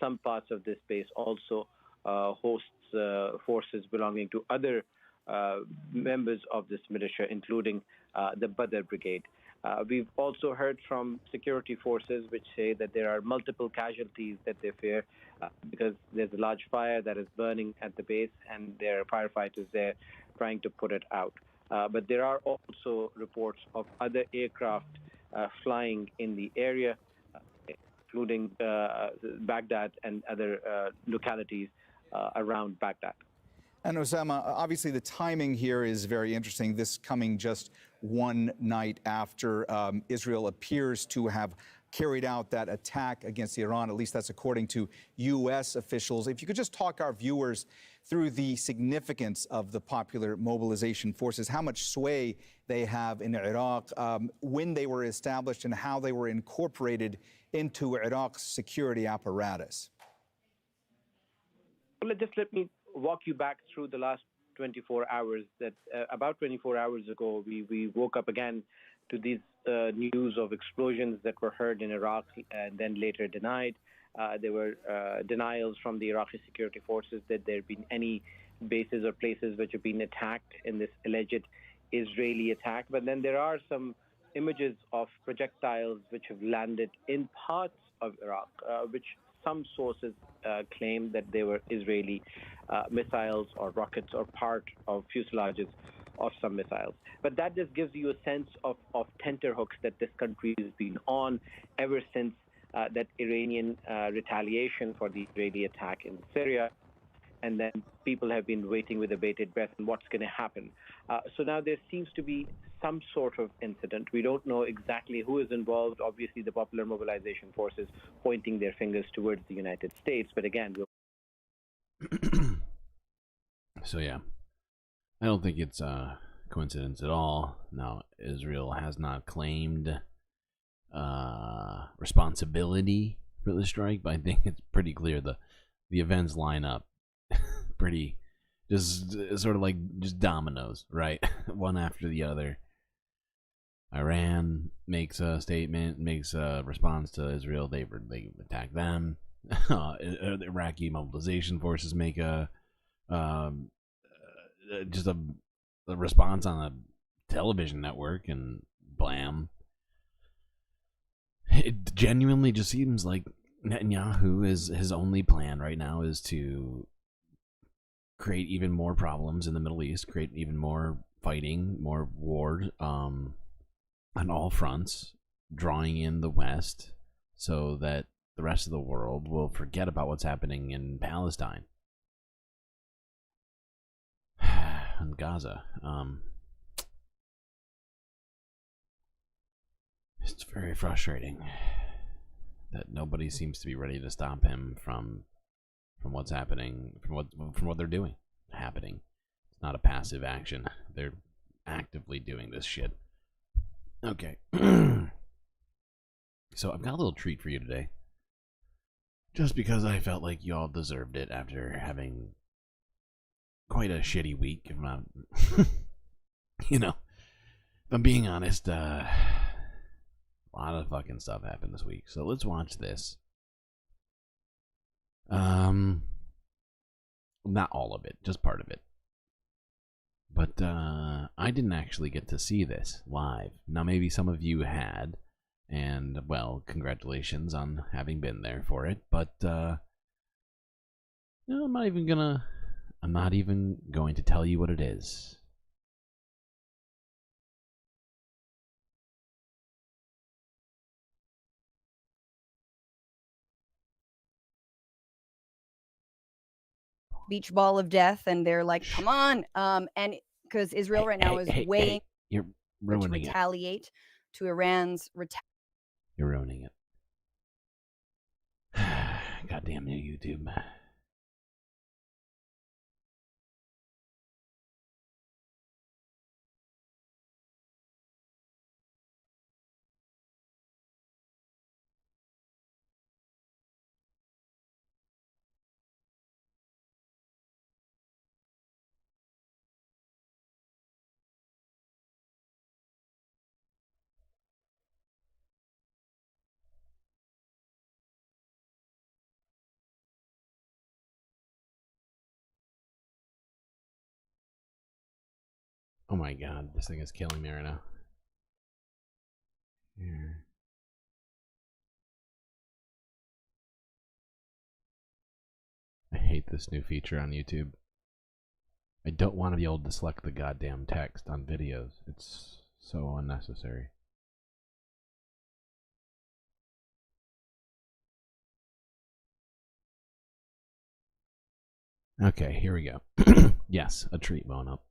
some parts of this base also hosts forces belonging to other members of this militia, including the Badr Brigade. We've also heard from security forces which say that there are multiple casualties that they fear because there's a large fire that is burning at the base and there are firefighters there trying to put it out. But there are also reports of other aircraft flying in the area, including Baghdad and other localities around Baghdad. And Osama, obviously the timing here is very interesting. This coming just one night after Israel appears to have carried out that attack against Iran. At least that's according to U.S. officials. If you could just talk our viewers through the significance of the Popular Mobilization Forces, how much sway they have in Iraq, when they were established, and how they were incorporated into Iraq's security apparatus. Well, just let me walk you back through the last 24 hours. That about 24 hours ago, we woke up again to these news of explosions that were heard in Iraq and then later denied. There were denials from the Iraqi security forces that there have been any bases or places which have been attacked in this alleged Israeli attack. But then there are some images of projectiles which have landed in parts of Iraq, which some sources claim that they were Israeli missiles or rockets or part of fuselages of some missiles. But that just gives you a sense of tenterhooks that this country has been on ever since that Iranian retaliation for the Israeli attack in Syria. And then people have been waiting with a bated breath on what's going to happen. So now there seems to be some sort of incident. We don't know exactly who is involved. Obviously, the Popular Mobilization Forces pointing their fingers towards the United States. But again, so yeah, I don't think it's a coincidence at all. Now, Israel has not claimed responsibility for the strike, but I think it's pretty clear the events line up pretty, just sort of like just dominoes, right? One after the other. Iran makes a statement, makes a response to Israel. They attack them. The Iraqi mobilization forces make just a response on a television network, and blam. It genuinely just seems like Netanyahu is his only plan right now is to create even more problems in the Middle East, create even more fighting, more war on all fronts, drawing in the West so that the rest of the world will forget about what's happening in Palestine and Gaza. It's very frustrating that nobody seems to be ready to stop him from what's happening, from what they're doing happening. It's not a passive action. They're actively doing this shit. Okay. So I've got a little treat for you today. Just because I felt like y'all deserved it after having quite a shitty week. If I'm not, if I'm being honest, a lot of fucking stuff happened this week. So let's watch this. Not all of it, just part of it. But I didn't actually get to see this live. Now maybe some of you had, and well, congratulations on having been there for it. But I'm not even gonna I'm not even going to tell you what it is. Beach ball of death, and they're like, come on. And because Israel right now is weighing you're ruining to retaliate to Iran's You're ruining it. Goddamn you, YouTube. Oh my god, this thing is killing me right now. Here. I hate this new feature on YouTube. I don't want to be able to select the goddamn text on videos. It's so unnecessary. Okay, here we go. Yes, a treat, Bone Up.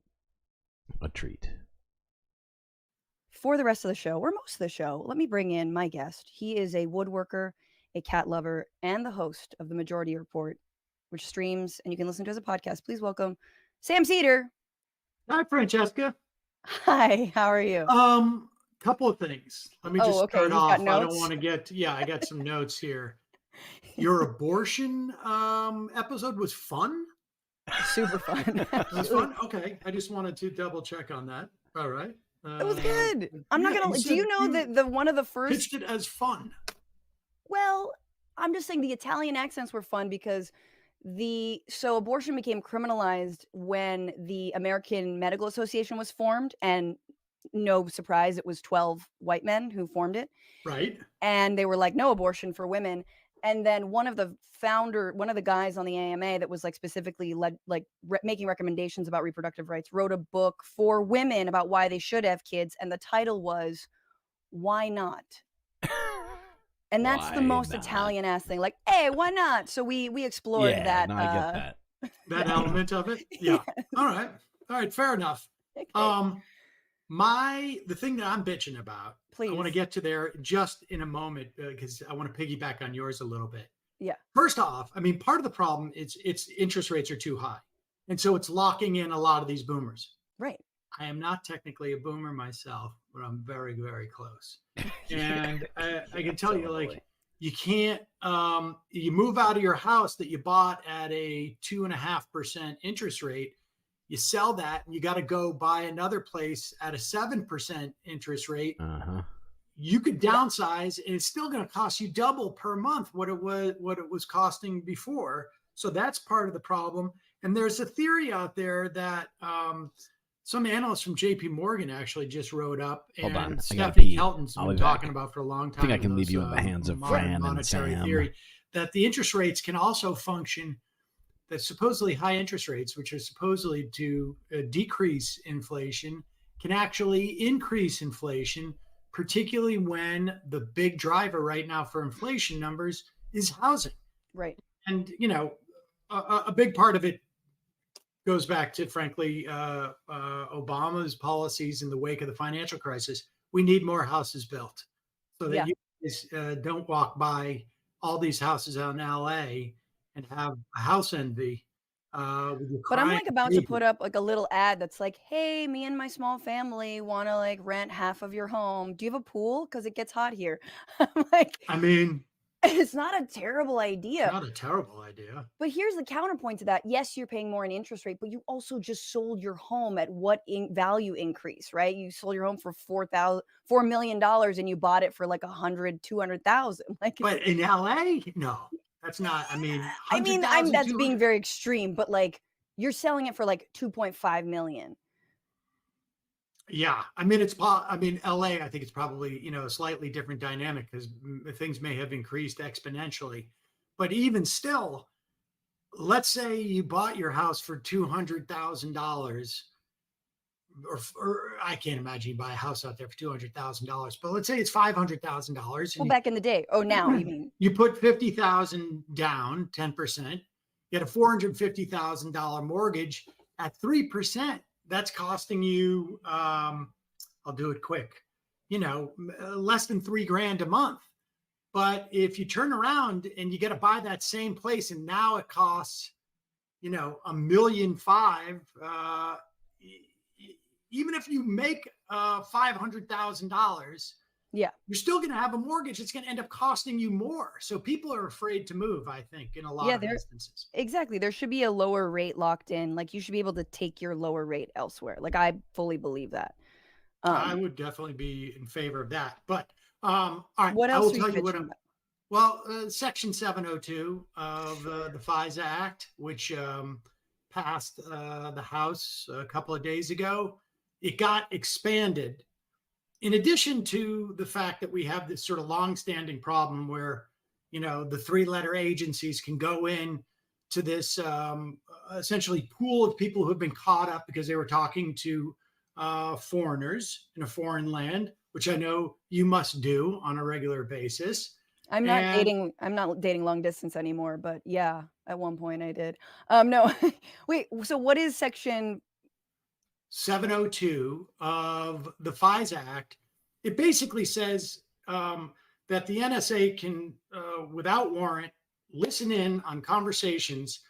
A treat. For the rest of the show, or most of the show, let me bring in my guest. He is a woodworker, a cat lover, and the host of The Majority Report, which streams and you can listen to as a podcast. Please welcome Sam Cedar. Hi, Francesca. Hi, how are you? Couple of things. Let me just start off. I don't want to get, I got some notes here. Your abortion episode was fun? Super fun. It was fun? Okay. I just wanted to double check on that. All right. It was good. I'm not gonna. Do you know that the one of the first pitched it as fun? Well, I'm just saying the Italian accents were fun because so abortion became criminalized when the American Medical Association was formed, and no surprise, it was 12 white men who formed it. Right. And they were like, no abortion for women. And then one of the guys on the AMA that was like specifically making recommendations about reproductive rights wrote a book for women about why they should have kids. And the title was Why Not? And that's the most Italian ass thing. Like, hey, why not? So we explored that. No, I get that. That element of it. Yeah. All right. Fair enough. Okay. The thing that I'm bitching about, please, I want to get to there just in a moment because I want to piggyback on yours a little bit. Yeah. First off, I mean, part of the problem is its interest rates are too high. And so it's locking in a lot of these boomers. Right. I am not technically a boomer myself, but I'm very, very close. And I can tell you, like, you can't, you move out of your house that you bought at a 2.5% interest rate. You sell that and you got to go buy another place at a 7% interest rate. You could downsize and it's still going to cost you double per month what it was costing before. So that's part of the problem. And there's a theory out there that some analyst from JP Morgan actually just wrote up, and Stephanie Kelton's been talking about for a long time. I think I can leave you in the hands of Fran and Sam. Theory that the interest rates can also function, that supposedly high interest rates, which are supposedly to decrease inflation, can actually increase inflation, particularly when the big driver right now for inflation numbers is housing. Right. And, a big part of it goes back to, frankly, Obama's policies in the wake of the financial crisis. We need more houses built so that you guys don't walk by all these houses out in LA and have a house envy. But I'm like about to put up like a little ad that's like, hey, me and my small family want to like rent half of your home. Do you have a pool? Because it gets hot here. I'm like, I mean, it's not a terrible idea. Not a terrible idea. But here's the counterpoint to that. Yes, you're paying more in interest rate, but you also just sold your home at what value increase, right? You sold your home for $4 million and you bought it for like 100, 200,000. Like, but in LA, no. That's not, that's being very extreme, but like you're selling it for like 2.5 million. Yeah. LA, I think it's probably, a slightly different dynamic because things may have increased exponentially, but even still, let's say you bought your house for $200,000, or I can't imagine you buy a house out there for $200,000, but let's say it's $500,000. Well, back in the day. Oh, now you mean? You put $50,000 down, 10%. You get a $450,000 mortgage at 3%. That's costing you, I'll do it quick, less than $3,000 a month. But if you turn around and you got to buy that same place, and now it costs, $1.5 million, even if you make $500,000, yeah, you're still going to have a mortgage. It's going to end up costing you more. So people are afraid to move, I think, in a lot of instances. Exactly. There should be a lower rate locked in. Like, you should be able to take your lower rate elsewhere. Like, I fully believe that. I would definitely be in favor of that. But all right, what else I will are tell you you what. bitching about? Well, Section 702 of the FISA Act, which passed the House a couple of days ago, it got expanded. In addition to the fact that we have this sort of longstanding problem where, the three-letter agencies can go in to this essentially pool of people who have been caught up because they were talking to foreigners in a foreign land, which I know you must do on a regular basis. I'm not dating long distance anymore, but yeah, at one point I did. No, wait, so what is Section 702 of the FISA Act? It basically says that the NSA can, without warrant, listen in on conversations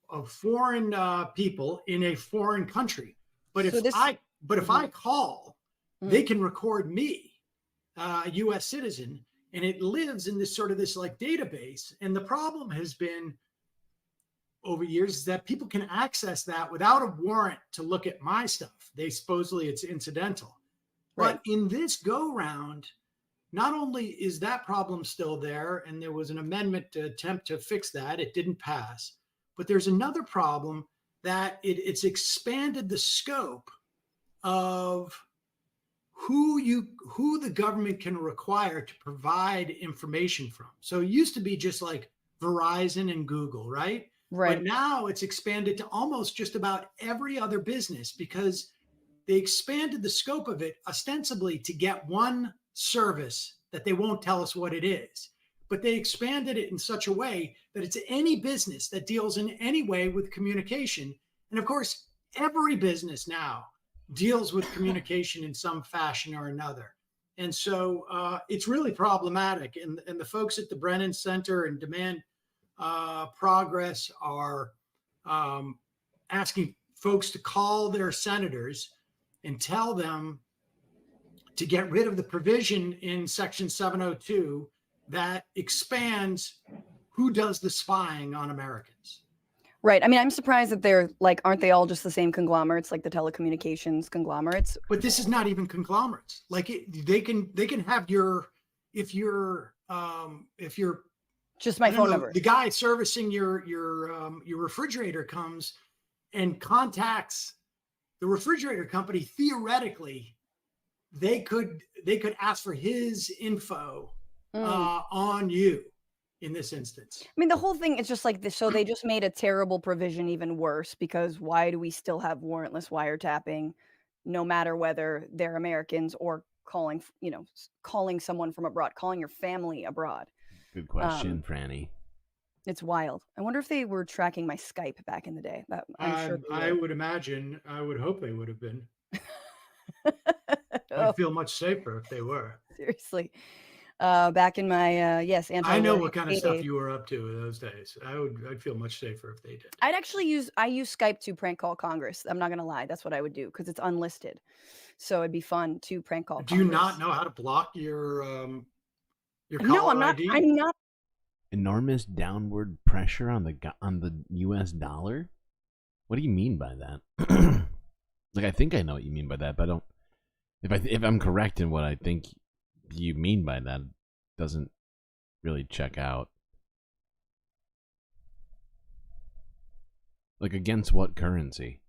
of foreign people in a foreign country. But if I call, they can record me, a U.S. citizen, and it lives in this sort of database. And the problem has been over years is that people can access that without a warrant to look at my stuff. Supposedly it's incidental. Right. But in this go round, not only is that problem still there, and there was an amendment to attempt to fix that, it didn't pass, but there's another problem that it's expanded the scope of who the government can require to provide information from. So it used to be just like Verizon and Google, right? Right. But now it's expanded to almost just about every other business, because they expanded the scope of it ostensibly to get one service that they won't tell us what it is. But they expanded it in such a way that it's any business that deals in any way with communication. And of course, every business now deals with communication in some fashion or another. And so it's really problematic. And the folks at the Brennan Center and Demand Progress are asking folks to call their senators and tell them to get rid of the provision in Section 702 that expands who does the spying on Americans. Right. I mean, I'm surprised that they're like, aren't they all just the same conglomerates, like the telecommunications conglomerates? But this is not even conglomerates. Like they can have if you're just my phone number. The guy servicing your refrigerator comes and contacts the refrigerator company. Theoretically, they could ask for his info on you. In this instance, I mean, the whole thing is just like this. So they just made a terrible provision even worse, because why do we still have warrantless wiretapping, no matter whether they're Americans or calling someone from abroad, calling your family abroad? Good question, Franny. It's wild. I wonder if they were tracking my Skype back in the day. I'm sure I would imagine. I would hope they would have been. I'd feel much safer if they were. Seriously. Back in my I know what kind of stuff you were up to in those days. I'd feel much safer if they did. I'd actually use Skype to prank call Congress. I'm not gonna lie, that's what I would do, because it's unlisted. So it'd be fun to prank call. Do you not know how to block your caller No, I'm not. ID? I'm not. Enormous downward pressure on the U.S. dollar. What do you mean by that? Like, I think I know what you mean by that, but I don't. If I'm correct in what I think you mean by that, doesn't really check out. Like, against what currency?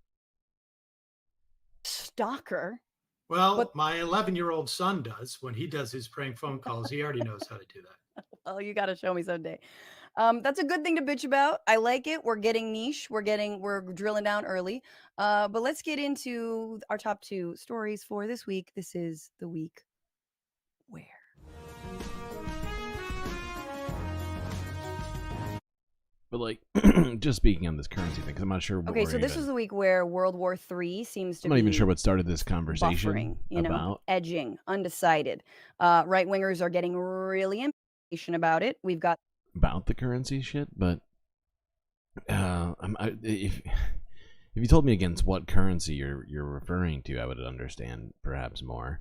Stalker. Well, my 11-year-old son does. When he does his prank phone calls, he already knows how to do that. Well, you got to show me someday. That's a good thing to bitch about. I like it. We're getting niche. We're drilling down early. But let's get into our top 2 stories for this week. This is the week where. But like, just speaking on this currency thing, because I'm not sure. What Okay, so this was the week where World War III seems to be. I'm not even sure what started this conversation. Buffering, you know, about. edging, undecided. Right wingers are getting really impatient about it. We've got About the currency shit, but if you told me against what currency you're referring to, I would understand perhaps more.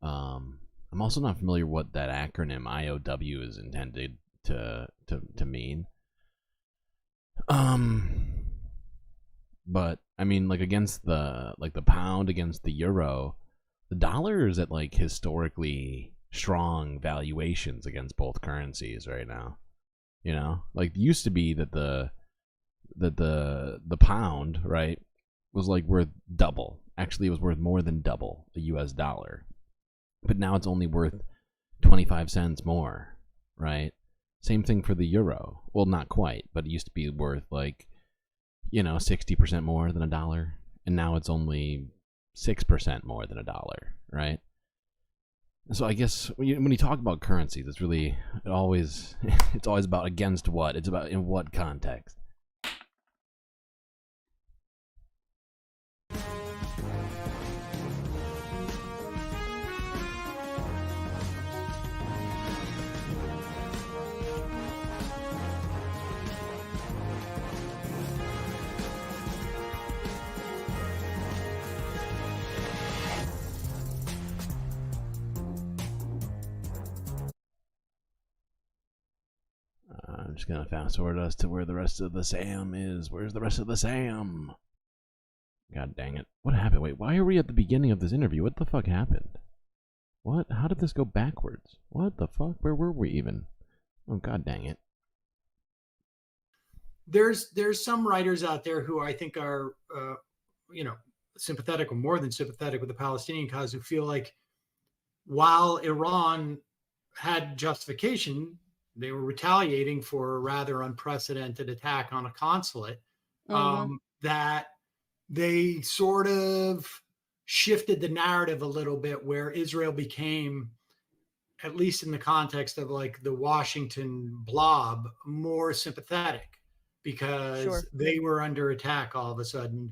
I'm also not familiar what that acronym IOW is intended to mean. But I mean, like against the pound against the euro, the dollar is at like historically strong valuations against both currencies right now. You know, like it used to be that the pound, right, was like worth double. Actually, it was worth more than double the US dollar. But now it's only worth 25 cents more, right? Same thing for the euro. Well, not quite, but it used to be worth like, 60% more than $1, and now it's only 6% more than $1, right? So I guess when you talk about currencies, it's always about against what. It's about in what context. I'm just gonna fast forward us to where the rest of the Sam is. Where's the rest of the Sam? God dang it. What happened? Wait, why are we at the beginning of this interview? What the fuck happened? What? How did this go backwards? What the fuck? Where were we even? Oh, god dang it. There's some writers out there who I think are, sympathetic or more than sympathetic with the Palestinian cause, who feel like while Iran had justification, they were retaliating for a rather unprecedented attack on a consulate, that they sort of shifted the narrative a little bit, where Israel became, at least in the context of like the Washington blob, more sympathetic because they were under attack all of a sudden,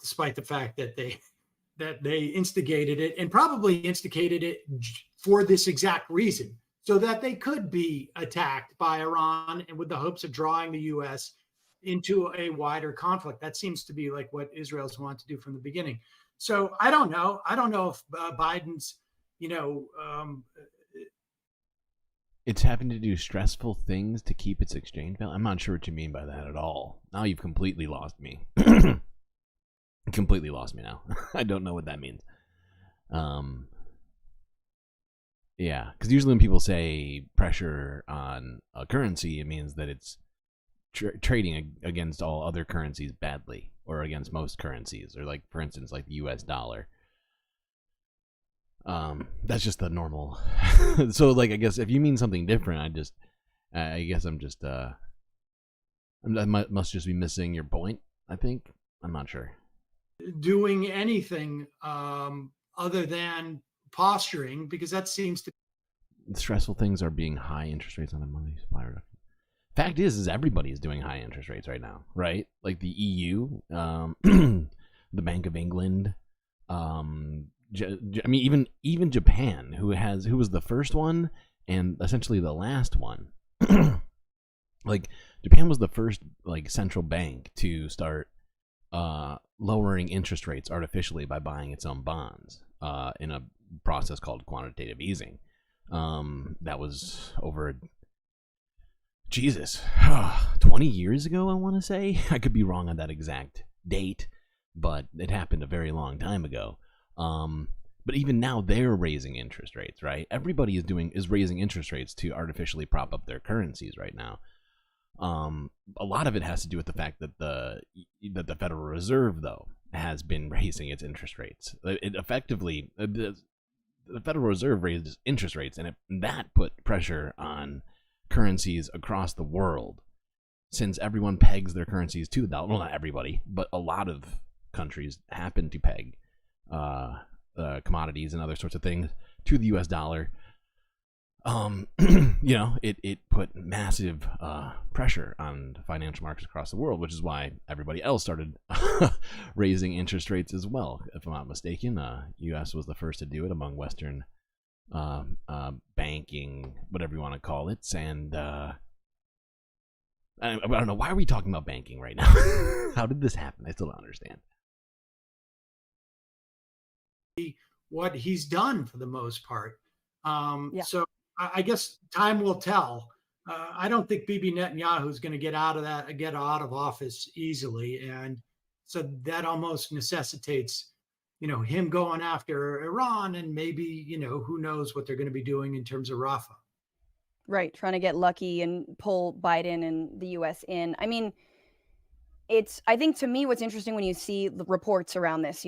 despite the fact that they instigated it, and probably instigated it for this exact reason, so that they could be attacked by Iran, and with the hopes of drawing the U.S. into a wider conflict. That seems to be like what Israel's wanted to do from the beginning. So I don't know. I don't know if Biden's, it's having to do stressful things to keep its exchange value. I'm not sure what you mean by that at all. Now you've completely lost me. Completely lost me now. I don't know what that means. Yeah, because usually when people say pressure on a currency, it means that it's trading against all other currencies badly, or against most currencies, or like, for instance, like the US dollar. That's just the normal. So like, I guess if you mean something different, I guess I'm just I must just be missing your point, I think. I'm not sure. Doing anything other than posturing, because that seems to. The stressful things are being high interest rates on the money supply reduction. Fact is everybody is doing high interest rates right now, right? Like the EU, the Bank of England, I mean, even Japan, who was the first one and essentially the last one. Like Japan was the first like central bank to start lowering interest rates artificially by buying its own bonds in a process called quantitative easing. That was over 20 years ago, I want to say. I could be wrong on that exact date, but it happened a very long time ago. But even now they're raising interest rates, right? Everybody is raising interest rates to artificially prop up their currencies right now. A lot of it has to do with the fact that the Federal Reserve, though, has been raising its interest rates. It effectively, the Federal Reserve raised interest rates, and that put pressure on currencies across the world, since everyone pegs their currencies to the dollar. Well, not everybody, but a lot of countries happen to peg commodities and other sorts of things to the US dollar. It put massive pressure on financial markets across the world, which is why everybody else started raising interest rates as well. If I'm not mistaken, US was the first to do it among Western banking, whatever you want to call it. And I don't know, why are we talking about banking right now? How did this happen? I still don't understand. What he's done for the most part. So I guess time will tell. I don't think Bibi Netanyahu is going to get out of office easily, and so that almost necessitates, him going after Iran, and maybe, who knows what they're going to be doing in terms of Rafah. Right, trying to get lucky and pull Biden and the U.S. in. I mean, I think to me what's interesting when you see the reports around this,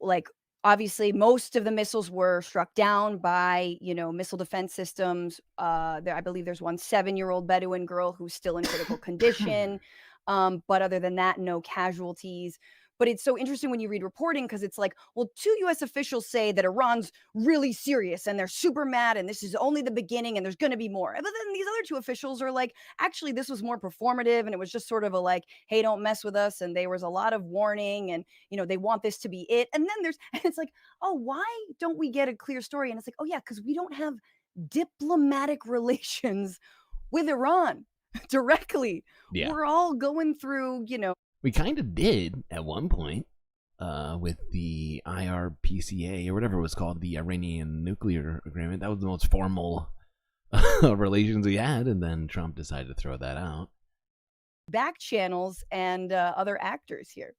like obviously most of the missiles were struck down by, missile defense systems. I believe there's one 7-year-old Bedouin girl who's still in critical condition. But other than that, no casualties. But it's so interesting when you read reporting, because it's like, well, 2 U.S. officials say that Iran's really serious and they're super mad and this is only the beginning and there's going to be more. But then these other 2 officials are like, actually, this was more performative and it was just sort of a like, hey, don't mess with us. And there was a lot of warning and, they want this to be it. And then it's like, oh, why don't we get a clear story? And it's like, oh, yeah, because we don't have diplomatic relations with Iran directly. Yeah. We're all going through, We kind of did at one point with the IRPCA or whatever it was called, the Iranian nuclear agreement. That was the most formal relations we had, and then Trump decided to throw that out. Back channels and other actors here.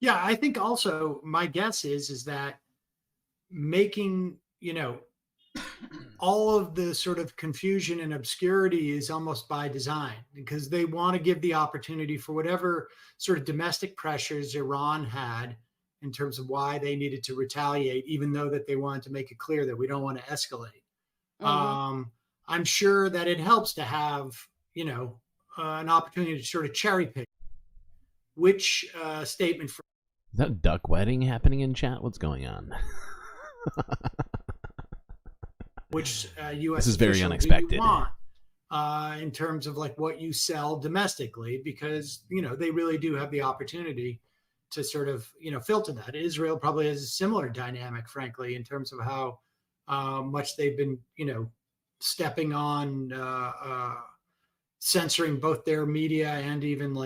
Yeah, I think also my guess is that making, all of the sort of confusion and obscurity is almost by design, because they want to give the opportunity for whatever sort of domestic pressures Iran had in terms of why they needed to retaliate, even though that they wanted to make it clear that we don't want to escalate. Mm-hmm. I'm sure that it helps to have, an opportunity to sort of cherry pick which statement. Is that a duck wedding happening in chat? What's going on? Which U.S. This is very official unexpected. do you want, in terms of like what you sell domestically, because they really do have the opportunity to sort of filter that. Israel probably has a similar dynamic, frankly, in terms of how much they've been stepping on censoring both their media and even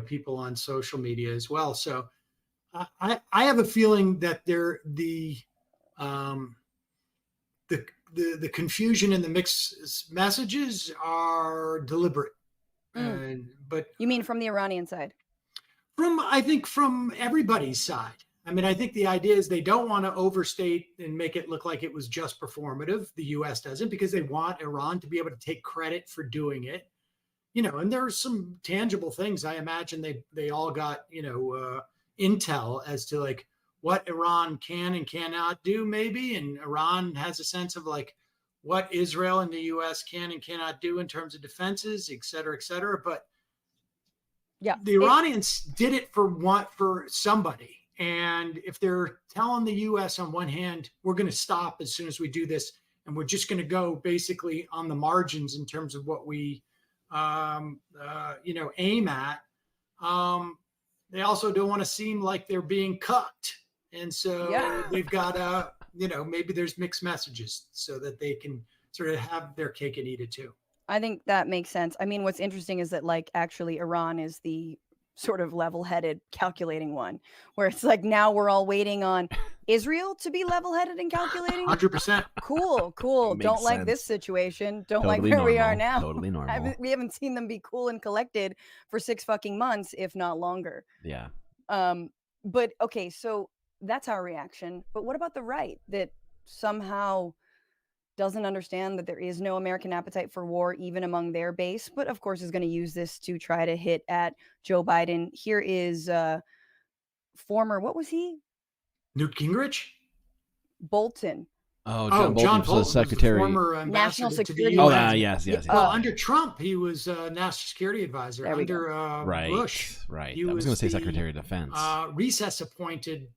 people on social media as well. So I have a feeling that the confusion and the mixed messages are deliberate. But you mean from the Iranian side? I think from everybody's side. I mean, I think the idea is they don't want to overstate and make it look like it was just performative. The U.S. doesn't, because they want Iran to be able to take credit for doing it. And there are some tangible things. I imagine they all got, intel as to like what Iran can and cannot do, maybe. And Iran has a sense of like what Israel and the U.S. can and cannot do in terms of defenses, et cetera, et cetera. But yeah, the Iranians did it for somebody. And if they're telling the U.S. on one hand, we're going to stop as soon as we do this, and we're just going to go basically on the margins in terms of what we, aim at. They also don't want to seem like they're being cucked. And so they've got, maybe there's mixed messages so that they can sort of have their cake and eat it too. I think that makes sense. I mean, what's interesting is that like actually Iran is the sort of level-headed calculating one, where it's like now we're all waiting on Israel to be level-headed and calculating. 100%. Cool. Don't like this situation. Don't like where we are now. Totally normal. We haven't seen them be cool and collected for 6 fucking months, if not longer. Yeah. But okay, so that's our reaction. But what about the right that somehow doesn't understand that there is no American appetite for war, even among their base, but of course is going to use this to try to hit at Joe Biden? Here is former, what was he? Newt Gingrich? Bolton. John Bolton was the secretary. Former ambassador National to the Security. UN. yes. Well, under Trump, he was national security advisor. There we Under Right, Bush, right. he I was going to say the, Secretary of Defense. Recess appointed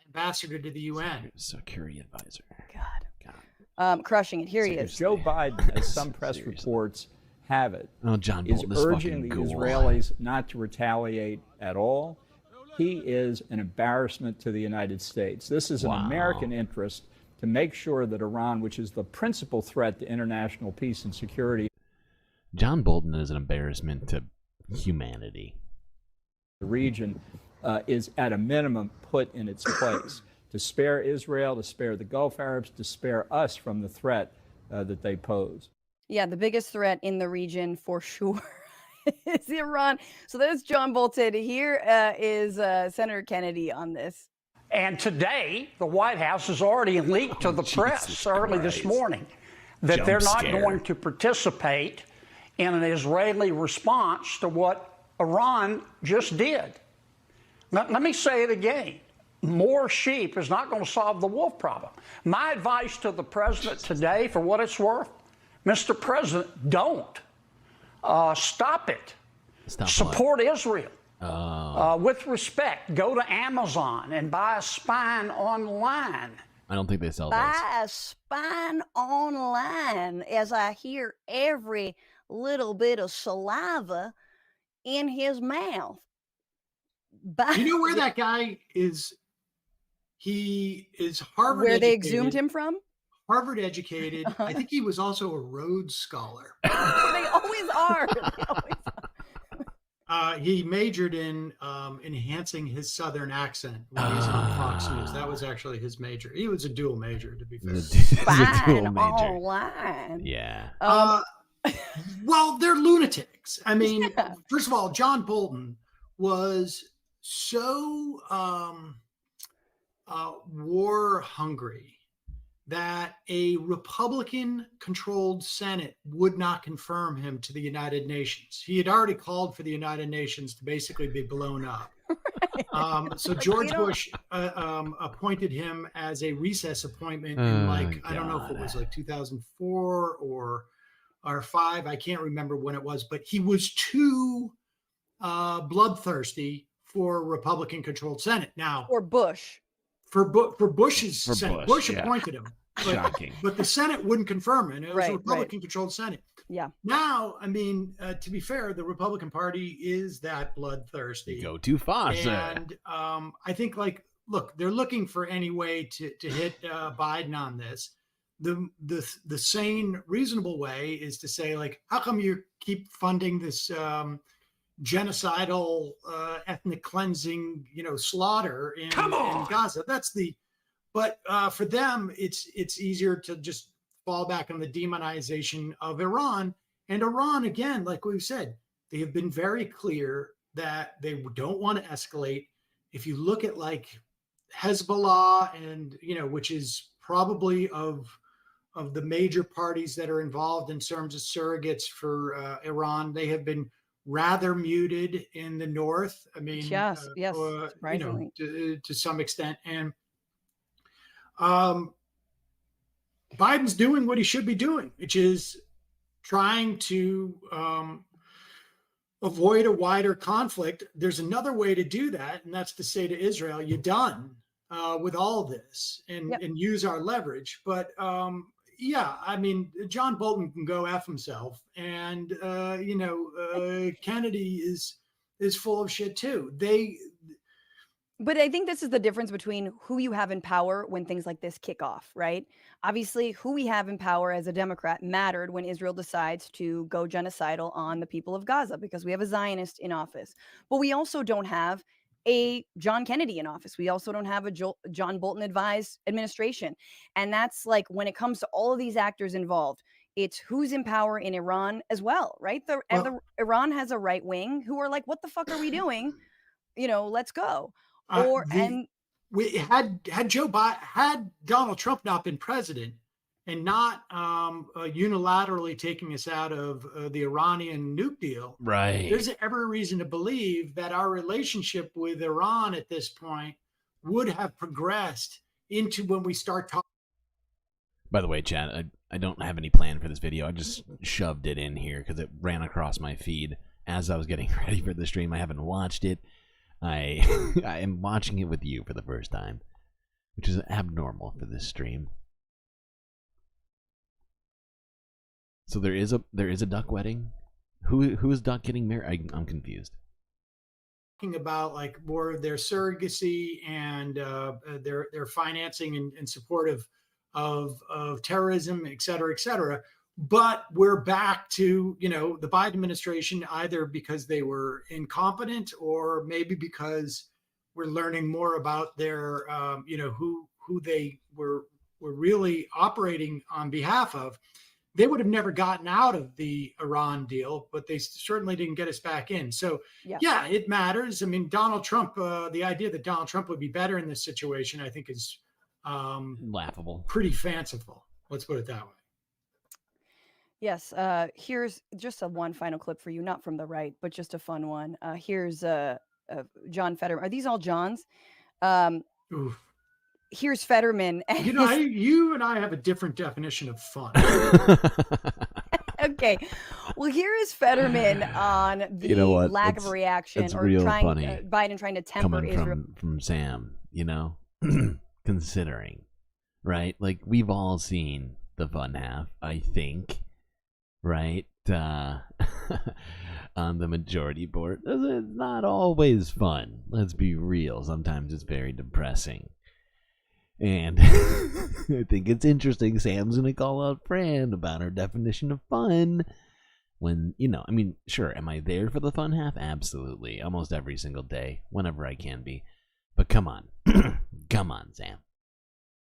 ambassador to the UN. Security advisor. Crushing it. Here he is. Joe Biden, as some press reports have it, John is Bolton, this urging fucking the ghoul. Israelis not to retaliate at all. He is an embarrassment to the United States. This is an American interest to make sure that Iran, which is the principal threat to international peace and security, John Bolton is an embarrassment to humanity. the region is at a minimum put in its place to spare Israel, to spare the Gulf Arabs, to spare us from the threat that they pose. Yeah, the biggest threat in the region for sure is Iran. So there's John Bolton. Here is Senator Kennedy on this. And today, the White House has already leaked to the press early this morning that they're not going to participate in an Israeli response to what Iran just did. Let me say it again. More sheep is not going to solve the wolf problem. My advice to the president today, for what it's worth, Mr. President, don't. Stop it. Support Israel. With respect, go to Amazon and buy a spine online. I don't think they sell those. Buy a spine online as I hear every little bit of saliva in his mouth. You know where that guy is? He is Harvard Where they educated, exhumed him from? Harvard educated. I think he was also a Rhodes Scholar. They always are. He majored in enhancing his Southern accent when he's on Fox News. That was actually his major. He was a dual major, to be fair. Spine online. Yeah. Well, they're lunatics. I mean, first of all, John Bolton was so war hungry that a Republican-controlled Senate would not confirm him to the United Nations. He had already called for the United Nations to basically be blown up. So George Bush appointed him as a recess appointment in I don't know if it was like 2004 or 5. I can't remember when it was, but he was too bloodthirsty for a Republican-controlled Senate. Now, or Bush. For Bush's Senate. Bush appointed him. But, Shocking. But the Senate wouldn't confirm it. It was a Right. Republican-controlled Senate. Yeah. Now, I mean, to be fair, the Republican Party is that bloodthirsty. You go too far, sir. And I think, look, they're looking for any way to hit Biden on this. The sane, reasonable way is to say, how come you keep funding this genocidal, ethnic cleansing, slaughter in Gaza? But for them, it's easier to just fall back on the demonization of Iran. And Iran, again, like we've said, they have been very clear that they don't want to escalate. If you look at Hezbollah and, which is probably of the major parties that are involved in terms of surrogates for Iran, they have been rather muted in the north. I mean, yes, surprisingly. To some extent. And Biden's doing what he should be doing, which is trying to avoid a wider conflict. There's another way to do that, and that's to say to Israel, you're done with all this and use our leverage. But yeah, I mean, John Bolton can go F himself, and Kennedy is full of shit too. But I think this is the difference between who you have in power when things like this kick off, right? Obviously, who we have in power as a Democrat mattered when Israel decides to go genocidal on the people of Gaza, because we have a Zionist in office. But we also don't have a John Kennedy in office. We also don't have a John Bolton advised administration. And that's when it comes to all of these actors involved, it's who's in power in Iran as well, right? Iran has a right wing who are like, what the fuck are we doing? Let's go. Had Donald Trump not been president and not unilaterally taking us out of the Iranian nuke deal, right? There's every reason to believe that our relationship with Iran at this point would have progressed into when we start talking. By the way, chat, I don't have any plan for this video. I just shoved it in here because it ran across my feed as I was getting ready for the stream. I haven't watched it. I am watching it with you for the first time, which is abnormal for this stream. So there is a duck wedding. Who is duck getting married? I'm confused. Talking about like more of their surrogacy and their financing and support of terrorism, et cetera, but we're back to, you know, the Biden administration, either because they were incompetent or maybe because we're learning more about their you know, who they were really operating on behalf of. They would have never gotten out of the Iran deal, but they certainly didn't get us back in. So, yeah, it matters. I mean, Donald Trump, the idea that Donald Trump would be better in this situation, I think is laughable, pretty fanciful. Let's put it that way. Yes. Here's just one final clip for you, not from the right, but just a fun one. Here's John Fetterman. Are these all Johns? Here's Fetterman. And you know, you and I have a different definition of fun. Okay. Well, here is Fetterman on the You know what? lack of a reaction It's or real trying, funny Biden trying to temper coming Israel. from Sam, you know, considering, right? Like, we've all seen the fun half, I think, right? On the majority board. It's not always fun. Let's be real. Sometimes it's very depressing. And I think it's interesting. Sam's going to call out Fran about her definition of fun. When, you know, I mean, sure, am I there for the fun half? Absolutely. Almost every single day, whenever I can be. But come on. Come on, Sam.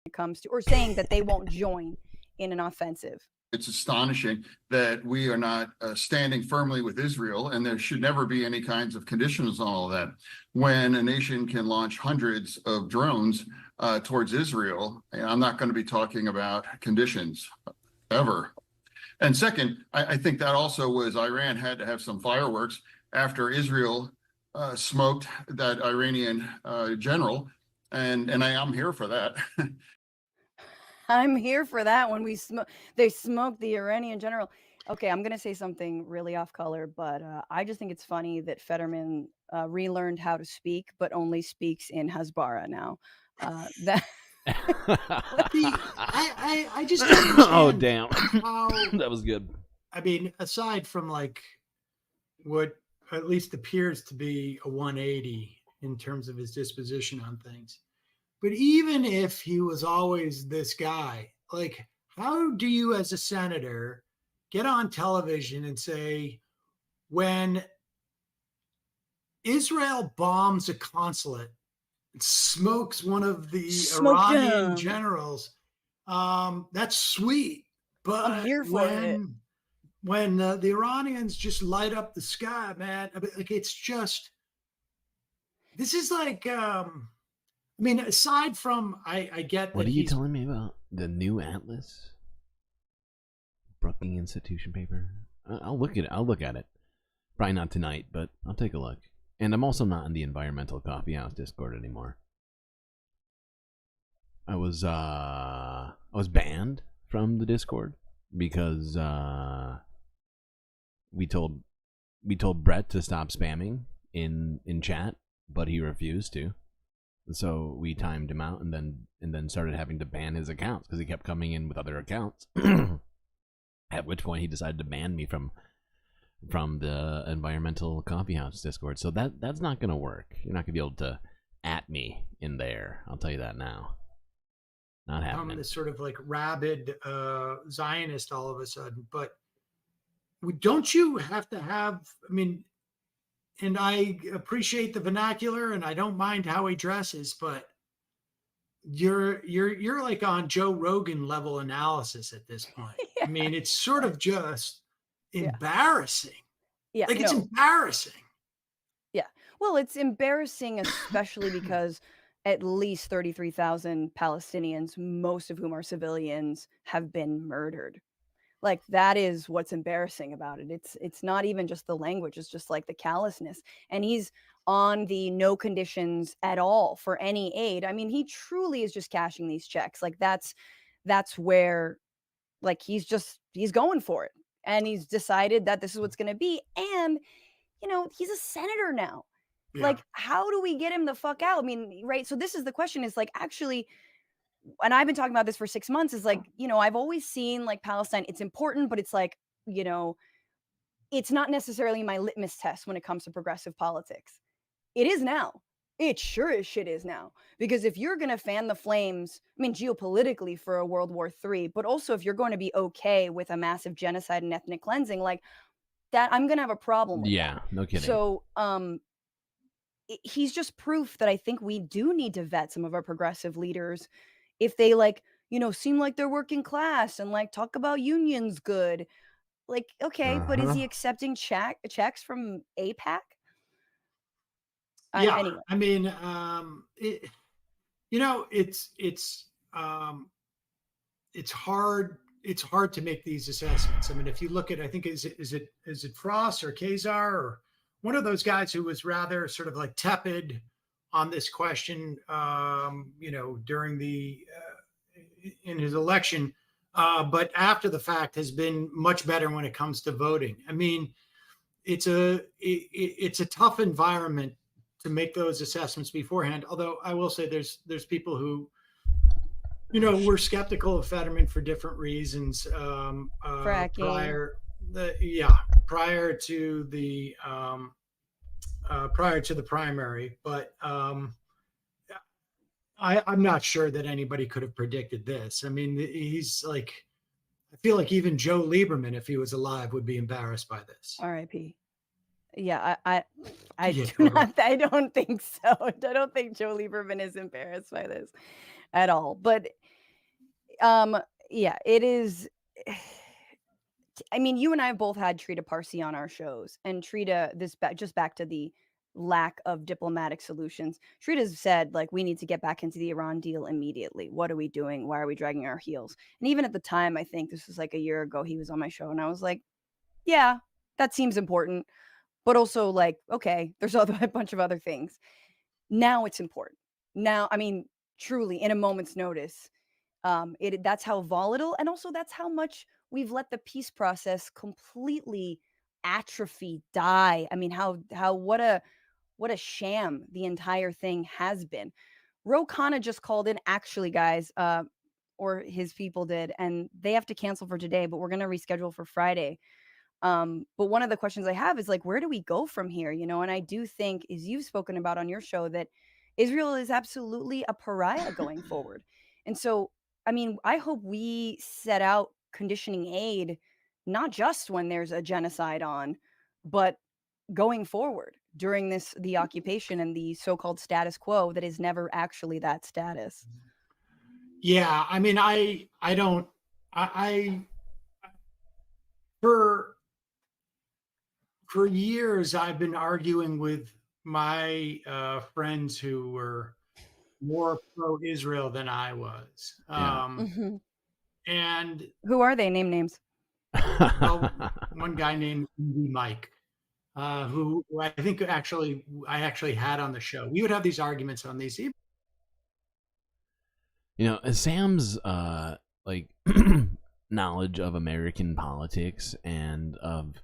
It comes to, or saying that they won't join in an offensive. It's astonishing that we are not standing firmly with Israel, and there should never be any kinds of conditions on all of that. When a nation can launch hundreds of drones towards Israel, and I'm not going to be talking about conditions ever. And second, I think that also was Iran had to have some fireworks after Israel smoked that Iranian general, and I'm here for that. I'm here for that when they smoked the Iranian general. Okay, I'm going to say something really off color, but I just think it's funny that Fetterman relearned how to speak, but only speaks in Hasbara now. That I just don't understand oh, damn. how, that was good. I mean, aside from like what at least appears to be a 180 in terms of his disposition on things. But even if he was always this guy, like, how do you as a senator get on television and say, when Israel bombs a consulate, smokes one of the Iranian generals, that's sweet. But I'm here for it. When the Iranians just light up the sky, man, like, it's just, this is like, I mean, aside from, I get What that are you telling me about the new Atlas? Brookings Institution paper? I'll look at it. Probably not tonight, but I'll take a look. And I'm also not in the Environmental Coffee House Discord anymore. I was banned from the Discord because we told Brett to stop spamming in chat, but he refused to. So we timed him out and then started having to ban his accounts because he kept coming in with other accounts. At which point he decided to ban me from the Environmental Coffee House Discord. So that's not gonna work. You're not gonna be able to at me in there. I'll tell you that now. Not happening. This sort of like rabid Zionist all of a sudden. But don't you have to have? I mean. And I appreciate the vernacular, and I don't mind how he dresses, but you're like on Joe Rogan level analysis at this point. Yeah. I mean, it's sort of just embarrassing. Yeah, like it's embarrassing. Yeah, well, it's embarrassing, especially because at least 33,000 Palestinians, most of whom are civilians, have been murdered. Like, that is what's embarrassing about it. It's not even just the language. It's just like the callousness. And he's on the no conditions at all for any aid. I mean, he truly is just cashing these checks. Like, that's that's where like he's going for it. And he's decided that this is what's going to be. And, you know, he's a senator now. Yeah. Like, how do we get him the fuck out? I mean, right. So this is the question is like, actually, and I've been talking about this for 6 months, is like, you know, I've always seen like Palestine, it's important, but it's like, you know, it's not necessarily my litmus test when it comes to progressive politics. It is now. It sure as shit is now. Because if you're going to fan the flames, I mean, geopolitically for a World War III, but also if you're going to be okay with a massive genocide and ethnic cleansing, like that, I'm going to have a problem with Yeah, that. no kidding. So, he's just proof that I think we do need to vet some of our progressive leaders if they like, you know, seem like they're working class and like talk about unions good. Like, okay, but is he accepting checks from APAC? Yeah, Anyway. I mean, you know, it's hard. It's hard to make these assessments. I mean, if you look at, I think is it Frost or Kazar or one of those guys who was rather sort of like tepid on this question, you know, during the in his election, but after the fact has been much better when it comes to voting. I mean, it's a tough environment to make those assessments beforehand. Although I will say there's people who, you know, were skeptical of Fetterman for different reasons. Prior to the primary, but I'm not sure that anybody could have predicted this. I mean, he's like, I feel like even Joe Lieberman, if he was alive, would be embarrassed by this. R.I.P. Yeah, I Yeah, do not. I don't think so. I don't think Joe Lieberman is embarrassed by this at all. But yeah, it is. I mean, you and I have both had Trita Parsi on our shows, and Trita, just back to the lack of diplomatic solutions. Trita's said, like, we need to get back into the Iran deal immediately. What are we doing? Why are we dragging our heels? And even at the time, I think this was like a year ago, he was on my show, and I was like, yeah, that seems important. But also, like, okay, there's a bunch of other things. Now it's important. Now, I mean, truly, in a moment's notice, that's how volatile, and also that's how much we've let the peace process completely atrophy, die. I mean, what a sham the entire thing has been. Ro Khanna just called in, actually, guys, or his people did, and they have to cancel for today, but we're going to reschedule for Friday. But one of the questions I have is like, where do we go from here? You know, and I do think, as you've spoken about on your show, that Israel is absolutely a pariah going forward. And so, I mean, I hope we set out conditioning aid, not just when there's a genocide on, but going forward during the occupation and the so-called status quo that is never actually that status. Yeah, I mean, for years, I've been arguing with my friends who were more pro-Israel than I was. And who are they? Name names. Well, one guy named Mike, who I think I actually had on the show. We would have these arguments on these. You know, Sam's like knowledge of American politics and of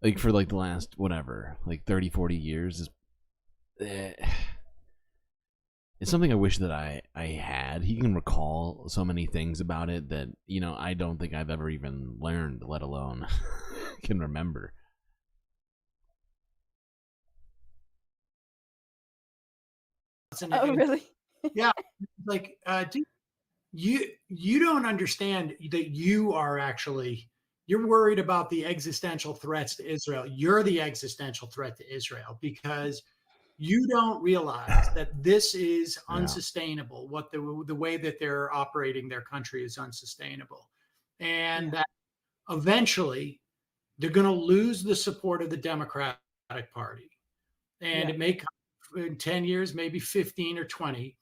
like for like the last whatever, like 30-40 years is it's something I wish that I had. He can recall so many things about it that, you know, I don't think I've ever even learned, let alone can remember. Oh, really? Yeah, like dude, you don't understand that you're worried about the existential threats to Israel. You're the existential threat to Israel because you don't realize that this is unsustainable. What the way that they're operating their country is unsustainable, and that eventually they're going to lose the support of the Democratic Party, and it may come in 10 years, maybe 15 or 20.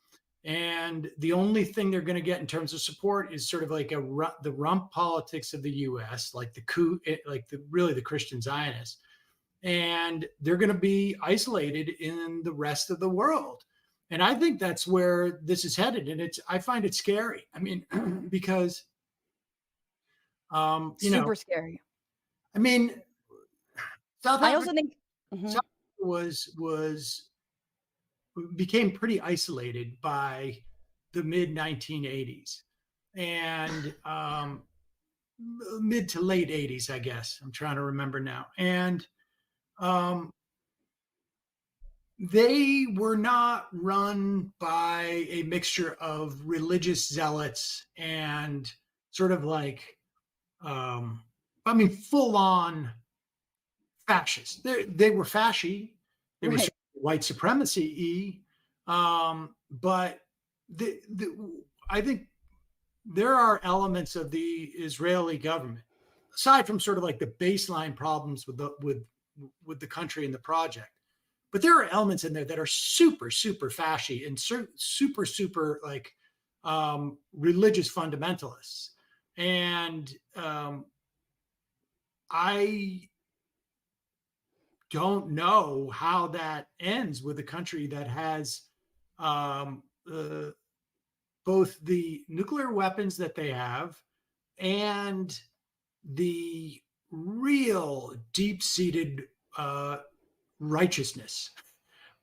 And the only thing they're going to get in terms of support is sort of like the rump politics of the U.S., like the coup, like the Christian Zionists, and they're going to be isolated in the rest of the world. And I think that's where this is headed. And I find it scary. I mean, because, super scary. I mean, South Africa, I also think South Africa became pretty isolated by the mid 1980s and mid to late 80s, I guess. I'm trying to remember now. And they were not run by a mixture of religious zealots and sort of like, full on fascists. They were fasci. They were white supremacy, but I think there are elements of the Israeli government, aside from sort of like the baseline problems with the country and the project, but there are elements in there that are super fasci and super like religious fundamentalists, and I don't know how that ends with a country that has both the nuclear weapons that they have and the real deep-seated righteousness.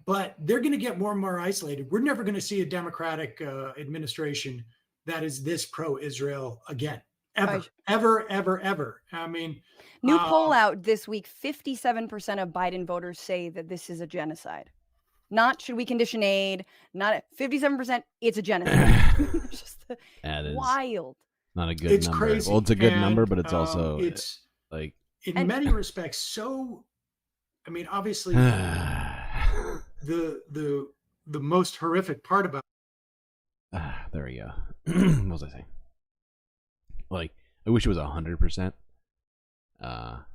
But they're going to get more and more isolated. We're never going to see a Democratic administration that is this pro-Israel again, ever. I mean, new poll out this week: 57% of Biden voters say that this is a genocide. Not should we condition aid? Not 57%. It's a genocide. Just wild. Not a good number. Crazy. Well, it's a good number, but it's also it's like in many respects. So, I mean, obviously, the most horrific part about there we go. What was I saying? Like, I wish it was 100%. But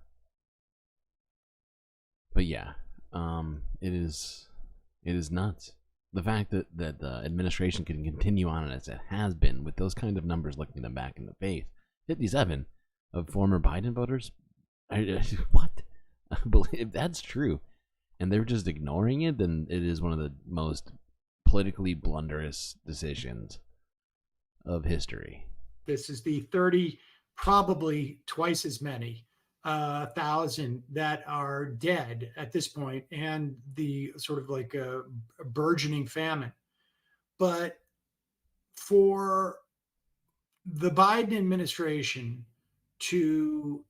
yeah, it is nuts. The fact that the administration can continue on as it has been with those kind of numbers looking them back in the face. 57 of former Biden voters. What? If that's true, and they're just ignoring it, then it is one of the most politically blunderous decisions of history. This is the 30, probably twice as many thousand that are dead at this point, and the sort of like a burgeoning famine. But for the Biden administration to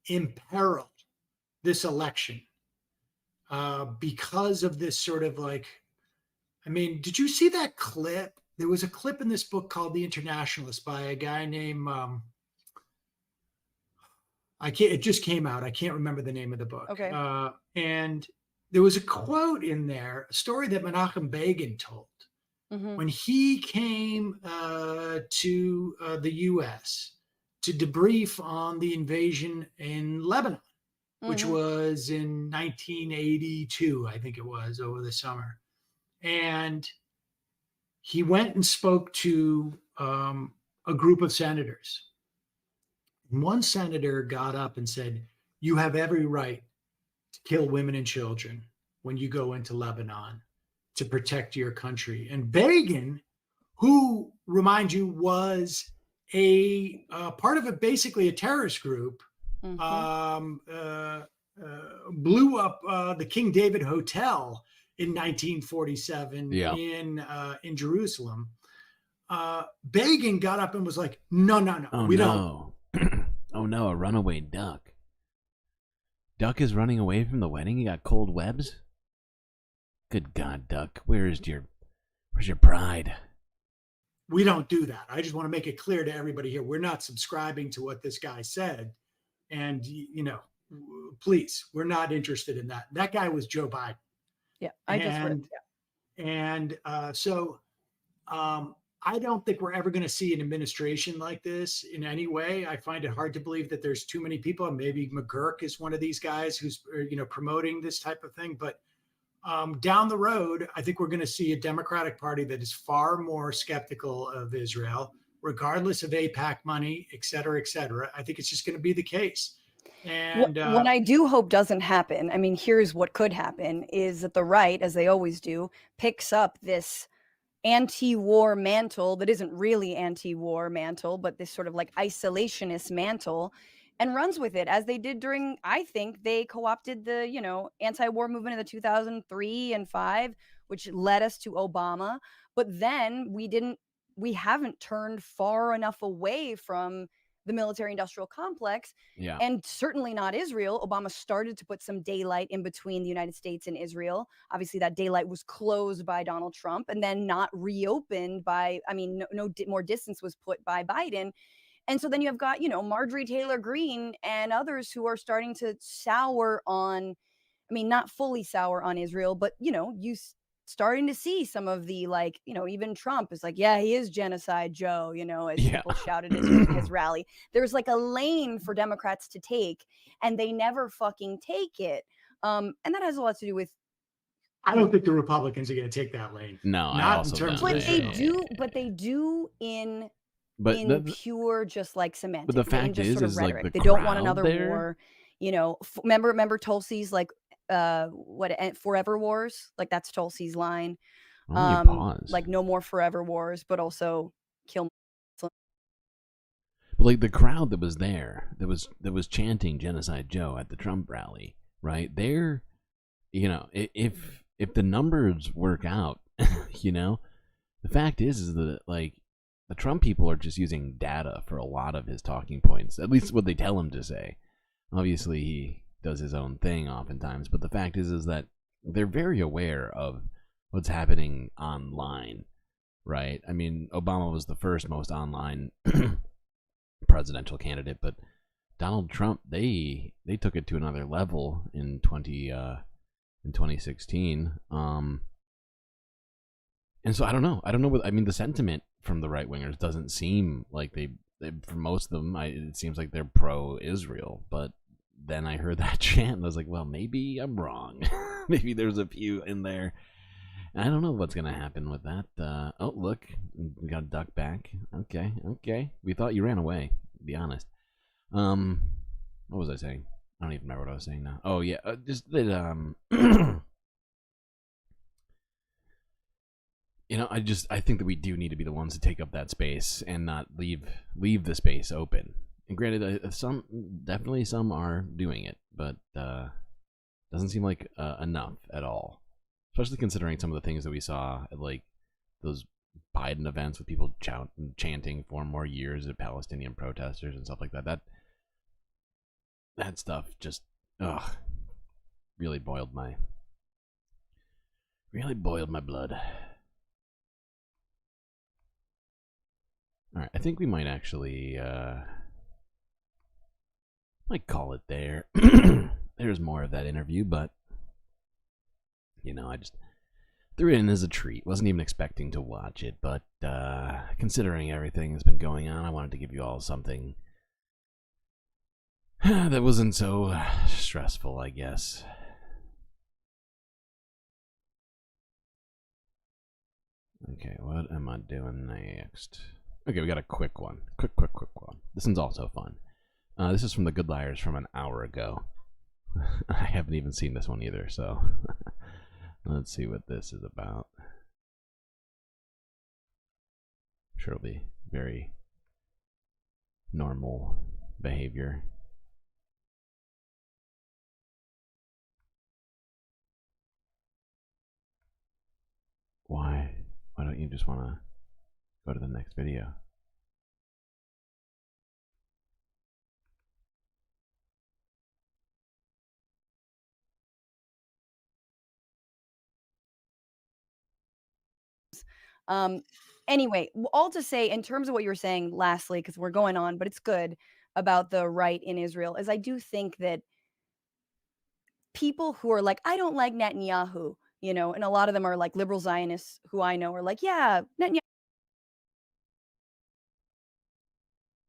imperil this election because of this sort of like, I mean, did you see that clip? There was a clip in this book called The Internationalist by a guy named it just came out. I can't remember the name of the book. Okay. And there was a quote in there, a story that Menachem Begin told when he came to the U.S. to debrief on the invasion in Lebanon, which was in 1982, I think it was, over the summer. And he went and spoke to a group of senators. One senator got up and said, "You have every right to kill women and children when you go into Lebanon to protect your country." And Begin, who, remind you, was a part of basically a terrorist group, blew up the King David Hotel in 1947 in Jerusalem. Begin got up and was like, no, we don't. Oh no, a runaway duck. Duck is running away from the wedding? He got cold webs? Good God, Duck. Where's your pride? We don't do that. I just want to make it clear to everybody here. We're not subscribing to what this guy said. And, please, we're not interested in that. That guy was Joe Biden. Yeah, I just read. Yeah. And so I don't think we're ever going to see an administration like this in any way. I find it hard to believe that there's too many people. Maybe McGurk is one of these guys who's, promoting this type of thing. But down the road, I think we're going to see a Democratic Party that is far more skeptical of Israel, regardless of AIPAC money, et cetera, et cetera. I think it's just going to be the case. And what I do hope doesn't happen, I mean, here's what could happen, is that the right, as they always do, picks up this anti-war mantle that isn't really anti-war mantle, but this sort of like isolationist mantle, and runs with it, as they did during, I think they co-opted the, you know, anti-war movement in the 2003 and 5, which led us to Obama. But then we haven't turned far enough away from the military industrial complex, Yeah. and certainly not Israel. Obama started to put some daylight in between the United States and Israel. Obviously, that daylight was closed by Donald Trump and then not reopened by, I mean, more distance was put by Biden. And so then you have got, you know, Marjorie Taylor Greene and others who are starting to sour on, I mean, not fully sour on Israel, but, you know, starting to see some of the, like, you know, even Trump is like, yeah, he is genocide Joe, you know, as people shouted at his rally. There's like a lane for Democrats to take, and they never fucking take it. And that has a lot to do with, I don't think the Republicans are going to take that lane. No, I not also in terms don't. of but they Israel. do, but they do in But pure just like semantics. the in fact just is, sort of is like rhetoric. the They don't want crowd another there. war. You know, remember Tulsi's like forever wars, like that's Tulsi's line. Why don't you pause? Like no more forever wars, but also kill. But like the crowd that was there, that was chanting "Genocide Joe" at the Trump rally, right? They're, you know, if the numbers work out, you know, the fact is that like the Trump people are just using data for a lot of his talking points. At least what they tell him to say. Obviously, he does his own thing oftentimes, but the fact is that they're very aware of what's happening online, right? I mean, Obama was the first most online presidential candidate, but Donald Trump, they took it to another level in 2016. And so I don't know what, I mean, the sentiment from the right wingers doesn't seem like they for most of them, it seems like they're pro-Israel, but then I heard that chant and I was like, well, maybe I'm wrong. Maybe there's a few in there. I don't know what's gonna happen with that. Oh, look, we got a duck back. Okay. We thought you ran away, to be honest. What was I saying? I don't even remember what I was saying now. Oh yeah, just that you know, I think that we do need to be the ones to take up that space and not leave the space open. And granted, definitely some are doing it, but doesn't seem like enough at all. Especially considering some of the things that we saw at like those Biden events with people chanting 4 more years of Palestinian protesters and stuff like that. That stuff just really boiled my blood. All right, I think we might actually might call it there. There's more of that interview, but you know, I just threw it in as a treat. Wasn't even expecting to watch it, but considering everything that's been going on, I wanted to give you all something that wasn't so stressful, I guess. Okay, what am I doing next? Okay, we got a quick one. Quick one. This one's also fun. This is from the Good Liars from an hour ago. I haven't even seen this one either, so let's see what this is about. I'm sure it'll be very normal behavior. Why don't you just want to go to the next video? Anyway, all to say, in terms of what you were saying lastly, because we're going on, but it's good, about the right in Israel, is I do think that people who are like, I don't like Netanyahu, you know, and a lot of them are like liberal Zionists who I know are like, yeah, Netanyahu.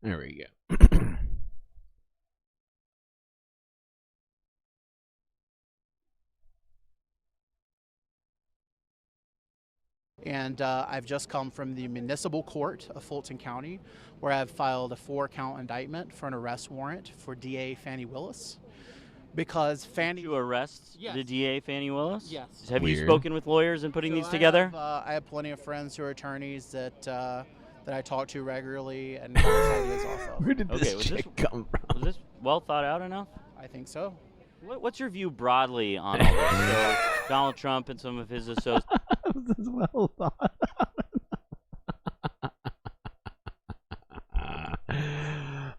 There we go. And I've just come from the municipal court of Fulton County, where I've filed a 4-count indictment for an arrest warrant for DA Fannie Willis. Because Fannie... To arrest the DA Fannie Willis? Yes. Have you Weird. spoken with lawyers in putting these together? I have plenty of friends who are attorneys that I talk to regularly and bounce ideas off of. Where did this chick come from? Was this well thought out enough? I think so. What's your view broadly on all this? So Donald Trump and some of his associates. This is well thought.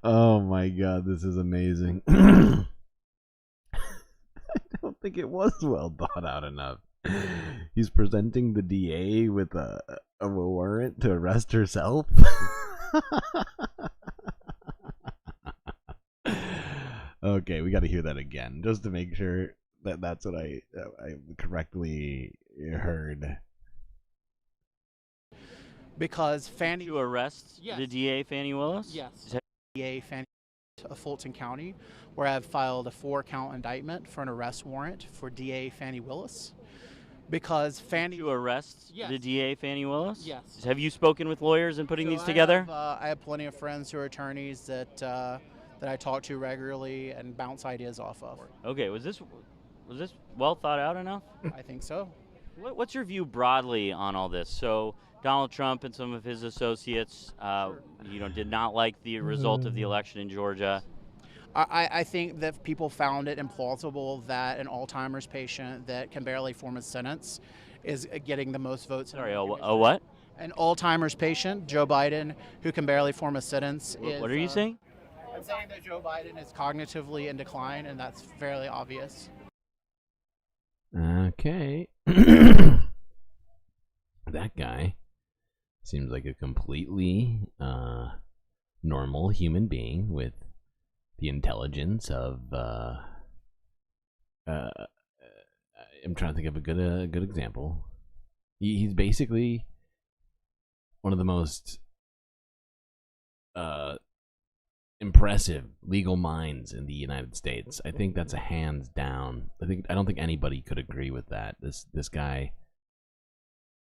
Oh my god, this is amazing. I don't think it was well thought out enough. He's presenting the DA with a warrant to arrest herself. Okay, we got to hear that again just to make sure that that's what I correctly heard. Because Fannie... To arrest the DA Fannie Willis? Yes. DA Fannie of Fulton County, where I've filed a 4-count indictment for an arrest warrant for DA Fannie Willis. Because Fannie... To arrest the DA Fannie Willis? Yes. Have you spoken with lawyers in putting these I together? have plenty of friends who are attorneys that I talk to regularly and bounce ideas off of. Okay, was this well thought out enough? I think so. What's your view broadly on all this? So Donald Trump and some of his associates, did not like the result of the election in Georgia. I think that people found it implausible that an Alzheimer's patient that can barely form a sentence is getting the most votes. Sorry, a what? An Alzheimer's patient, Joe Biden, who can barely form a sentence. What are you saying? I'm saying that Joe Biden is cognitively in decline, and that's fairly obvious. Okay. That guy seems like a completely normal human being with the intelligence of I'm trying to think of a good example. He's basically one of the most impressive legal minds in the United States. I think that's a hands down. I don't think anybody could agree with that. This guy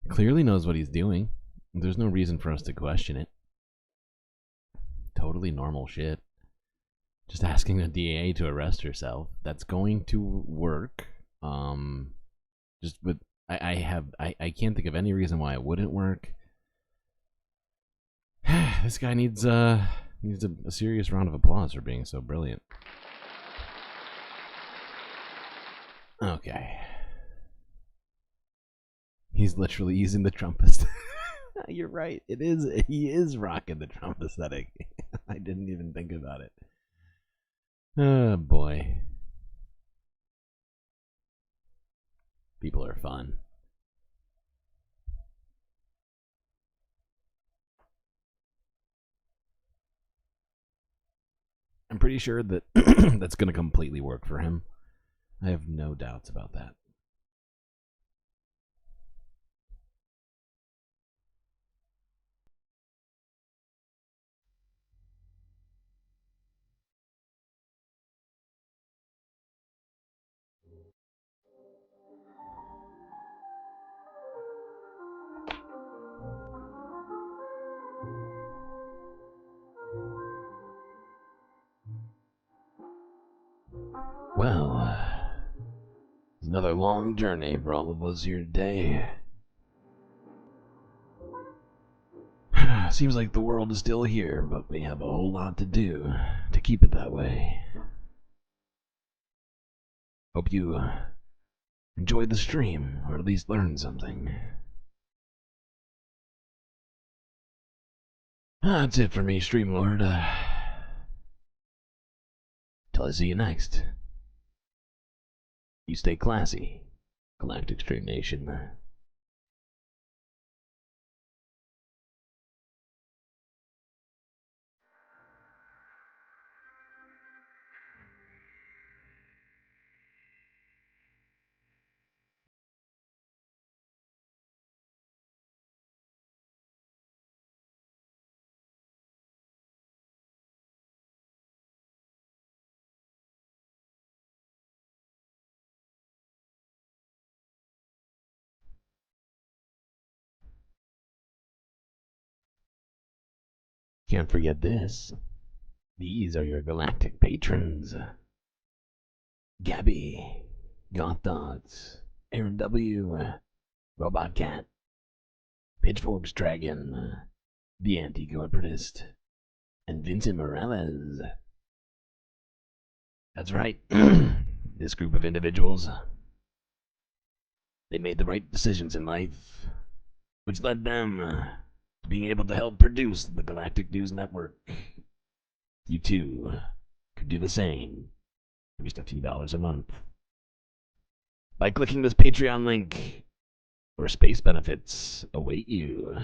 clearly knows what he's doing. There's no reason for us to question it. Totally normal shit. Just asking the DA to arrest herself. That's going to work. Just with I can't think of any reason why it wouldn't work. This guy needs a serious round of applause for being so brilliant. Okay. He's literally using the Trump aesthetic. You're right. He is rocking the Trump aesthetic. I didn't even think about it. Oh boy. People are fun. I'm pretty sure that that's going to completely work for him. I have no doubts about that. Well, it's another long journey for all of us here today. Seems like the world is still here, but we have a whole lot to do to keep it that way. Hope you enjoyed the stream, or at least learned something. That's it for me, Streamlord. Till I see you next. You stay classy, Galactic Stream Nation. Can't forget this. These are your Galactic patrons. Gabby, Goth Dogs, Aaron W., Robot Cat, Pitchforks Dragon, The Anti-Corporatist, and Vincent Morales. That's right. This group of individuals, they made the right decisions in life, which led them to being able to help produce the Galactic News Network. You too could do the same for just a few dollars a month by clicking this Patreon link, where space benefits await you.